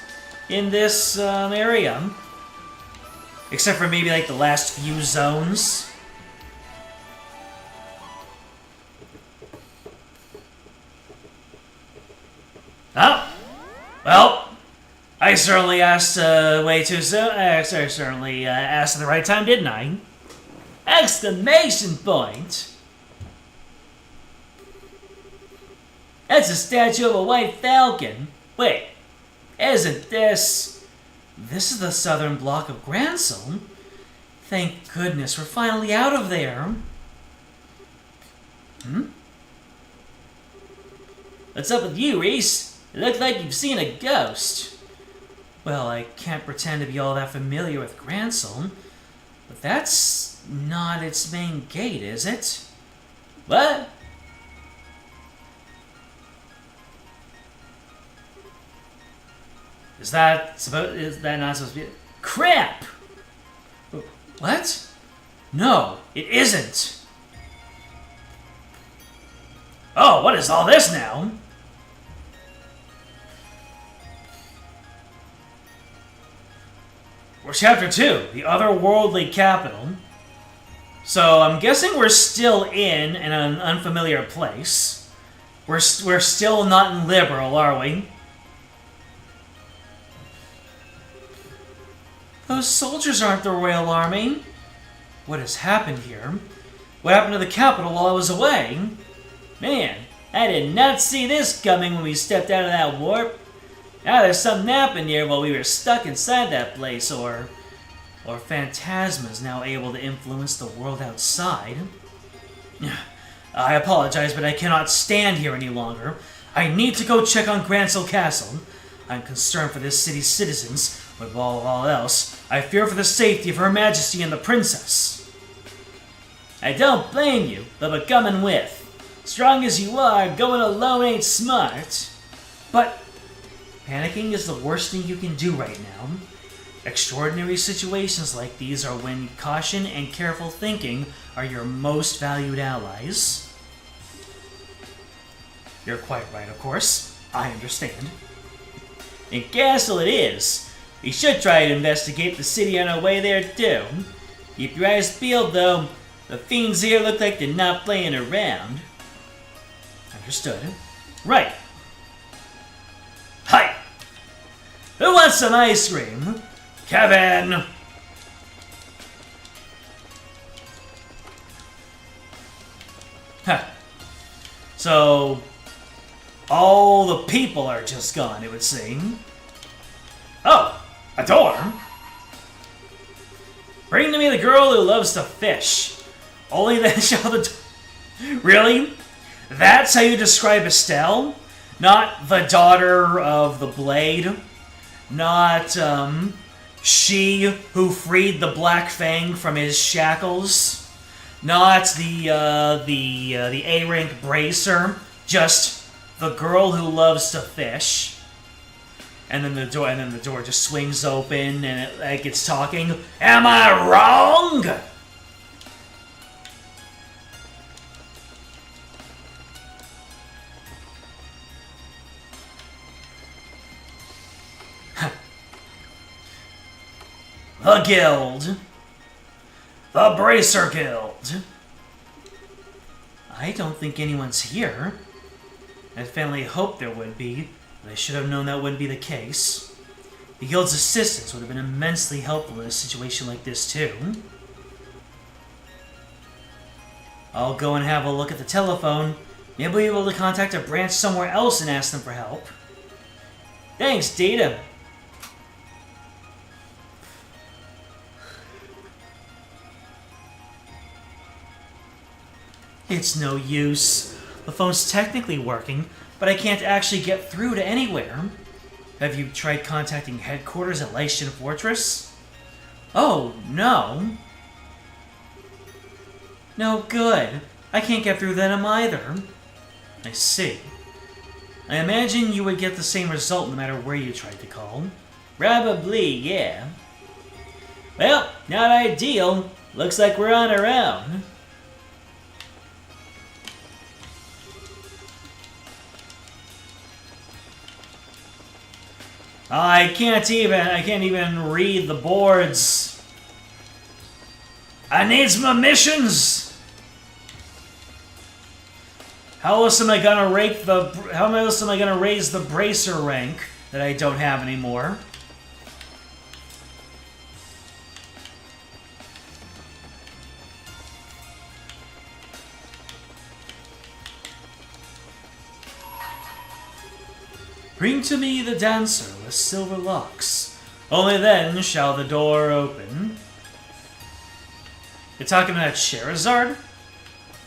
S1: in this area? Except for maybe like the last few zones. Oh! Well, I certainly asked way too soon. I certainly asked at the right time, didn't I? Exclamation point! That's a statue of a white falcon. Wait, isn't this... This is the southern block of Gransel. Thank goodness we're finally out of there. What's up with you, Reese? You look like you've seen a ghost. Well, I can't pretend to be all that familiar with Gransel, but that's not its main gate, is it? What? Is that not supposed to be... Crap! What? No, it isn't. Oh, what is all this now? We're Chapter 2, the Otherworldly Capital. So, I'm guessing we're still in an unfamiliar place. We're still not in Liberal, are we? Those soldiers aren't the Royal Army. What has happened here? What happened to the capital while I was away? Man, I did not see this coming when we stepped out of that warp. Now there's something happened here while we were stuck inside that place, or Phantasma's now able to influence the world outside. I apologize, but I cannot stand here any longer. I need to go check on Gransel Castle. I'm concerned for this city's citizens. With all else, I fear for the safety of Her Majesty and the Princess. I don't blame you, but coming with. Strong as you are, going alone ain't smart. But panicking is the worst thing you can do right now. Extraordinary situations like these are when caution and careful thinking are your most valued allies. You're quite right, of course. I understand. In Castle it is. We should try to investigate the city on our way there, too. Keep your eyes peeled, though. The fiends here look like they're not playing around. Understood. Right. Hi! Who wants some ice cream? Kevin! Huh. So, all the people are just gone, it would seem. Oh! A door? Bring to me the girl who loves to fish. Only then shall the... Really? That's how you describe Estelle? Not the daughter of the Blade? Not, she who freed the Black Fang from his shackles? Not the A-rank bracer? Just the girl who loves to fish? And then the door just swings open, and it like it's talking. Am I wrong? The Guild. The Bracer Guild. I don't think anyone's here. I family hoped there would be, but I should have known that wouldn't be the case. The Guild's assistance would have been immensely helpful in a situation like this, too. I'll go and have a look at the telephone. Maybe we'll be able to contact a branch somewhere else and ask them for help. Thanks, Data. It's no use. The phone's technically working, but I can't actually get through to anywhere. Have you tried contacting headquarters at Lycian Fortress? Oh, no. No good. I can't get through them either. I see. I imagine you would get the same result no matter where you tried to call. Probably, yeah. Well, not ideal. Looks like we're on our own. I can't even read the boards. I need some missions. How else am I gonna raise the bracer rank that I don't have anymore? Bring to me the dancer with silver locks. Only then shall the door open. You're talking about Scheherazade?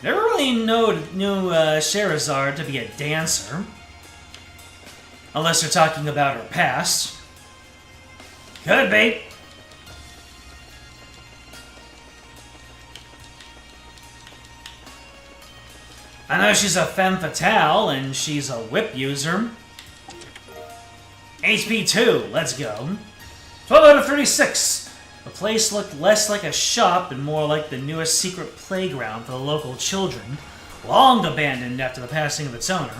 S1: Never really knew Scheherazade to be a dancer. Unless you're talking about her past. Could be. I know she's a femme fatale and she's a whip user. HP 2, let's go. 12 out of 36. The place looked less like a shop and more like the newest secret playground for the local children, long abandoned after the passing of its owner.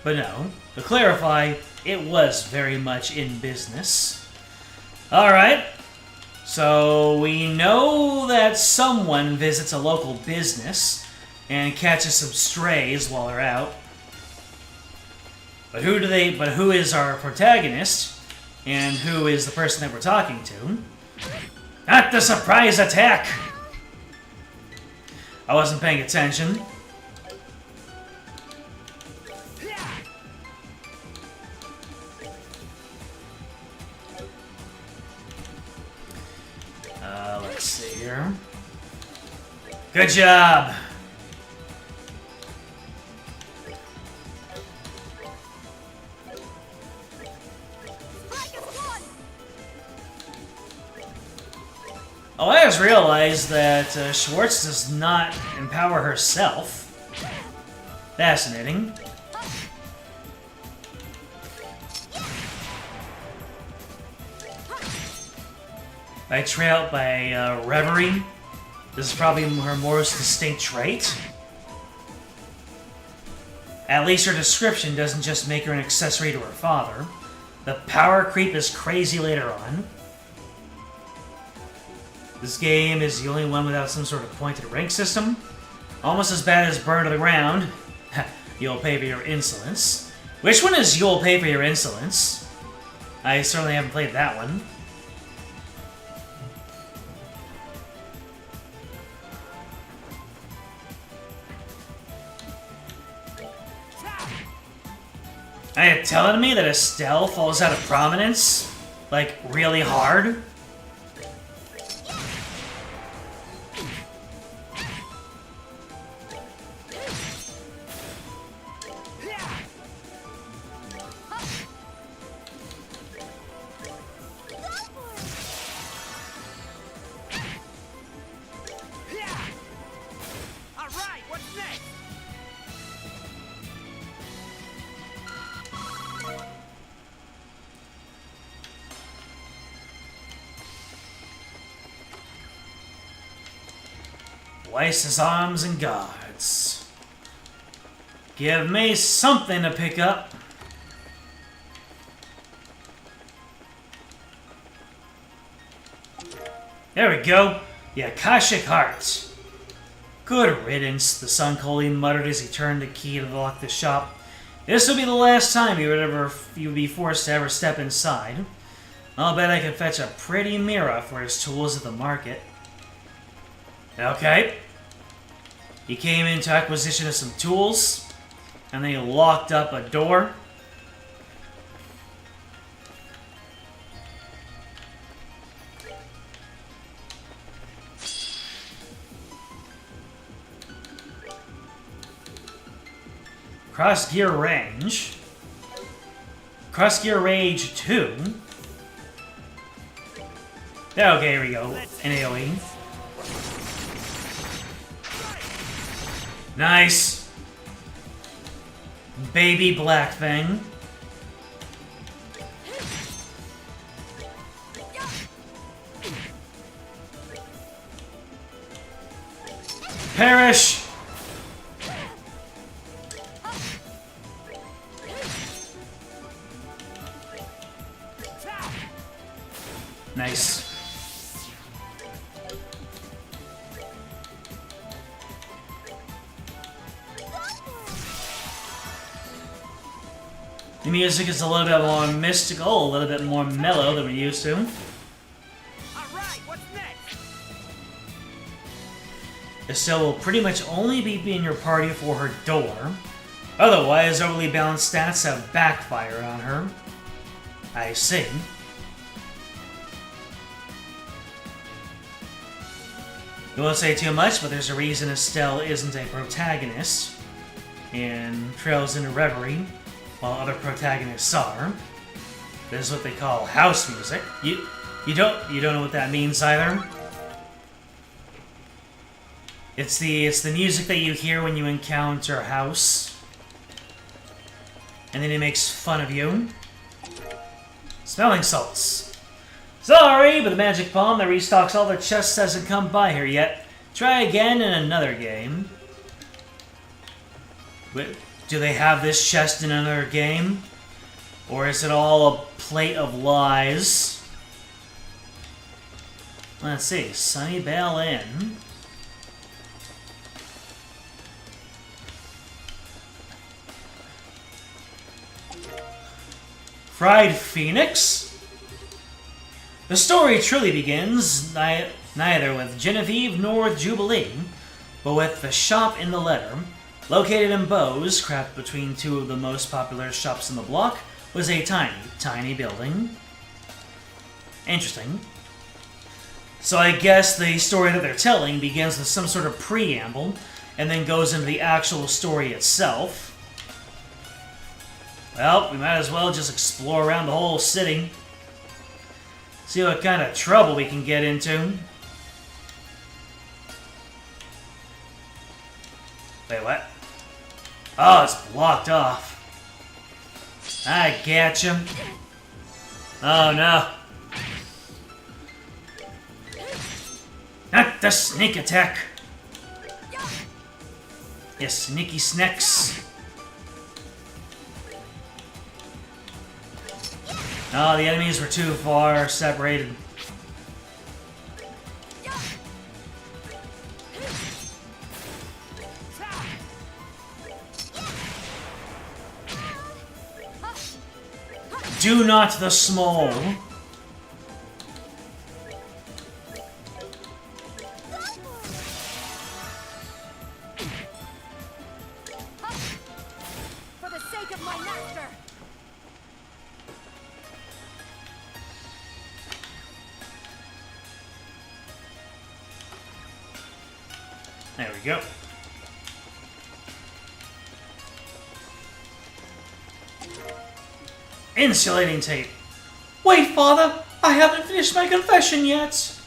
S1: But no, to clarify, it was very much in business. Alright, so we know that someone visits a local business and catches some strays while they're out. But who is our protagonist? And who is the person that we're talking to? Not the surprise attack! I wasn't paying attention. Let's see here. Good job! Oh, I just realized that Schwartz does not empower herself. Fascinating. By Reverie. This is probably her most distinct trait. At least her description doesn't just make her an accessory to her father. The power creep is crazy later on. This game is the only one without some sort of pointed rank system. Almost as bad as Burn to the Ground. You'll pay for your insolence. Which one is You'll Pay for Your Insolence? I certainly haven't played that one. Are you telling me that Estelle falls out of prominence? Like, really hard? Weiss's Arms and Guards. Give me something to pick up. There we go. The Akashic Heart. Good riddance, the Sun Coley muttered as he turned the key to lock the shop. This would be the last time you would be forced to ever step inside. I'll bet I could fetch a pretty mirror for his tools at the market. Okay. He came into acquisition of some tools, and then he locked up a door. Cross gear range. Cross gear range 2. Okay, here we go. An AoE. Nice. Baby black thing. Perish. Nice. The music is a little bit more mystical, a little bit more mellow than we're used to.
S2: Alright, what's next?
S1: Estelle will pretty much only be in your party for her door. Otherwise, overly balanced stats have backfired on her. I see. You won't say too much, but there's a reason Estelle isn't a protagonist in Trails into Reverie, while other protagonists are. This is what they call house music. You don't know what that means either. It's the music that you hear when you encounter a house, and then it makes fun of you. Smelling salts. Sorry, but the magic bomb that restocks all the chests hasn't come by here yet. Try again in another game. Wait, do they have this chest in another game? Or is it all a plate of lies? Let's see. Sunnyvale Inn. Fried Phoenix? The story truly begins neither with Genevieve nor with Jubilee, but with the shop in the letter. Located in Bowes, cracked between two of the most popular shops in the block, was a tiny building. Interesting. So I guess the story that they're telling begins with some sort of preamble, and then goes into the actual story itself. Well, we might as well just explore around the whole city. See what kind of trouble we can get into. Wait, what? Oh, it's blocked off. I gotcha. Oh no. Not the sneak attack. You sneaky snacks. Oh, the enemies were too far separated. Do not the small.
S3: For the sake of my master.
S1: There we go. Insulating tape. Wait, Father! I haven't finished my confession yet!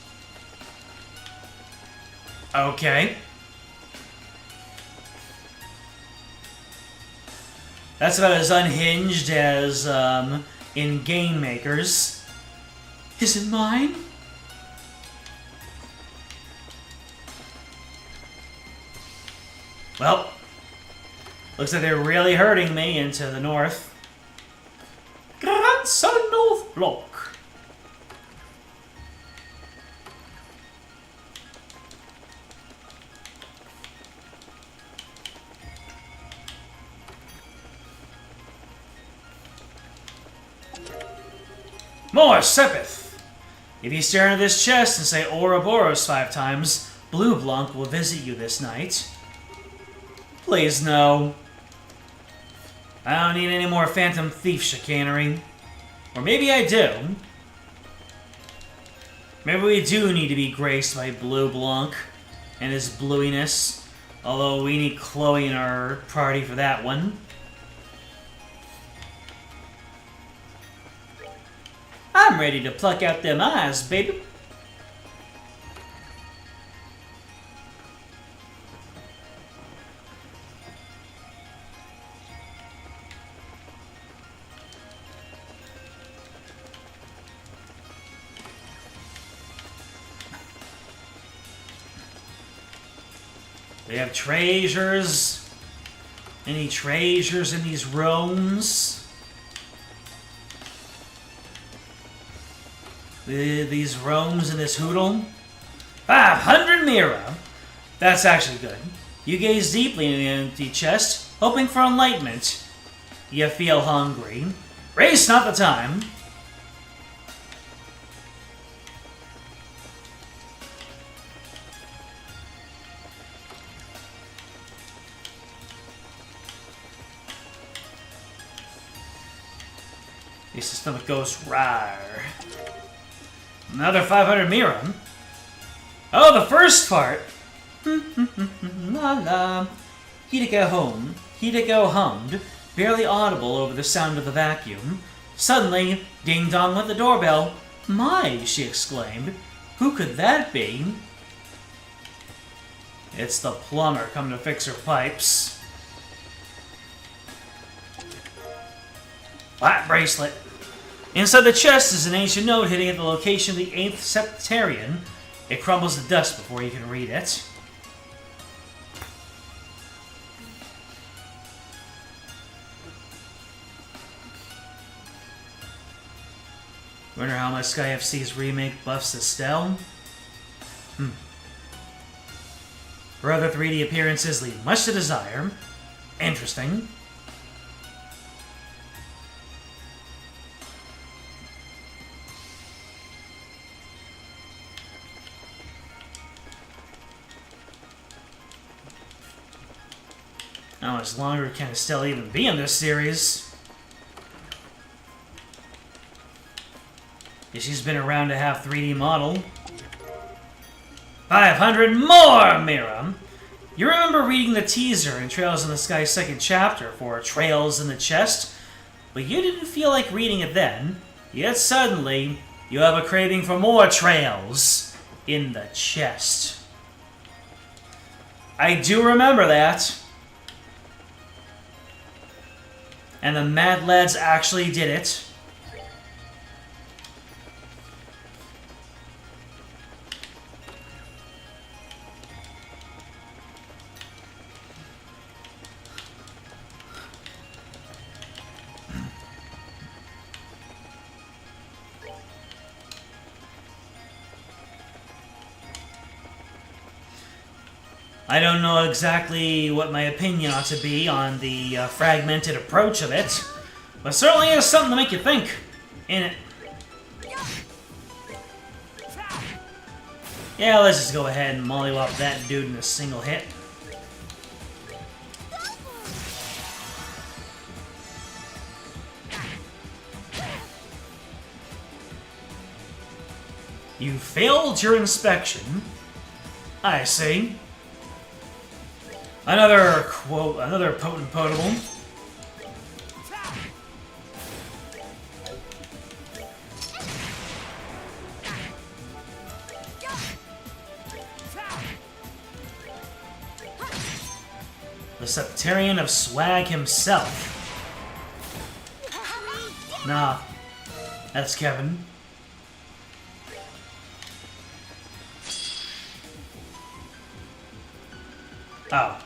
S1: Okay. That's about as unhinged as, in Game Makers. Is it mine? Well, looks like they're really hurting me into the north. Grandson North Block. More Sepith! If you stare into this chest and say Ouroboros 5 times, Blue Blanc will visit you this night. Please no. I don't need any more Phantom Thief chicanery. Or maybe I do. Maybe we do need to be graced by Blue Blanc and his bluiness. Although we need Chloe in our party for that one. I'm ready to pluck out them eyes, baby. We have treasures. Any treasures in these rooms? These rooms in this hoodle? 500 Mira! That's actually good. You gaze deeply in the empty chest, hoping for enlightenment. You feel hungry. Race not the time. The stomach goes rawr. Another 500 Mira. Oh, the first part! La la. Hideko hummed, barely audible over the sound of the vacuum. Suddenly, ding-dong went the doorbell. My, she exclaimed. Who could that be? It's the plumber come to fix her pipes. Black bracelet. Inside the chest is an ancient note hitting at the location of the 8th Septarian. It crumbles to dust before you can read it. Wonder how much Sky FC's remake buffs Estelle? Her other 3D appearances leave much to desire. Interesting. How much longer can Estelle even be in this series? Yeah, she's been around to have 3D model. 500 more, Mira! You remember reading the teaser in Trails in the Sky's second chapter for Trails in the Chest, but you didn't feel like reading it then, yet suddenly you have a craving for more Trails in the Chest. I do remember that. And the Mad Lads actually did it. I don't know exactly what my opinion ought to be on the fragmented approach of it, but certainly has something to make you think in it. Yeah, let's just go ahead and mollywop that dude in a single hit. You failed your inspection. I see. Another quote, another potent potable. The Septarian of Swag himself. Nah, that's Kevin. Oh.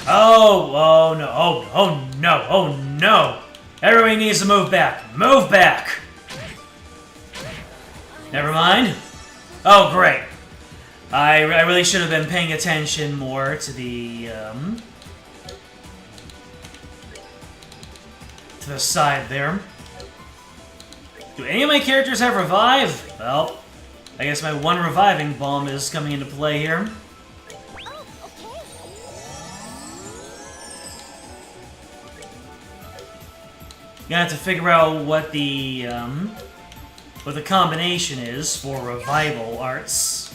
S1: Oh no, oh no, oh no! Everybody needs to move back. Move back! Never mind. Oh, great. I really should have been paying attention more to the side there. Do any of my characters have revive? Well, I guess my one reviving bomb is coming into play here.
S3: Oh, okay.
S1: Gonna have to figure out what the combination is for revival arts.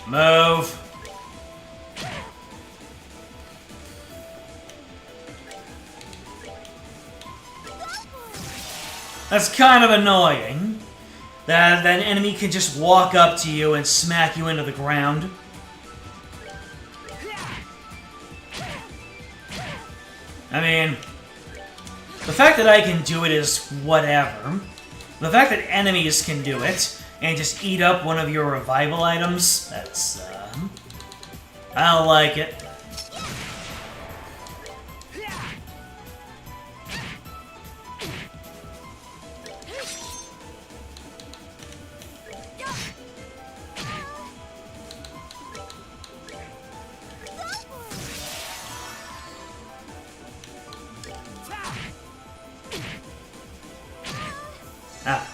S1: Move. That's kind of annoying. That an enemy can just walk up to you and smack you into the ground. I mean, the fact that I can do it is whatever. The fact that enemies can do it and just eat up one of your revival items, that's, I don't like it.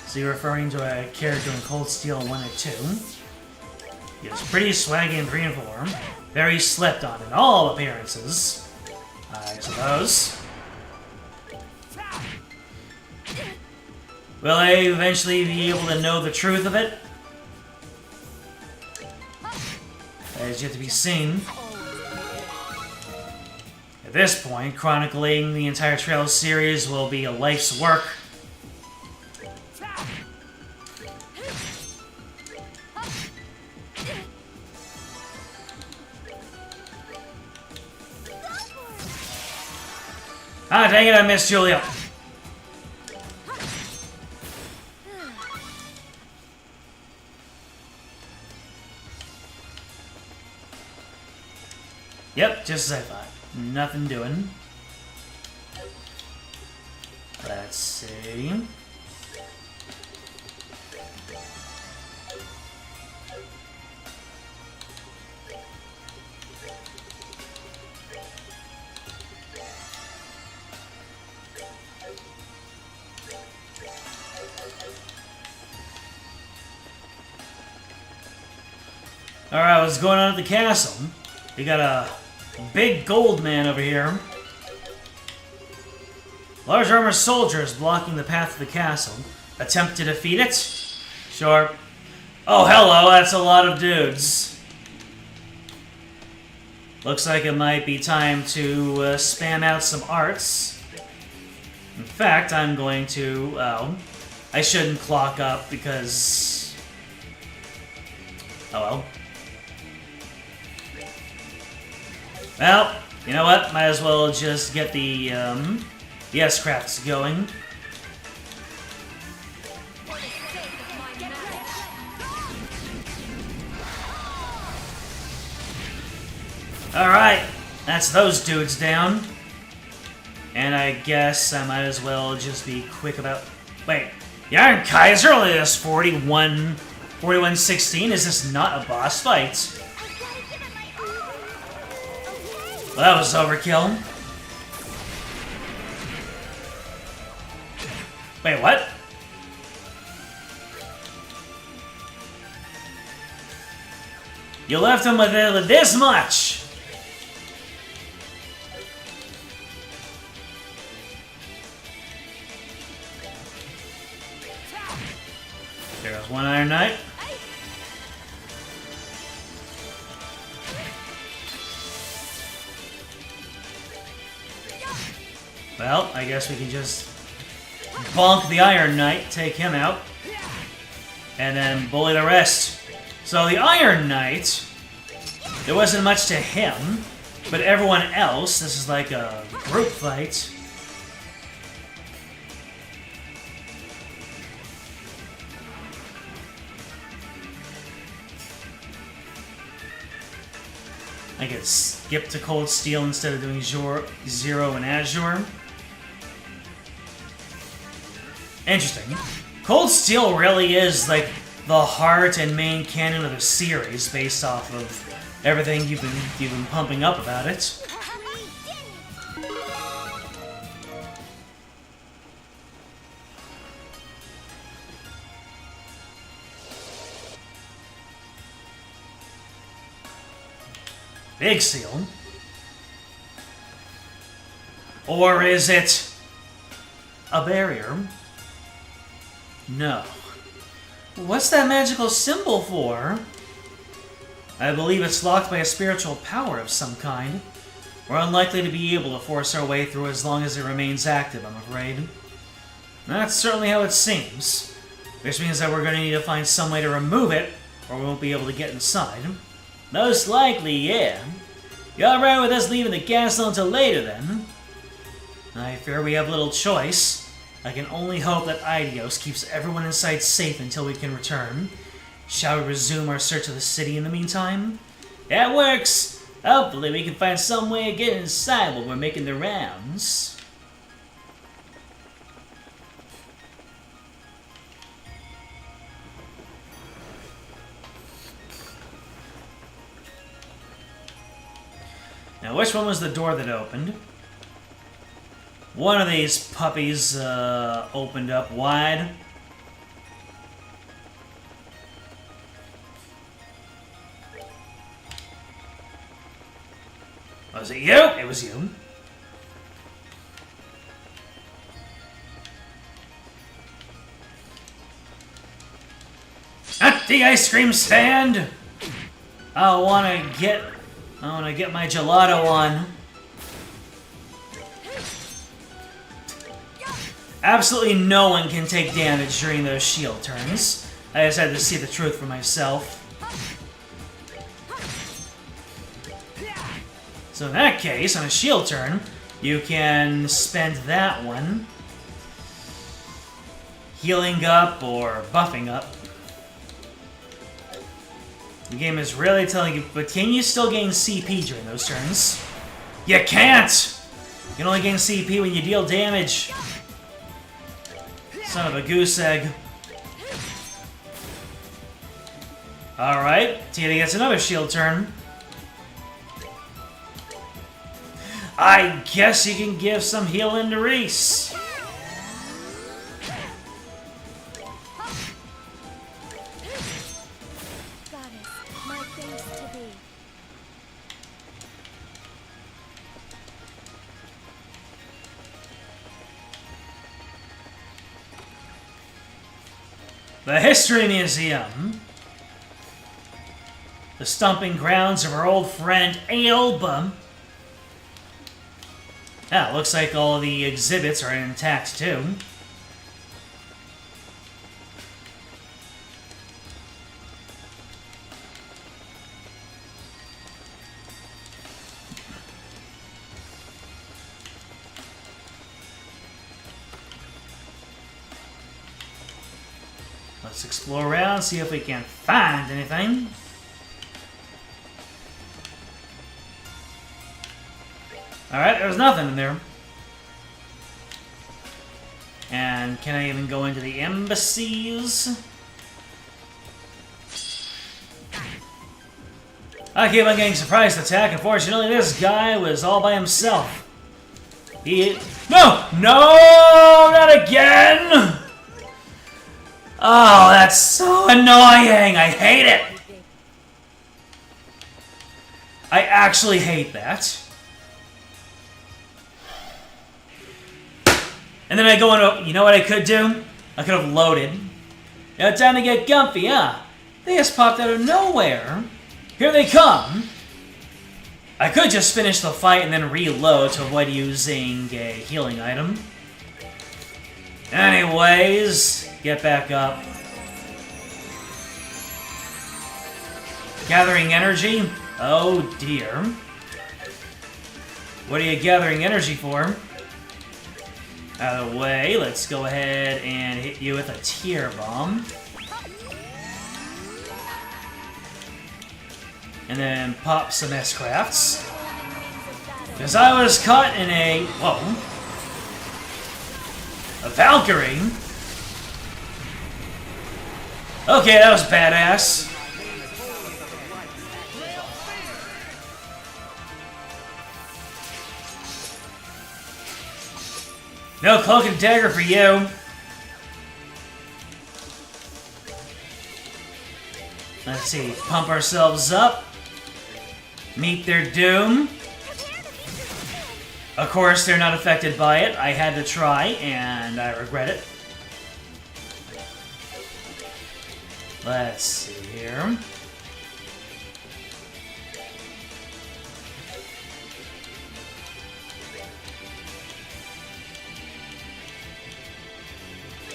S1: So you're referring to a character in Cold Steel 1 and 2. He was pretty swaggy in 3 and 4. Very slept on in all appearances, I suppose. Will I eventually be able to know the truth of it? That is yet to be seen. At this point, chronicling the entire Trails series will be a life's work. Ah, dang it, I missed Julia. Yep, just as I thought. Nothing doing. Let's see. Alright, what's going on at the castle? We got a big gold man over here. Large armored soldiers blocking the path to the castle. Attempt to defeat it? Sure. Oh, hello, that's a lot of dudes. Looks like it might be time to spam out some arts. In fact, I'm going to, well, I shouldn't clock up because... oh well. Well, you know what? Might as well just get the S-crafts going. Alright, that's those dudes down. And I guess I might as well just be quick about... wait, the Iron Kaiser only does 41-16? Is this not a boss fight? Well, that was overkill. Wait, what? You left him with this much! There goes one Iron Knight. Well, I guess we can just bonk the Iron Knight, take him out, and then bully the rest. So the Iron Knight, there wasn't much to him, but everyone else, this is like a group fight. I could skip to Cold Steel instead of doing Zero and Azure. Interesting. Cold Steel really is like the heart and main canon of the series, based off of everything you've been pumping up about it. big seal? Or is it a barrier? No. What's that magical symbol for? I believe it's locked by a spiritual power of some kind. We're unlikely to be able to force our way through as long as it remains active, I'm afraid. That's certainly how it seems. Which means that we're going to need to find some way to remove it, or we won't be able to get inside. Most likely, yeah. You alright with us leaving the castle until later, then? I fear we have little choice. I can only hope that Idios keeps everyone inside safe until we can return. Shall we resume our search of the city in the meantime? That works! Hopefully we can find some way of getting inside while we're making the rounds. Now, which one was the door that opened? One of these puppies opened up wide. Was it you? It was you. At the ice cream stand! I wanna get my gelato on. Absolutely no one can take damage during those shield turns. I just had to see the truth for myself. So in that case, on a shield turn, you can spend that one healing up or buffing up. The game is really telling you, but can you still gain CP during those turns? You can't! You can only gain CP when you deal damage. Son of a goose egg. Alright, Tina gets another shield turn. I guess you can give some healing to Reese.
S3: Goddess, my thanks to thee.
S1: The History Museum. The stomping grounds of our old friend Aoba. Yeah, looks like all the exhibits are intact too. Let's explore around, see if we can find anything. Alright, there's nothing in there. And can I even go into the embassies? I keep on getting surprise attack. Unfortunately, this guy was all by himself. No! No! Not again! Oh, that's so annoying! I hate it! I actually hate that. And then I go into, you know what I could do? I could have loaded. Now time to get comfy, huh? They just popped out of nowhere. Here they come. I could just finish the fight and then reload to avoid using a healing item. Anyways, get back up. Gathering energy? Oh dear. What are you gathering energy for? Out of the way, let's go ahead and hit you with a tear bomb. And then pop some S-crafts. Because I was caught in a... whoa. A Valkyrie? Okay, that was badass. No cloak and dagger for you. Let's see, pump ourselves up. meet their doom. Of course, they're not affected by it. I had to try, and I regret it. Let's see here.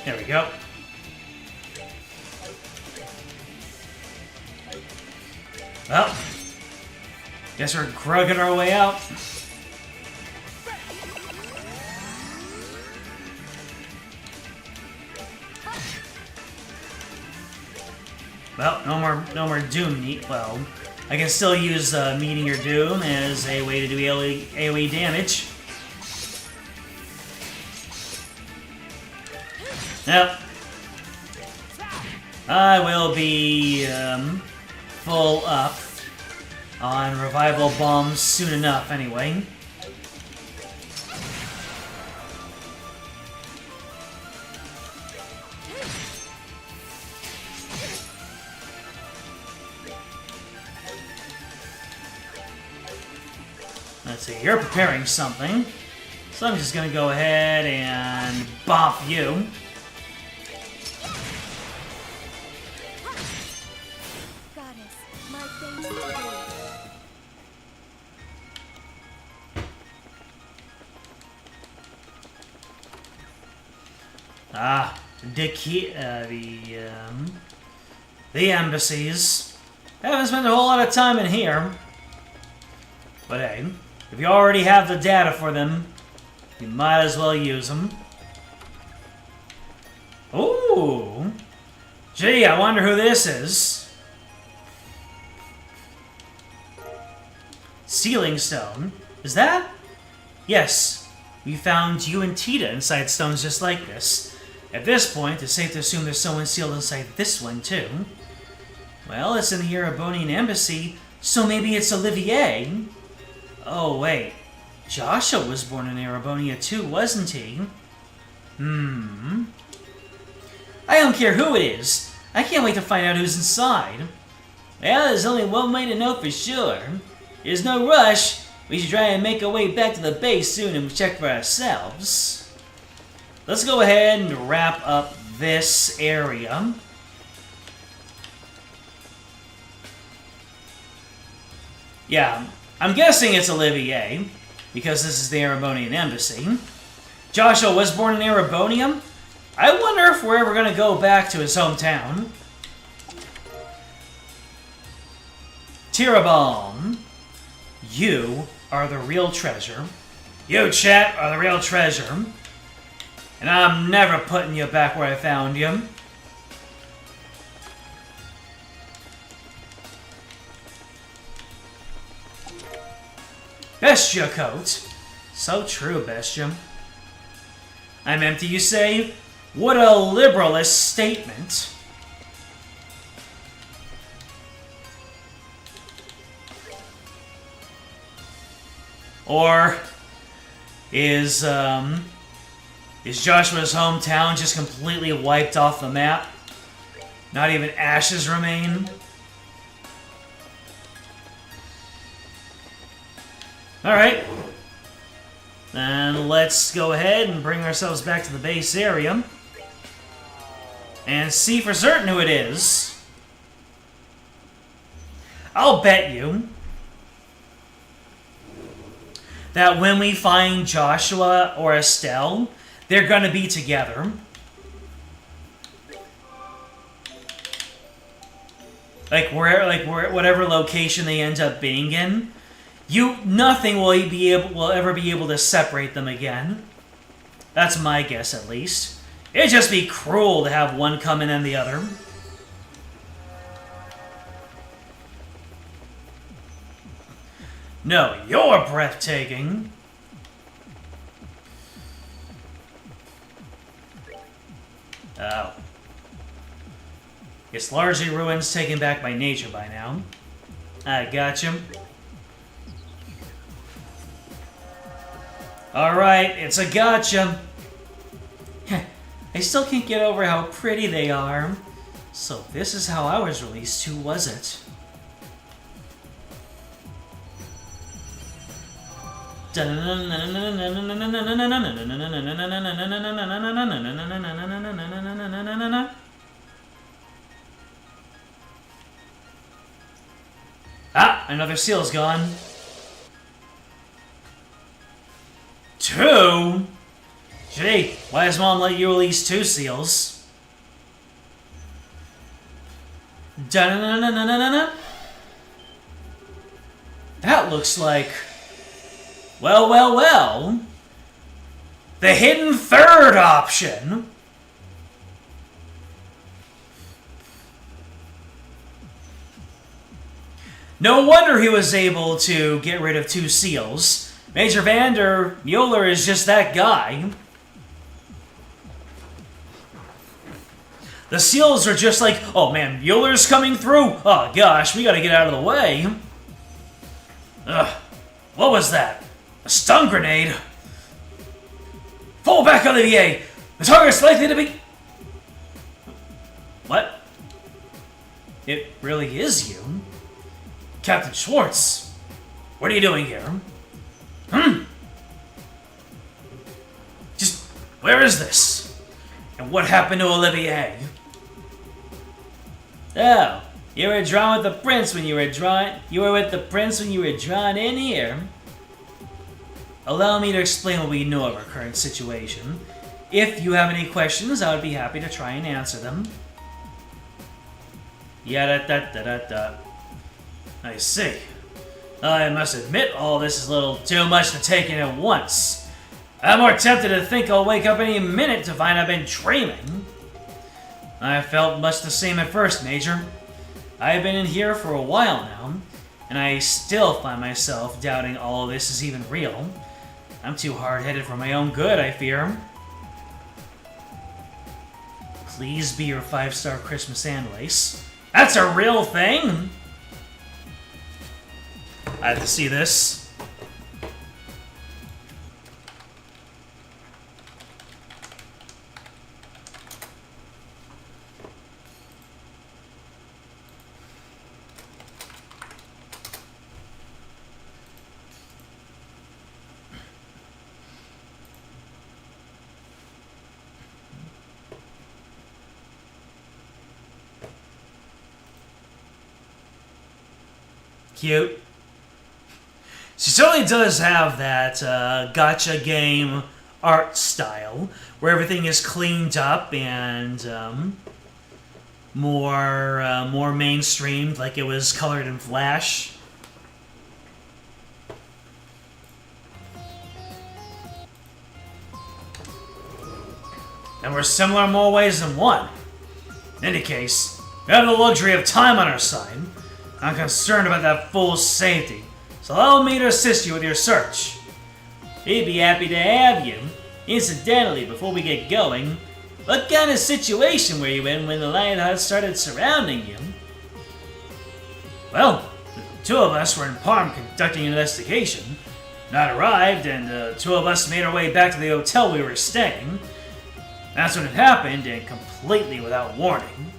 S1: There we go. Well, guess we're grugging our way out. Well, no more Doom Meat. Well, I can still use Meeting Your Doom as a way to do AoE damage. Yep. I will be full up on revival bombs soon enough, anyway. Let's see, you're preparing something, so I'm just gonna go ahead and bop you.
S3: Goddess, my thanks to thee.
S1: Ah, the embassies. Haven't spent a whole lot of time in here, but hey, if you already have the data for them, you might as well use them. Ooh, gee, I wonder who this is. Sealing stone, is that? Yes, we found you and Tita inside stones just like this. At this point, it's safe to assume there's someone sealed inside this one, too. Well, it's in the Erebonian embassy, so maybe it's Olivier. Oh, wait. Joshua was born in Erebonia, too, wasn't he? I don't care who it is. I can't wait to find out who's inside. Well, there's only one way to know for sure. There's no rush. We should try and make our way back to the base soon and check for ourselves. Let's go ahead and wrap up this area. Yeah, I'm guessing it's Olivier, because this is the Erebonian embassy. Joshua was born in Erebonia? I wonder if we're ever going to go back to his hometown. Tirabon, you are the real treasure. You, chat, are the real treasure. And I'm never putting you back where I found you. Bestia coat. So true, Bestia. I'm empty, you say? What a liberalist statement. Or is Joshua's hometown just completely wiped off the map? Not even ashes remain? Alright. Then let's go ahead and bring ourselves back to the base area. And see for certain who it is. I'll bet you that when we find Joshua or Estelle, they're gonna be together. Whatever location they end up being in, nothing will ever be able to separate them again. That's my guess, at least. It'd just be cruel to have one come in and the other. No, you're breathtaking. Oh. It's largely ruins taken back by nature by now. I gotcha. Alright, it's a gotcha. I still can't get over how pretty they are. So this is how I was released too, was it? Ah, another seal's gone. 2? Gee, why does Mom let you release 2 seals? Da-na-na-na-na-na-na. That looks like... Well, well, well. The hidden third option. No wonder he was able to get rid of 2 seals. Major Vander Mueller is just that guy. The seals are just like, oh man, Mueller's coming through. Oh gosh, we gotta get out of the way. Ugh, what was that? A stun grenade? Fall back, Olivier! The target's likely to be... What? It really is you? Captain Schwartz, what are you doing here? Just, where is this? And what happened to Olivier? Oh, you were drawn with the prince when you were drawn... You were with the prince when you were drawn in here. Allow me to explain what we know of our current situation. If you have any questions, I would be happy to try and answer them. Yada-da-da-da-da. I see. I must admit, all this is a little too much to take in at once. I'm more tempted to think I'll wake up any minute to find I've been dreaming. I felt much the same at first, Major. I've been in here for a while now, and I still find myself doubting all of this is even real. I'm too hard-headed for my own good, I fear. Please be your 5-star Christmas Lace. That's a real thing! I have to see this. Cute. She certainly does have that gacha game art style, where everything is cleaned up and more mainstreamed, like it was colored in Flash. And we're similar in more ways than one. In any case, we have the luxury of time on our side. I'm concerned about that fool's safety, so allow me to assist you with your search. He'd be happy to have you. Incidentally, before we get going, what kind of situation were you in when the Lionhearts started surrounding you? Well, the 2 of us were in Parm conducting an investigation. Night arrived, and the 2 of us made our way back to the hotel we were staying. That's when it happened, and completely without warning.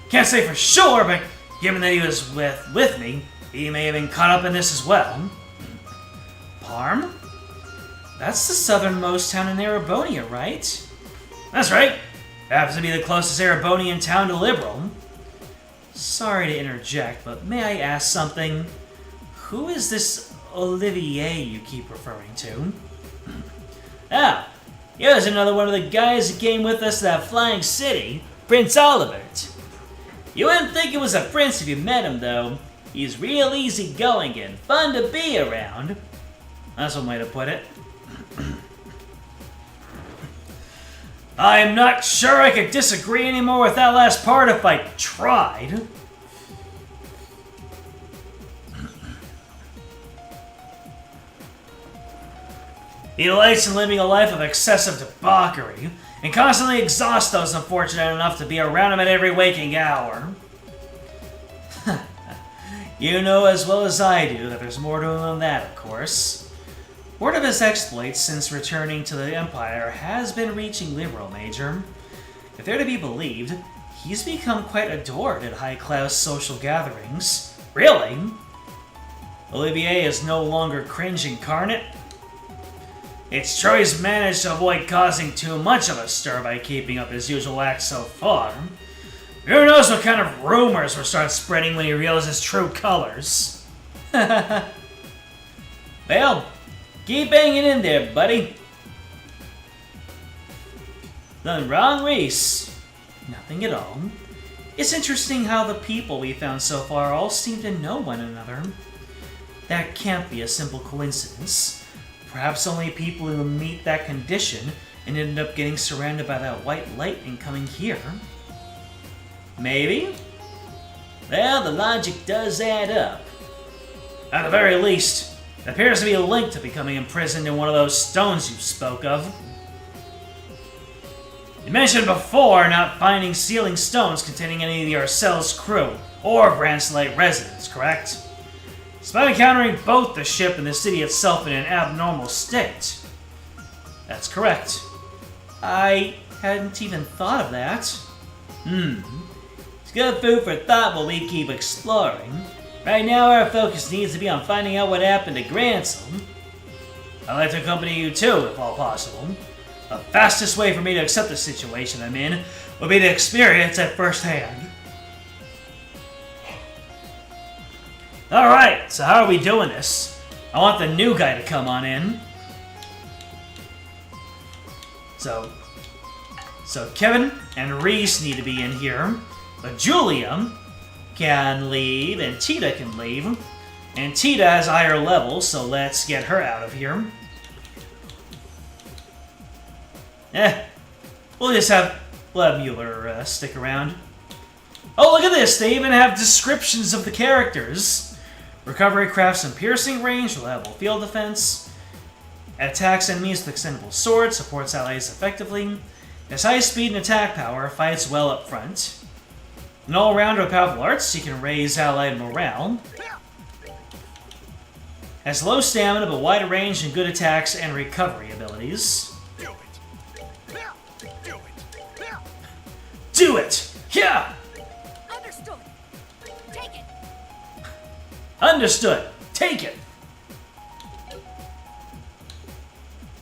S1: Can't say for sure, but given that he was with me, he may have been caught up in this as well. Parm? That's the southernmost town in Erebonia, right? That's right. Happens to be the closest Erebonian town to Liberal. Sorry to interject, but may I ask something? Who is this Olivier you keep referring to? Ah, here's another one of the guys that came with us to that flying city, Prince Olivert. You wouldn't think it was a prince if you met him, though. He's real easygoing and fun to be around. That's one way to put it. I'm not sure I could disagree anymore with that last part if I tried. He delights in living a life of excessive debauchery, and constantly exhausts those unfortunate enough to be around him at every waking hour. You know as well as I do that there's more to him than that, of course. Word of his exploits since returning to the Empire has been reaching Liberal, Major. If they're to be believed, he's become quite adored at high-class social gatherings. Really? Olivier is no longer cringe incarnate? It's true he's managed to avoid causing too much of a stir by keeping up his usual act so far. Who knows what kind of rumors will start spreading when he reveals his true colors. Well, keep hanging in there, buddy. Nothing wrong, Reese? Nothing at all. It's interesting how the people we found so far all seem to know one another. That can't be a simple coincidence. Perhaps only people who meet that condition and end up getting surrounded by that white lightning coming here. Maybe? Well, the logic does add up. At the very least, there appears to be a link to becoming imprisoned in one of those stones you spoke of. You mentioned before not finding sealing stones containing any of the Arcel's crew or Grand Slate residents, correct? Despite encountering both the ship and the city itself in an abnormal state. That's correct. I hadn't even thought of that. It's good food for thought while we keep exploring. Right now our focus needs to be on finding out what happened to Gransom. I'd like to accompany you too, if all possible. The fastest way for me to accept the situation I'm in would be to experience it firsthand. Alright, so how are we doing this? I want the new guy to come on in. So Kevin and Reese need to be in here. But Julia can leave, and Tita can leave. And Tita has a higher level, so let's get her out of here. We'll have Mueller stick around. Oh, look at this! They even have descriptions of the characters. Recovery crafts and piercing range, reliable field defense. Attacks enemies with extendable sword, supports allies effectively. Has high speed and attack power, fights well up front. An all-rounder with powerful arts, he can raise allied morale. Has low stamina but wide range and good attacks and recovery abilities. Do it! Yeah!
S3: Understood. Take it.
S1: Understood. Take it.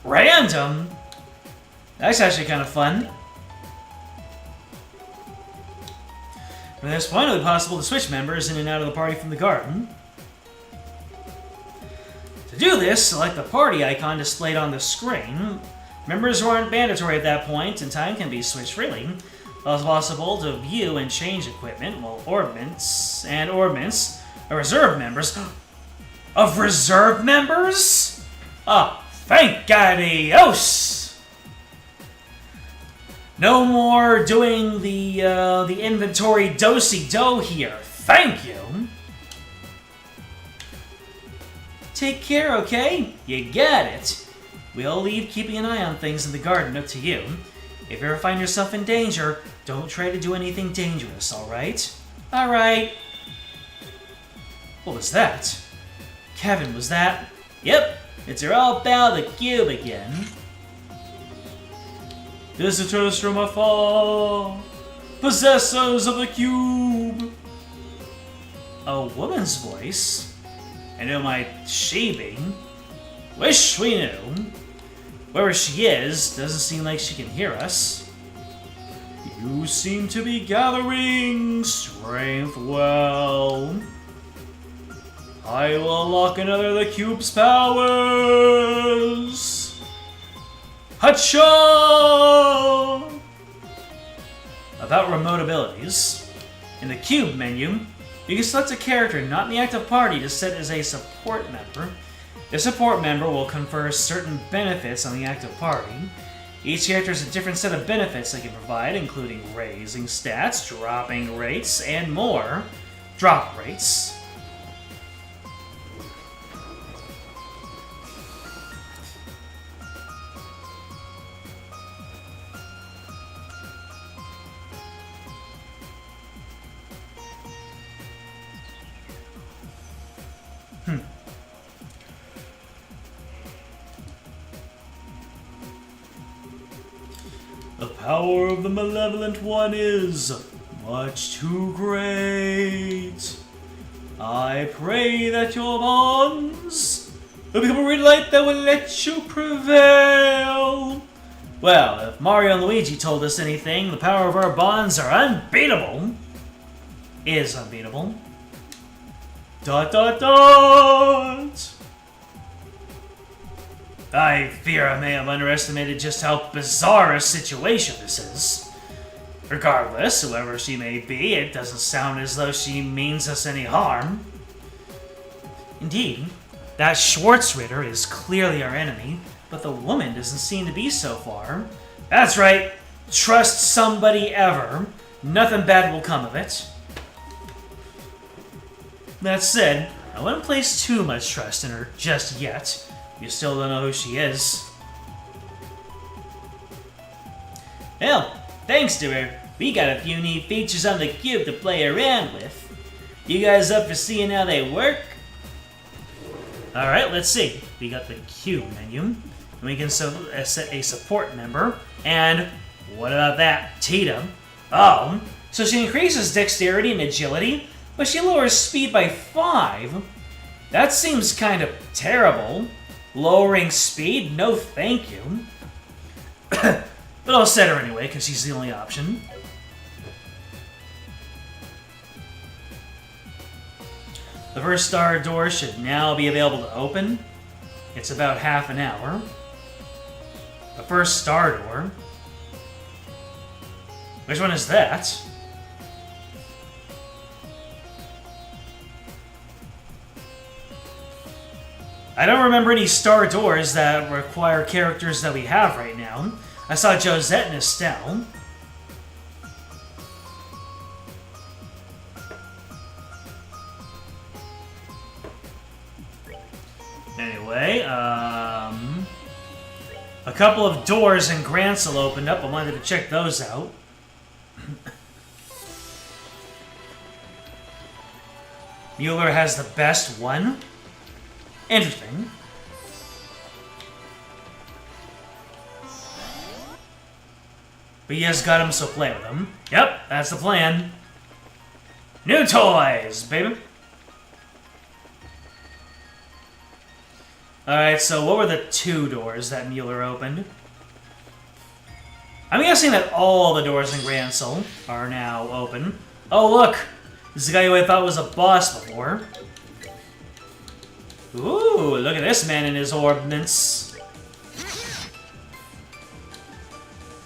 S1: Random? That's actually kind of fun. From this point, it will be possible to switch members in and out of the party from the garden. To do this, select the party icon displayed on the screen. Members who aren't mandatory at that point in time can be switched freely. It's possible to view and change equipment, while ordnance are reserve members. Of reserve members? Oh, thank Gadios! No more doing the inventory do-si-do here. Thank you! Take care, okay? You got it. We'll leave keeping an eye on things in the garden up to you. If you ever find yourself in danger, don't try to do anything dangerous, alright? Alright. What was that? Kevin, was that? Yep, it's all about the cube again. Visitors from afar, possessors of the cube. A woman's voice? And who might she be? Wish we knew. Wherever she is, doesn't seem like she can hear us. You seem to be gathering strength well. I will unlock another of the cube's powers. Hacha! About remote abilities. In the cube menu, you can select a character not in the active party to set as a support member. The support member will confer certain benefits on the active party. Each character has a different set of benefits they can provide, including raising stats, dropping rates, and more. Drop rates. The power of the Malevolent One is much too great. I pray that your bonds There'll become a red light that will let you prevail. Well, if Mario and Luigi told us anything, the power of our bonds are unbeatable. Is unbeatable. Dot dot dot! I fear I may have underestimated just how bizarre a situation this is. Regardless, whoever she may be, it doesn't sound as though she means us any harm. Indeed, that Schwartzritter is clearly our enemy, but the woman doesn't seem to be so far. That's right, trust somebody ever. Nothing bad will come of it. That said, I wouldn't place too much trust in her just yet. You still don't know who she is. Well, thanks to her, we got a few neat features on the cube to play around with. You guys up for seeing how they work? Alright, let's see. We got the cube menu. And we can set a support member. And what about that? Tita. Oh, so she increases dexterity and agility, but she lowers speed by 5. That seems kind of terrible. Lowering speed? No thank you. But I'll set her anyway, because she's the only option. The first star door should now be available to open. It's about half an hour. The first star door. Which one is that? I don't remember any star doors that require characters that we have right now. I saw Josette and Estelle. Anyway, a couple of doors in Grancel opened up. I wanted to check those out. Mueller has the best one. Interesting. But he has got him, so play with him. Yep, that's the plan. New toys, baby. Alright, so what were the 2 doors that Mueller opened? I'm guessing that all the doors in Grancel are now open. Oh, look! This is the guy who I thought was a boss before. Ooh, look at this man in his ordnance.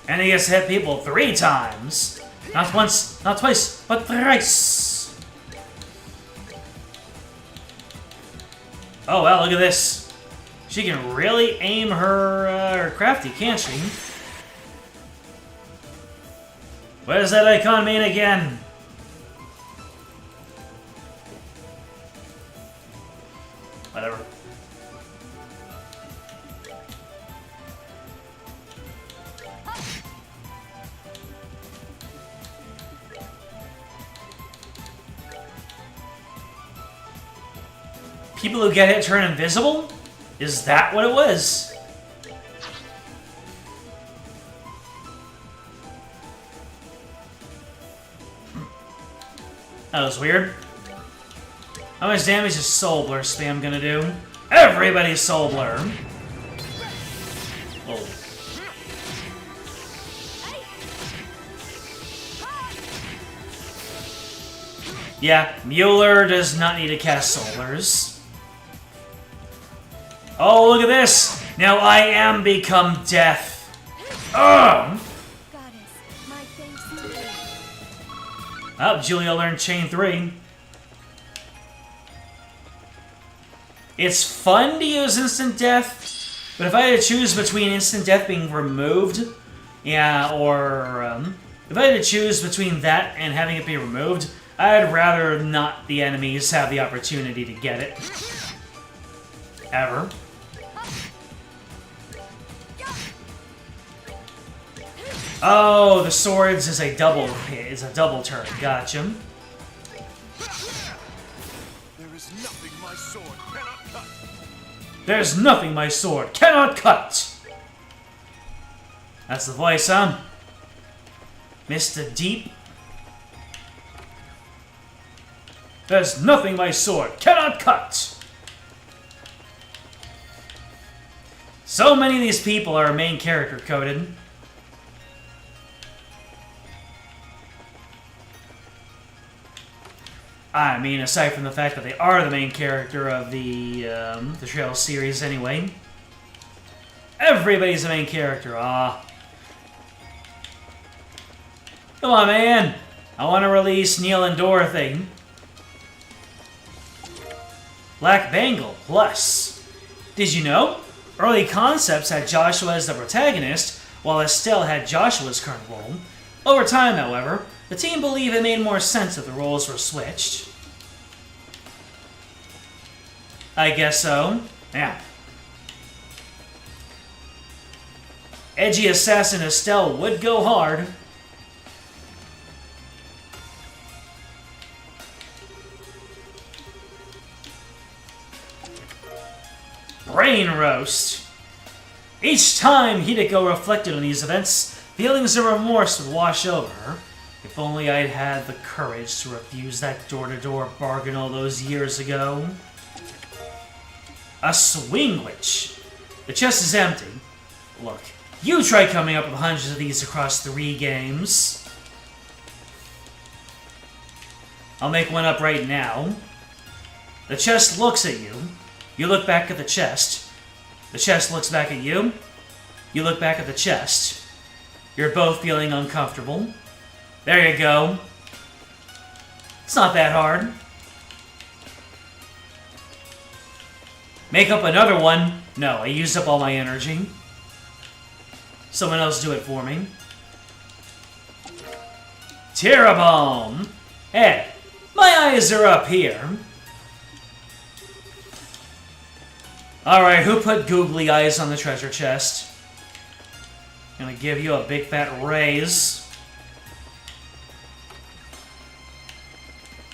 S1: And he gets to hit people 3 times. Not once, not twice, but thrice. Oh, wow, look at this. She can really aim her crafty, can't she? What does that icon mean again? Whatever. People who get hit turn invisible? Is that what it was? That was weird. How much damage is Soul Blur spam gonna do? Everybody's Soul Blur! Oh. Yeah, Mueller does not need to cast Soul Blurs. Oh, look at this! Now I am become death! Ugh!
S3: Goddess, my thanks to you.
S1: Oh, Julia learned Chain 3. It's fun to use Instant Death, but if I had to choose between Instant Death being removed, yeah, or if I had to choose between that and having it be removed, I'd rather not the enemies have the opportunity to get it. Ever. Oh, the swords is a double hit. It's a double turn. Gotcha.
S2: There is nothing my sword cannot cut.
S1: There's nothing my sword cannot cut. That's the voice, huh? Mr. Deep. There's nothing my sword cannot cut. So many of these people are main character coded. I mean, aside from the fact that they are the main character of the Trails series anyway. Everybody's the main character, ah. Come on, man! I want to release Neil and Dorothy. Black Bangle Plus. Did you know? Early concepts had Joshua as the protagonist, while Estelle had Joshua's current role. Over time, however, the team believed it made more sense if the roles were switched. I guess so. Yeah. Edgy assassin Estelle would go hard. Brain roast. Each time Hideko reflected on these events, feelings of remorse would wash over her. If only I'd had the courage to refuse that door-to-door bargain all those years ago. A swing witch. The chest is empty. Look, you try coming up with hundreds of these across 3 games. I'll make one up right now. The chest looks at you. You look back at the chest. The chest looks back at you. You look back at the chest. You're both feeling uncomfortable. There you go. It's not that hard. Make up another one. No, I used up all my energy. Someone else do it for me. Terabomb! Hey, my eyes are up here. Alright, who put googly eyes on the treasure chest? Gonna give you a big fat raise.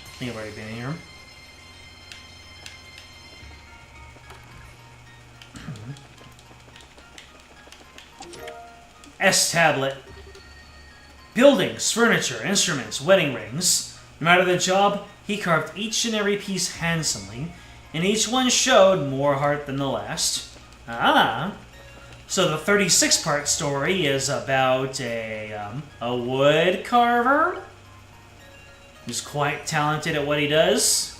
S1: I think I've already been here. S-tablet. Buildings, furniture, instruments, wedding rings. No matter the job, he carved each and every piece handsomely, and each one showed more heart than the last. Ah! So the 36-part story is about a wood carver who's quite talented at what he does.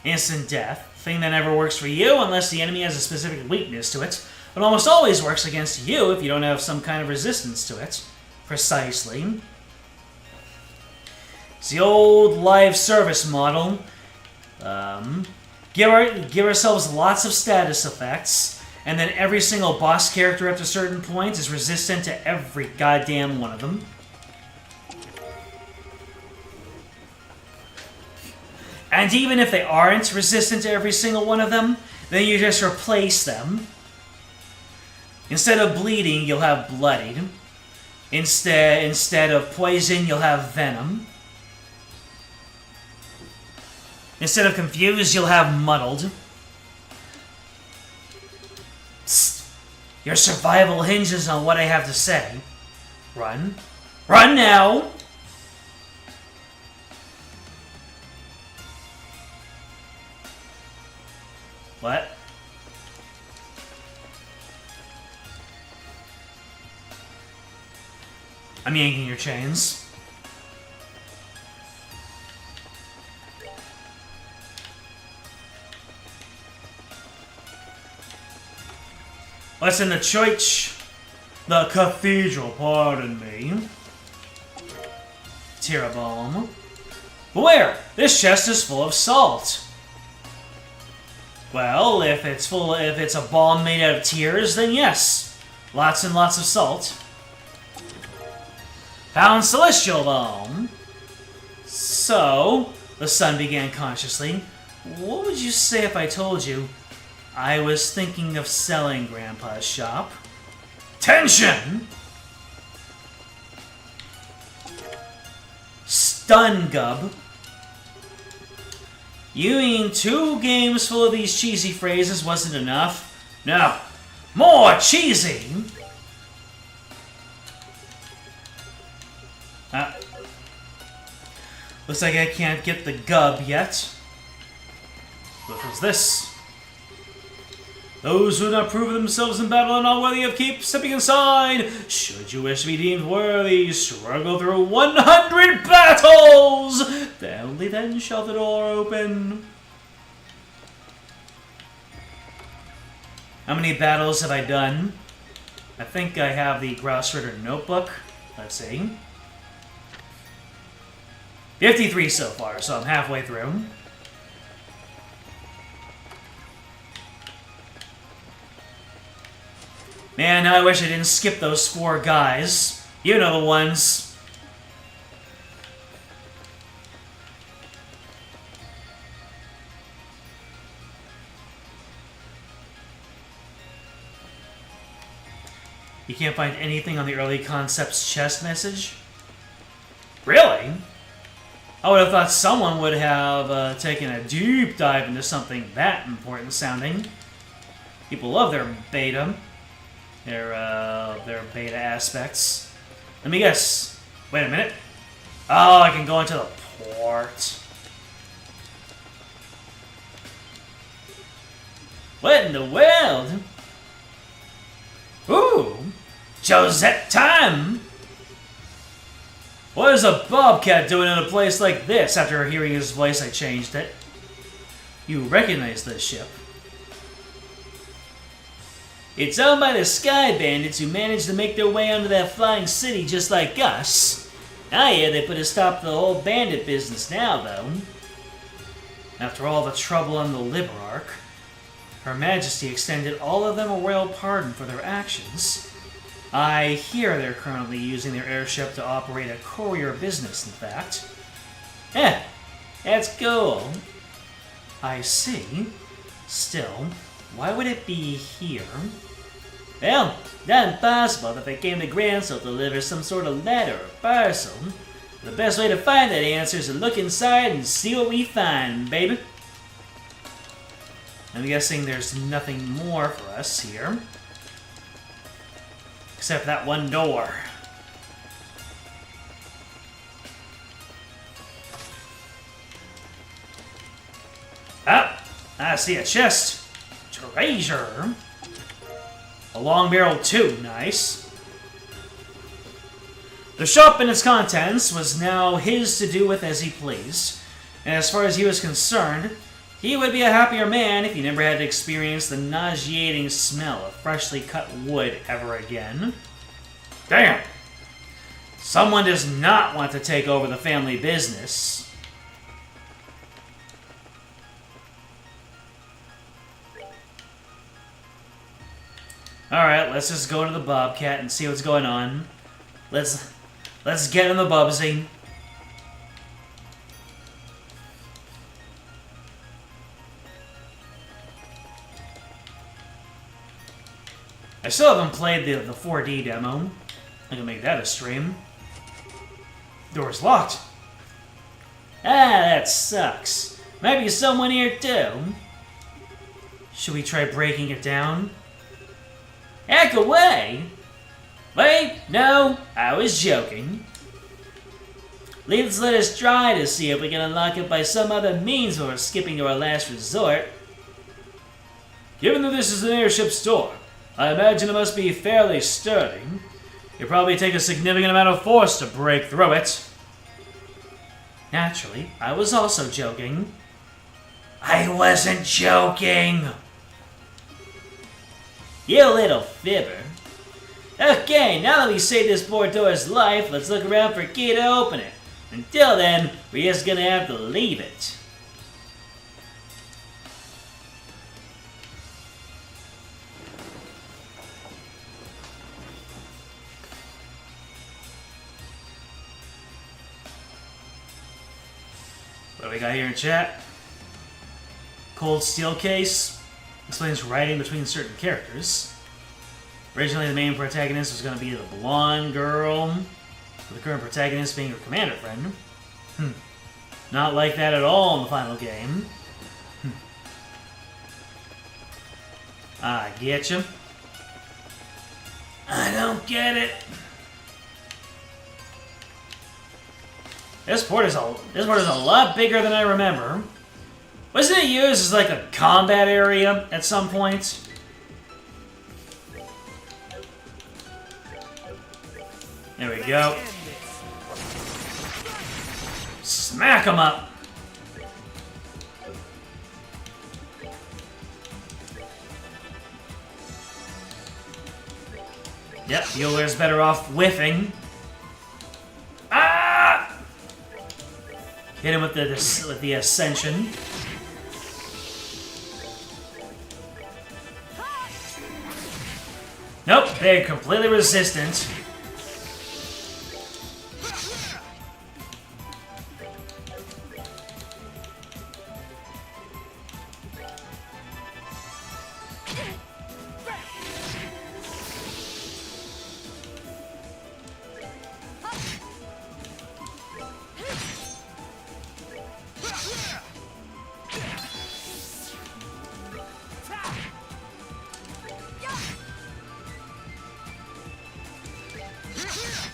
S1: Instant death. Thing that never works for you unless the enemy has a specific weakness to it, but almost always works against you if you don't have some kind of resistance to it. Precisely. It's the old live service model. Give ourselves lots of status effects, and then every single boss character up to certain points is resistant to every goddamn one of them. And even if they aren't resistant to every single one of them, then you just replace them. Instead of bleeding, you'll have bloodied. Instead of poison, you'll have venom. Instead of confused, you'll have muddled. Psst. Your survival hinges on what I have to say. Run. Run now! What? I'm yanking your chains. What's in the church? The cathedral, pardon me. Terabomb. Beware! This chest is full of salt. Well, if it's a bomb made out of tears, then yes. Lots and lots of salt. Found celestial bomb. So, the sun began consciously. What would you say if I told you I was thinking of selling Grandpa's shop? Tension! Stun Gub. You mean 2 games full of these cheesy phrases wasn't enough? No. More cheesy! The Looks like I can't get the gub yet. What was this? Those who do not prove themselves in battle are not worthy of keep stepping aside. Should you wish to be deemed worthy, struggle through 100 battles! Only then shall the door open. How many battles have I done? I think I have the Grouse Ritter notebook. Let's see. 53 so far, so I'm halfway through. Man, I wish I didn't skip those 4 guys. You know the ones. You can't find anything on the early concepts chest message? Really? I would have thought someone would have taken a deep dive into something that important sounding. People love their beta. Their beta aspects. Let me guess. Wait a minute. Oh, I can go into the port. What in the world? Ooh, Josette time! What is a bobcat doing in a place like this? After hearing his voice, I changed it. You recognize this ship. It's owned by the Sky Bandits who managed to make their way onto that flying city just like us. I hear they put a stop to the whole bandit business now, though. After all the trouble on the Liberarch, Her Majesty extended all of them a royal pardon for their actions. I hear they're currently using their airship to operate a courier business, in fact. That's cool. I see. Still, why would it be here? Well, not impossible if they came to Grancel to deliver some sort of letter or parcel. The best way to find that answer is to look inside and see what we find, baby. I'm guessing there's nothing more for us here. Except that one door. Ah! I see a chest. Treasure. A long barrel too, nice. The shop and its contents was now his to do with as he pleased. And as far as he was concerned, he would be a happier man if he never had to experience the nauseating smell of freshly cut wood ever again. Damn! Someone does not want to take over the family business. Alright, let's just go into the Bobcat and see what's going on. Let's get in the Bubsy. I still haven't played the 4D demo. I can make that a stream. Door's locked. Ah, that sucks. Might be someone here too. Should we try breaking it down? Heck away! Wait, no, I was joking. Let's let us try to see if we can unlock it by some other means before skipping to our last resort. Given that this is an airship store, I imagine it must be fairly sturdy. It'd probably take a significant amount of force to break through it. Naturally, I was also joking. I wasn't joking! You little fibber. Okay, now that we saved this poor door's life, let's look around for a key to open it. Until then, we're just gonna have to leave it. What do we got here in chat? Cold steel case. Explains writing between certain characters. Originally, the main protagonist was going to be the blonde girl, with the current protagonist being her commander friend. Not like that at all in the final game. I get you. I don't get it. This port is a lot bigger than I remember. Wasn't it used as like a combat area at some point? There we go. Smack him up. Yep, Bueller's better off whiffing. Ah! Hit him with the ascension. Nope, they're completely resistant.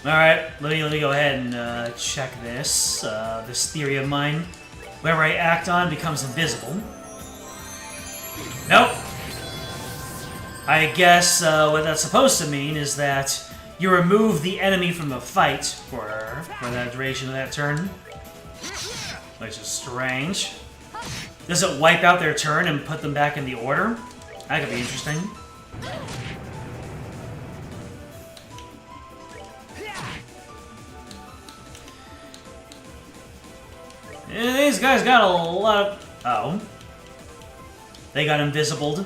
S1: Alright, let me go ahead and check this. This theory of mine. Whatever I act on becomes invisible. Nope. I guess what that's supposed to mean is that you remove the enemy from the fight for that duration of that turn. Which is strange. Does it wipe out their turn and put them back in the order? That could be interesting. Yeah, these guys got a lot of... Oh. They got invisibled.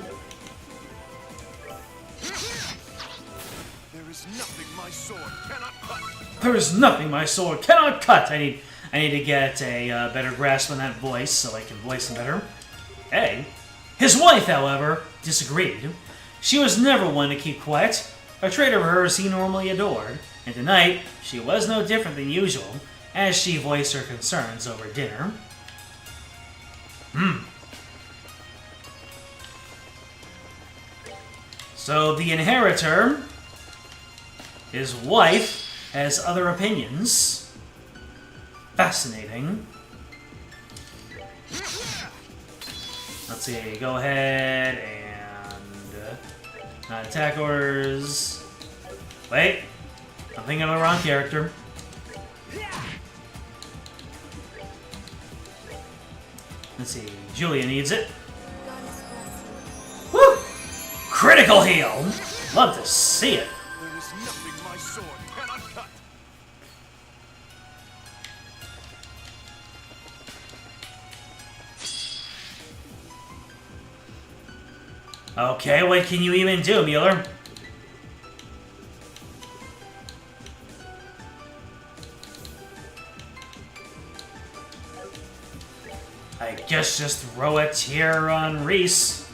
S2: There is nothing my sword cannot cut.
S1: There is nothing my sword cannot cut! I need to get a better grasp on that voice so I can voice him better. Hey. His wife, however, disagreed. She was never one to keep quiet. A trait of hers he normally adored, and tonight she was no different than usual, as she voiced her concerns over dinner. So the inheritor, his wife, has other opinions. Fascinating. Let's see, go ahead and... not attack orders. Wait, I'm thinking of the wrong character. Let's see, Julia needs it. Woo! Critical heal! Love to see it.
S2: There is nothing my sword cannot cut.
S1: Okay, what can you even do, Mueller? I guess just throw a tear on Reese.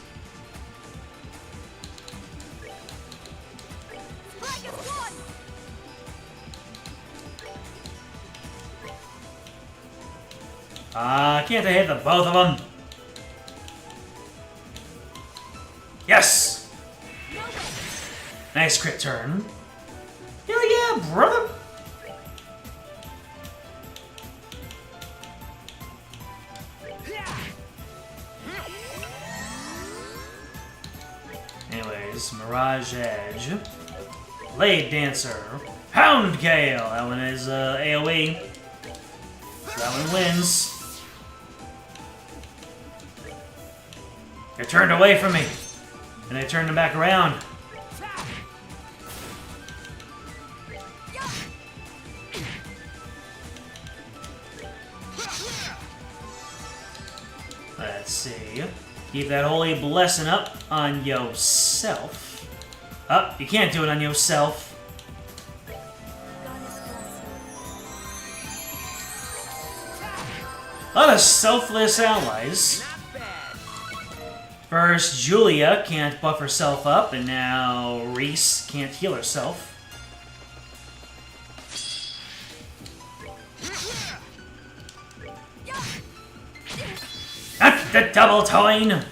S1: Can't I hit the both of them? Yes! Nice crit turn. Hell yeah, brother! Anyways, Mirage Edge. Blade Dancer. Hound Gale! That one is AoE. So that one wins. You're turned away from me. And I turned them back around. Let's see. Keep that holy blessing up on yourself. Oh, you can't do it on yourself. A lot of selfless allies. First, Julia can't buff herself up, and now Reese can't heal herself. Not the double toin!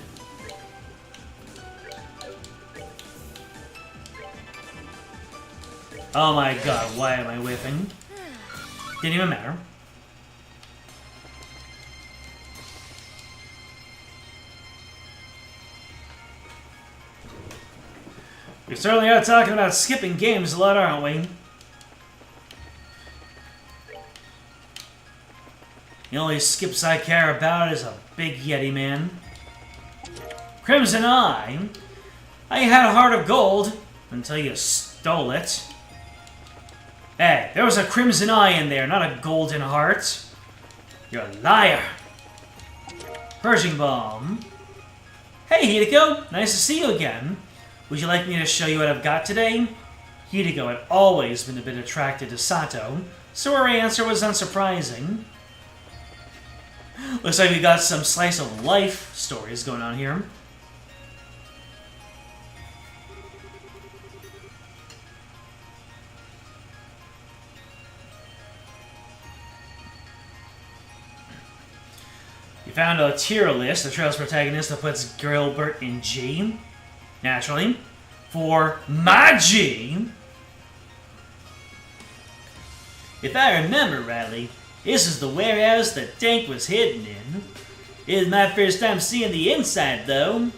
S1: Oh my god, why am I whiffing? Didn't even matter. We certainly are talking about skipping games a lot, aren't we? The only skips I care about is a big Yeti man. Crimson Eye. I had a heart of gold until you stole it. Hey, there was a crimson eye in there, not a golden heart. You're a liar. Pershing Bomb. Hey, Hideko. Nice to see you again. Would you like me to show you what I've got today? Hideko had always been a bit attracted to Sato, so her answer was unsurprising. Looks like we got some slice of life stories going on here. You found a tier list, the trail's protagonist that puts Gilbert in G. Naturally. For my G. If I remember rightly, this is the warehouse that Tank was hidden in. It is my first time seeing the inside, though.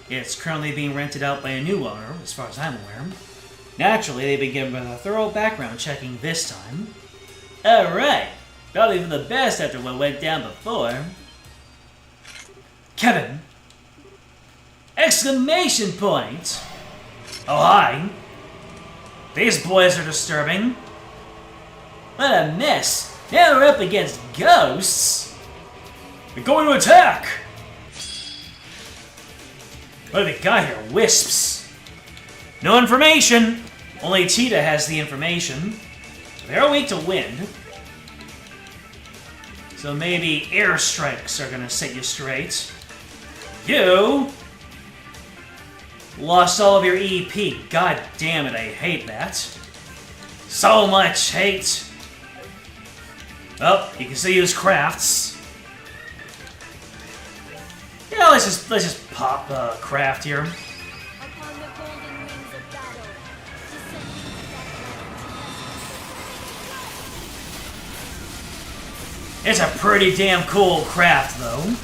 S1: It's currently being rented out by a new owner, as far as I'm aware. Naturally, they've been given a thorough background checking this time. Alright, probably for the best after what went down before. Kevin! Exclamation point! Oh, hi. These boys are disturbing. What a mess. Now we're up against ghosts. We're going to attack! What have we got here? Wisps. No information. Only Tita has the information. They're weak to wind. So maybe airstrikes are gonna set you straight. You lost all of your EP. God damn it, I hate that. So much hate. Oh, you can still use crafts. Yeah, let's just pop craft here.
S3: Upon the golden wings of battle, descending to
S1: It's a pretty damn cool craft, though.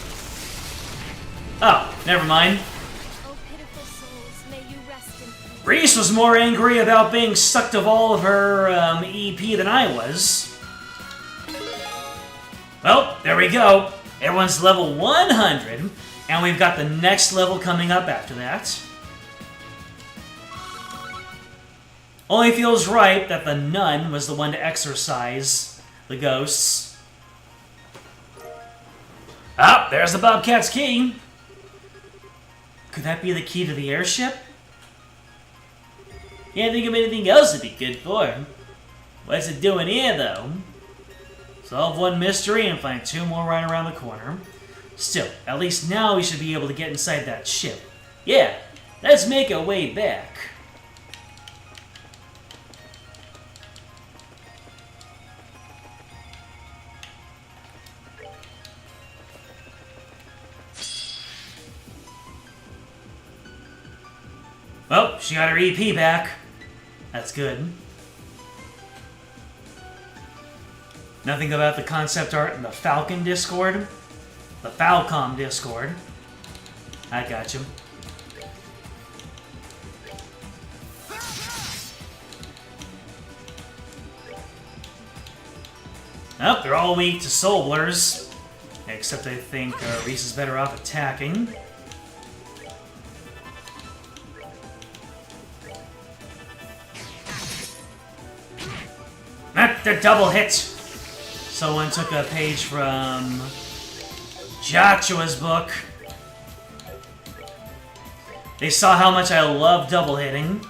S1: Oh, never mind.
S3: oh pitiful souls, may you rest in peace.
S1: Reese was more angry about being sucked of all of her EP than I was. Well, there we go. Everyone's level 100, and we've got the next level coming up after that. Only feels right that the nun was the one to exorcise the ghosts. Ah, there's the Bobcat's key. Could that be the key to the airship? Can't think of anything else it'd be good for. What's it doing here, though? Solve one mystery and find two more right around the corner. Still, at least now we should be able to get inside that ship. Yeah, let's make our way back. Well, she got her EP back. That's good. Nothing about the concept art in the Falcon Discord. The Falcom Discord. I got you. Nope, they're all weak to soul blurs. Except I think Reese is better off attacking. Not the double hit! Someone took a page from Joshua's book. They saw how much I love double hitting.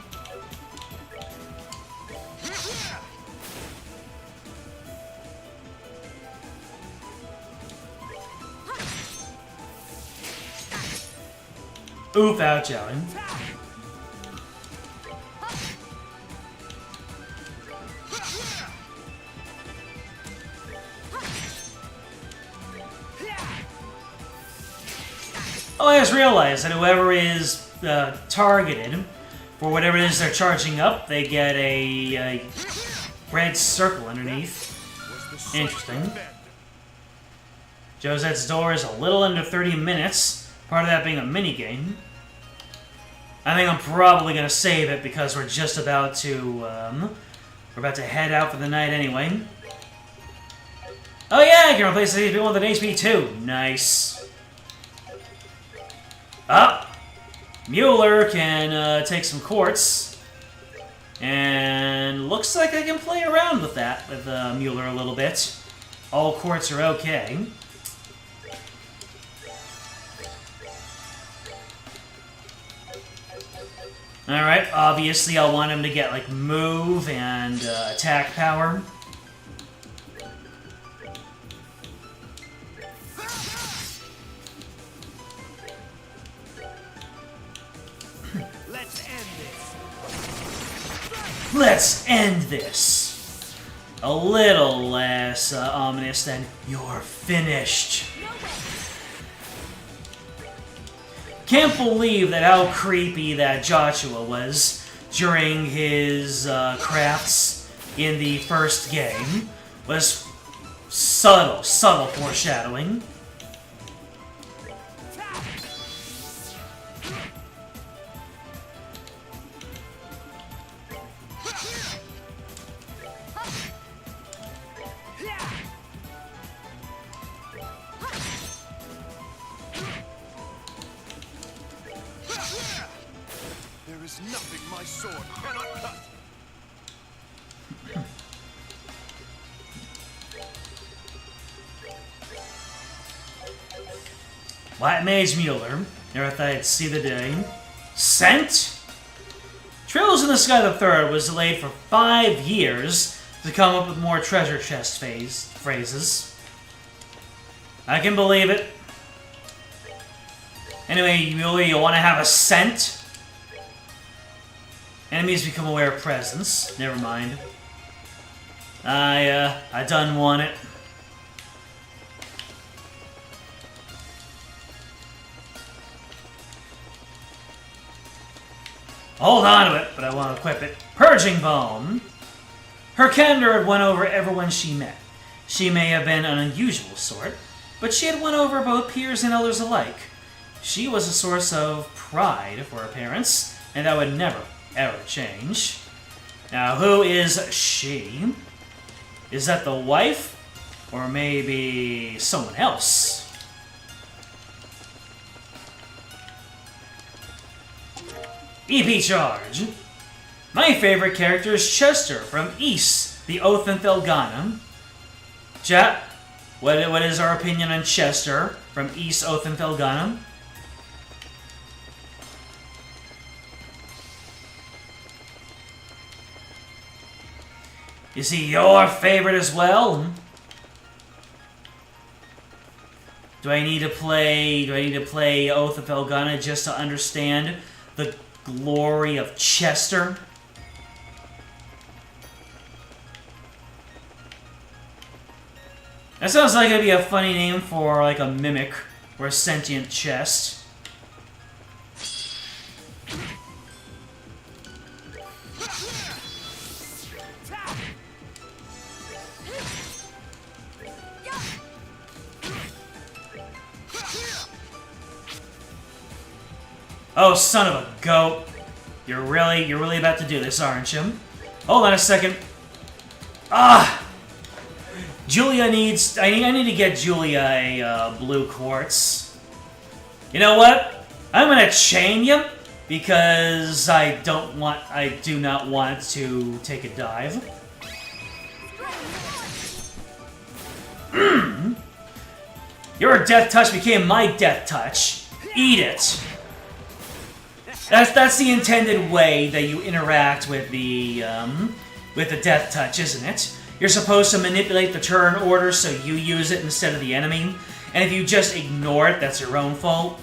S1: Oof, ouch, Alan. Oh, I just realized that whoever is targeted for whatever it is they're charging up, they get a red circle underneath. Interesting. Josette's door is a little under 30 minutes, part of that being a minigame. I think I'm probably gonna save it because we're just about to, head out for the night anyway. Oh yeah, I can replace the HP1 with an HP2. Nice. Mueller can take some quartz. And looks like I can play around with that, with Mueller a little bit. All quartz are okay. Alright, obviously I'll want him to get, like, move and attack power. Let's end this! A little less ominous than you're finished. Can't believe that how creepy that Joshua was during his crafts in the first game. Was subtle foreshadowing.
S2: There is nothing my sword cannot cut.
S1: White Mage Mueller. Never thought I'd see the day. Sent? Trails in the Sky the Third was delayed for 5 years to come up with more treasure chest phrases. I can believe it. Anyway, Mueller, you want to have a scent? Enemies become aware of presence. Never mind. I done want it. Hold on to it, but I want to equip it. Purging Balm. Her candor had won over everyone she met. She may have been an unusual sort, but she had won over both peers and elders alike. She was a source of pride for her parents, and that would never, ever change. Now, who is she? Is that the wife? Or maybe someone else? EP Charge. My favorite character is Chester from Ys, the Oath and Thelgana. Chat, what is our opinion on Chester from Ys, Oath and Thelgana? Is he your favorite as well? Do I need to play Oath of Thelgana just to understand the glory of Chester? That sounds like it'd be a funny name for like a mimic or a sentient chest. Oh, son of a goat. You're really about to do this, aren't you? Hold on a second. Julia needs... I need to get Julia a blue quartz. You know what? I'm gonna chain you because I do not want to take a dive. Your death touch became my death touch. Eat it. That's the intended way that you interact with the death touch, isn't it? You're supposed to manipulate the turn order so you use it instead of the enemy, and if you just ignore it, that's your own fault.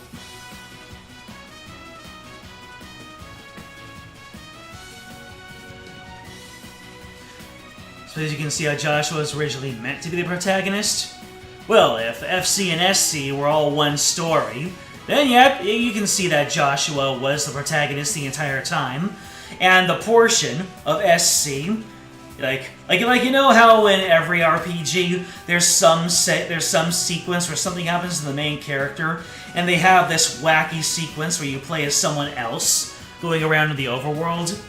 S1: So as you can see how Joshua was originally meant to be the protagonist. Well, if FC and SC were all one story, then yep, you can see that Joshua was the protagonist the entire time, and the portion of SC, like you know how in every RPG there's some sequence where something happens to the main character, and they have this wacky sequence where you play as someone else going around in the overworld.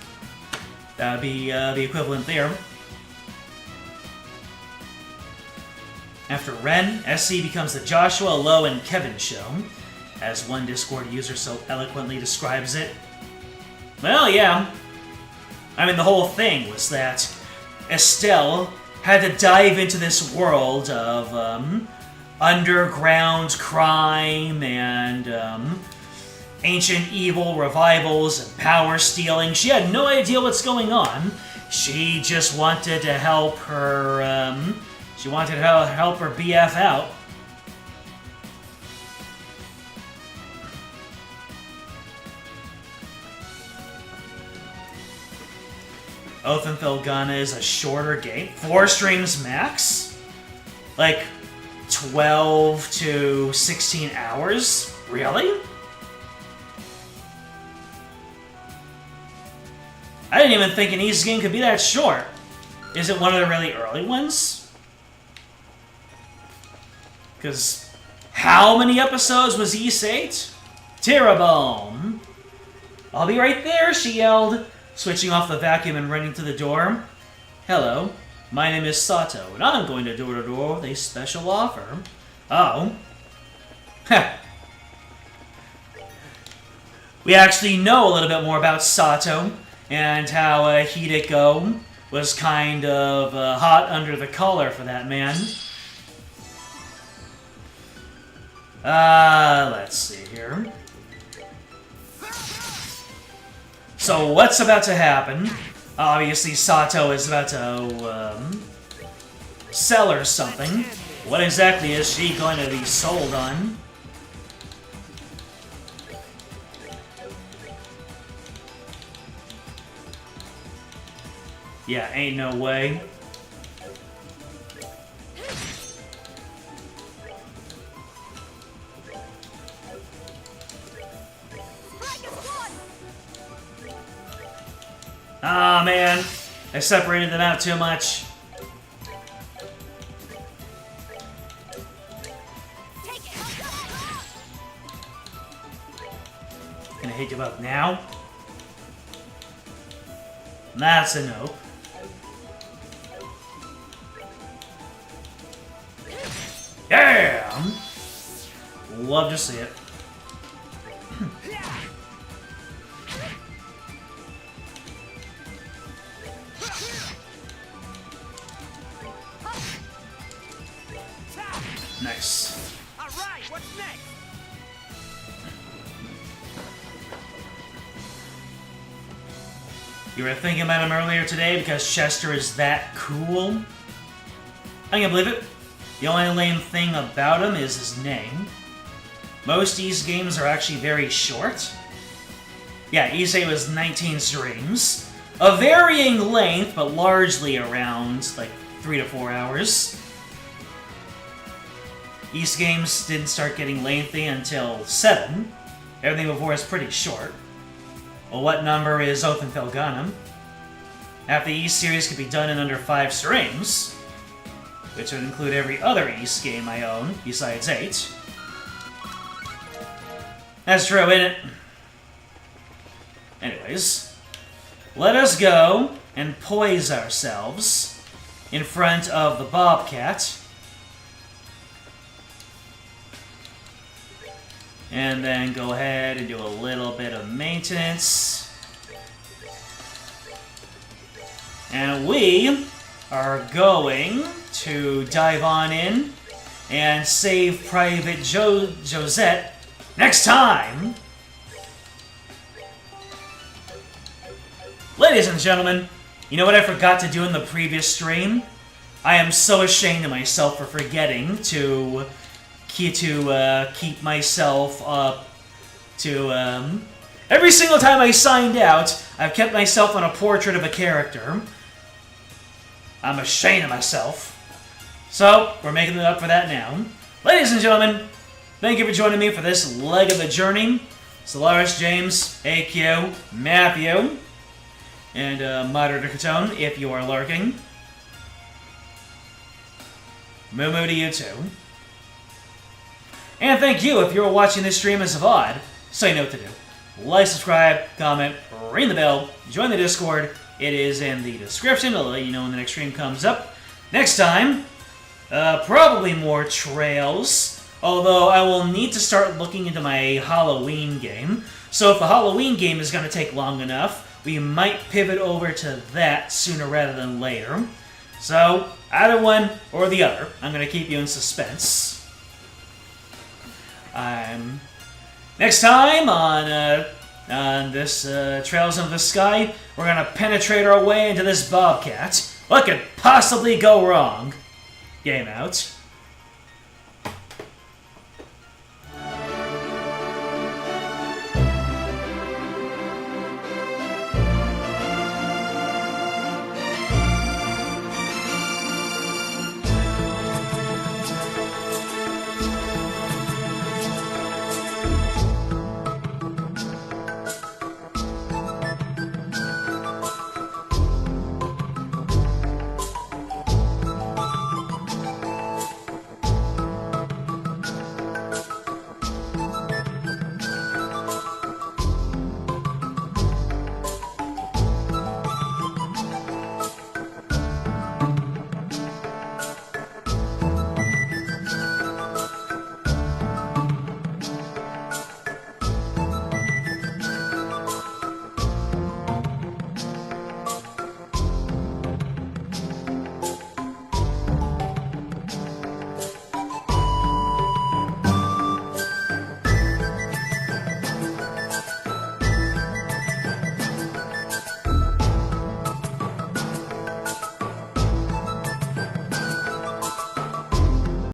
S1: That would be the equivalent there. After Ren, SC becomes the Joshua, Lo, and Kevin show, as one Discord user so eloquently describes it. Well, yeah. I mean, the whole thing was that Estelle had to dive into this world of underground crime and ancient evil revivals and power stealing. She had no idea what's going on. She just wanted to help her. She wanted to help her BF out. Oath and Felghana is a shorter game. 4 streams max? Like 12 to 16 hours? Really? I didn't even think an East game could be that short. Is it one of the really early ones? Because how many episodes was East 8? Terabone. I'll be right there, she yelled, switching off the vacuum and running to the door. Hello, my name is Sato, and I'm going to door-to-door with a special offer. Oh. Heh. We actually know a little bit more about Sato, and how Hideko was kind of hot under the collar for that man. Let's see here. So what's about to happen? Obviously Sato is about to sell her something. What exactly is she going to be sold on? Yeah, ain't no way. Ah, man. I separated them out too much. Can I hit you up now? That's a nope. Damn! Love to see it. Nice.
S2: All right, what's next?
S1: You were thinking about him earlier today because Chester is that cool? I can't believe it. The only lame thing about him is his name. Most Ys games are actually very short. Yeah, Ys was 19 streams. A varying length, but largely around, like, 3 to 4 hours. Ys games didn't start getting lengthy until 7. Everything before is pretty short. Well, what number is Oath and Felghana? Half the Ys series could be done in under 5 streams, which would include every other Ys game I own, besides 8. That's true, ain't it? Anyways, let us go and poise ourselves in front of the Bobcat. And then go ahead and do a little bit of maintenance. And we are going to dive on in and save Private Josette next time! Ladies and gentlemen, you know what I forgot to do in the previous stream? I am so ashamed of myself for forgetting to keep myself up to, every single time I signed out, I've kept myself on a portrait of a character. I'm ashamed of myself. So, we're making it up for that now. Ladies and gentlemen, thank you for joining me for this leg of the journey. Solaris, James, AQ, Matthew, and Moderator Catone, if you are lurking. Moo to you too. And thank you if you're watching this stream as a VOD, so you know what to do. like, subscribe, comment, ring the bell, join the Discord. It is in the description. I'll let you know when the next stream comes up. Next time, probably more Trails. Although I will need to start looking into my Halloween game. So if the Halloween game is going to take long enough, we might pivot over to that sooner rather than later. So, either one or the other. I'm going to keep you in suspense. Next time on this Trails of the Sky, we're going to penetrate our way into this Bobcat. What could possibly go wrong? Game out.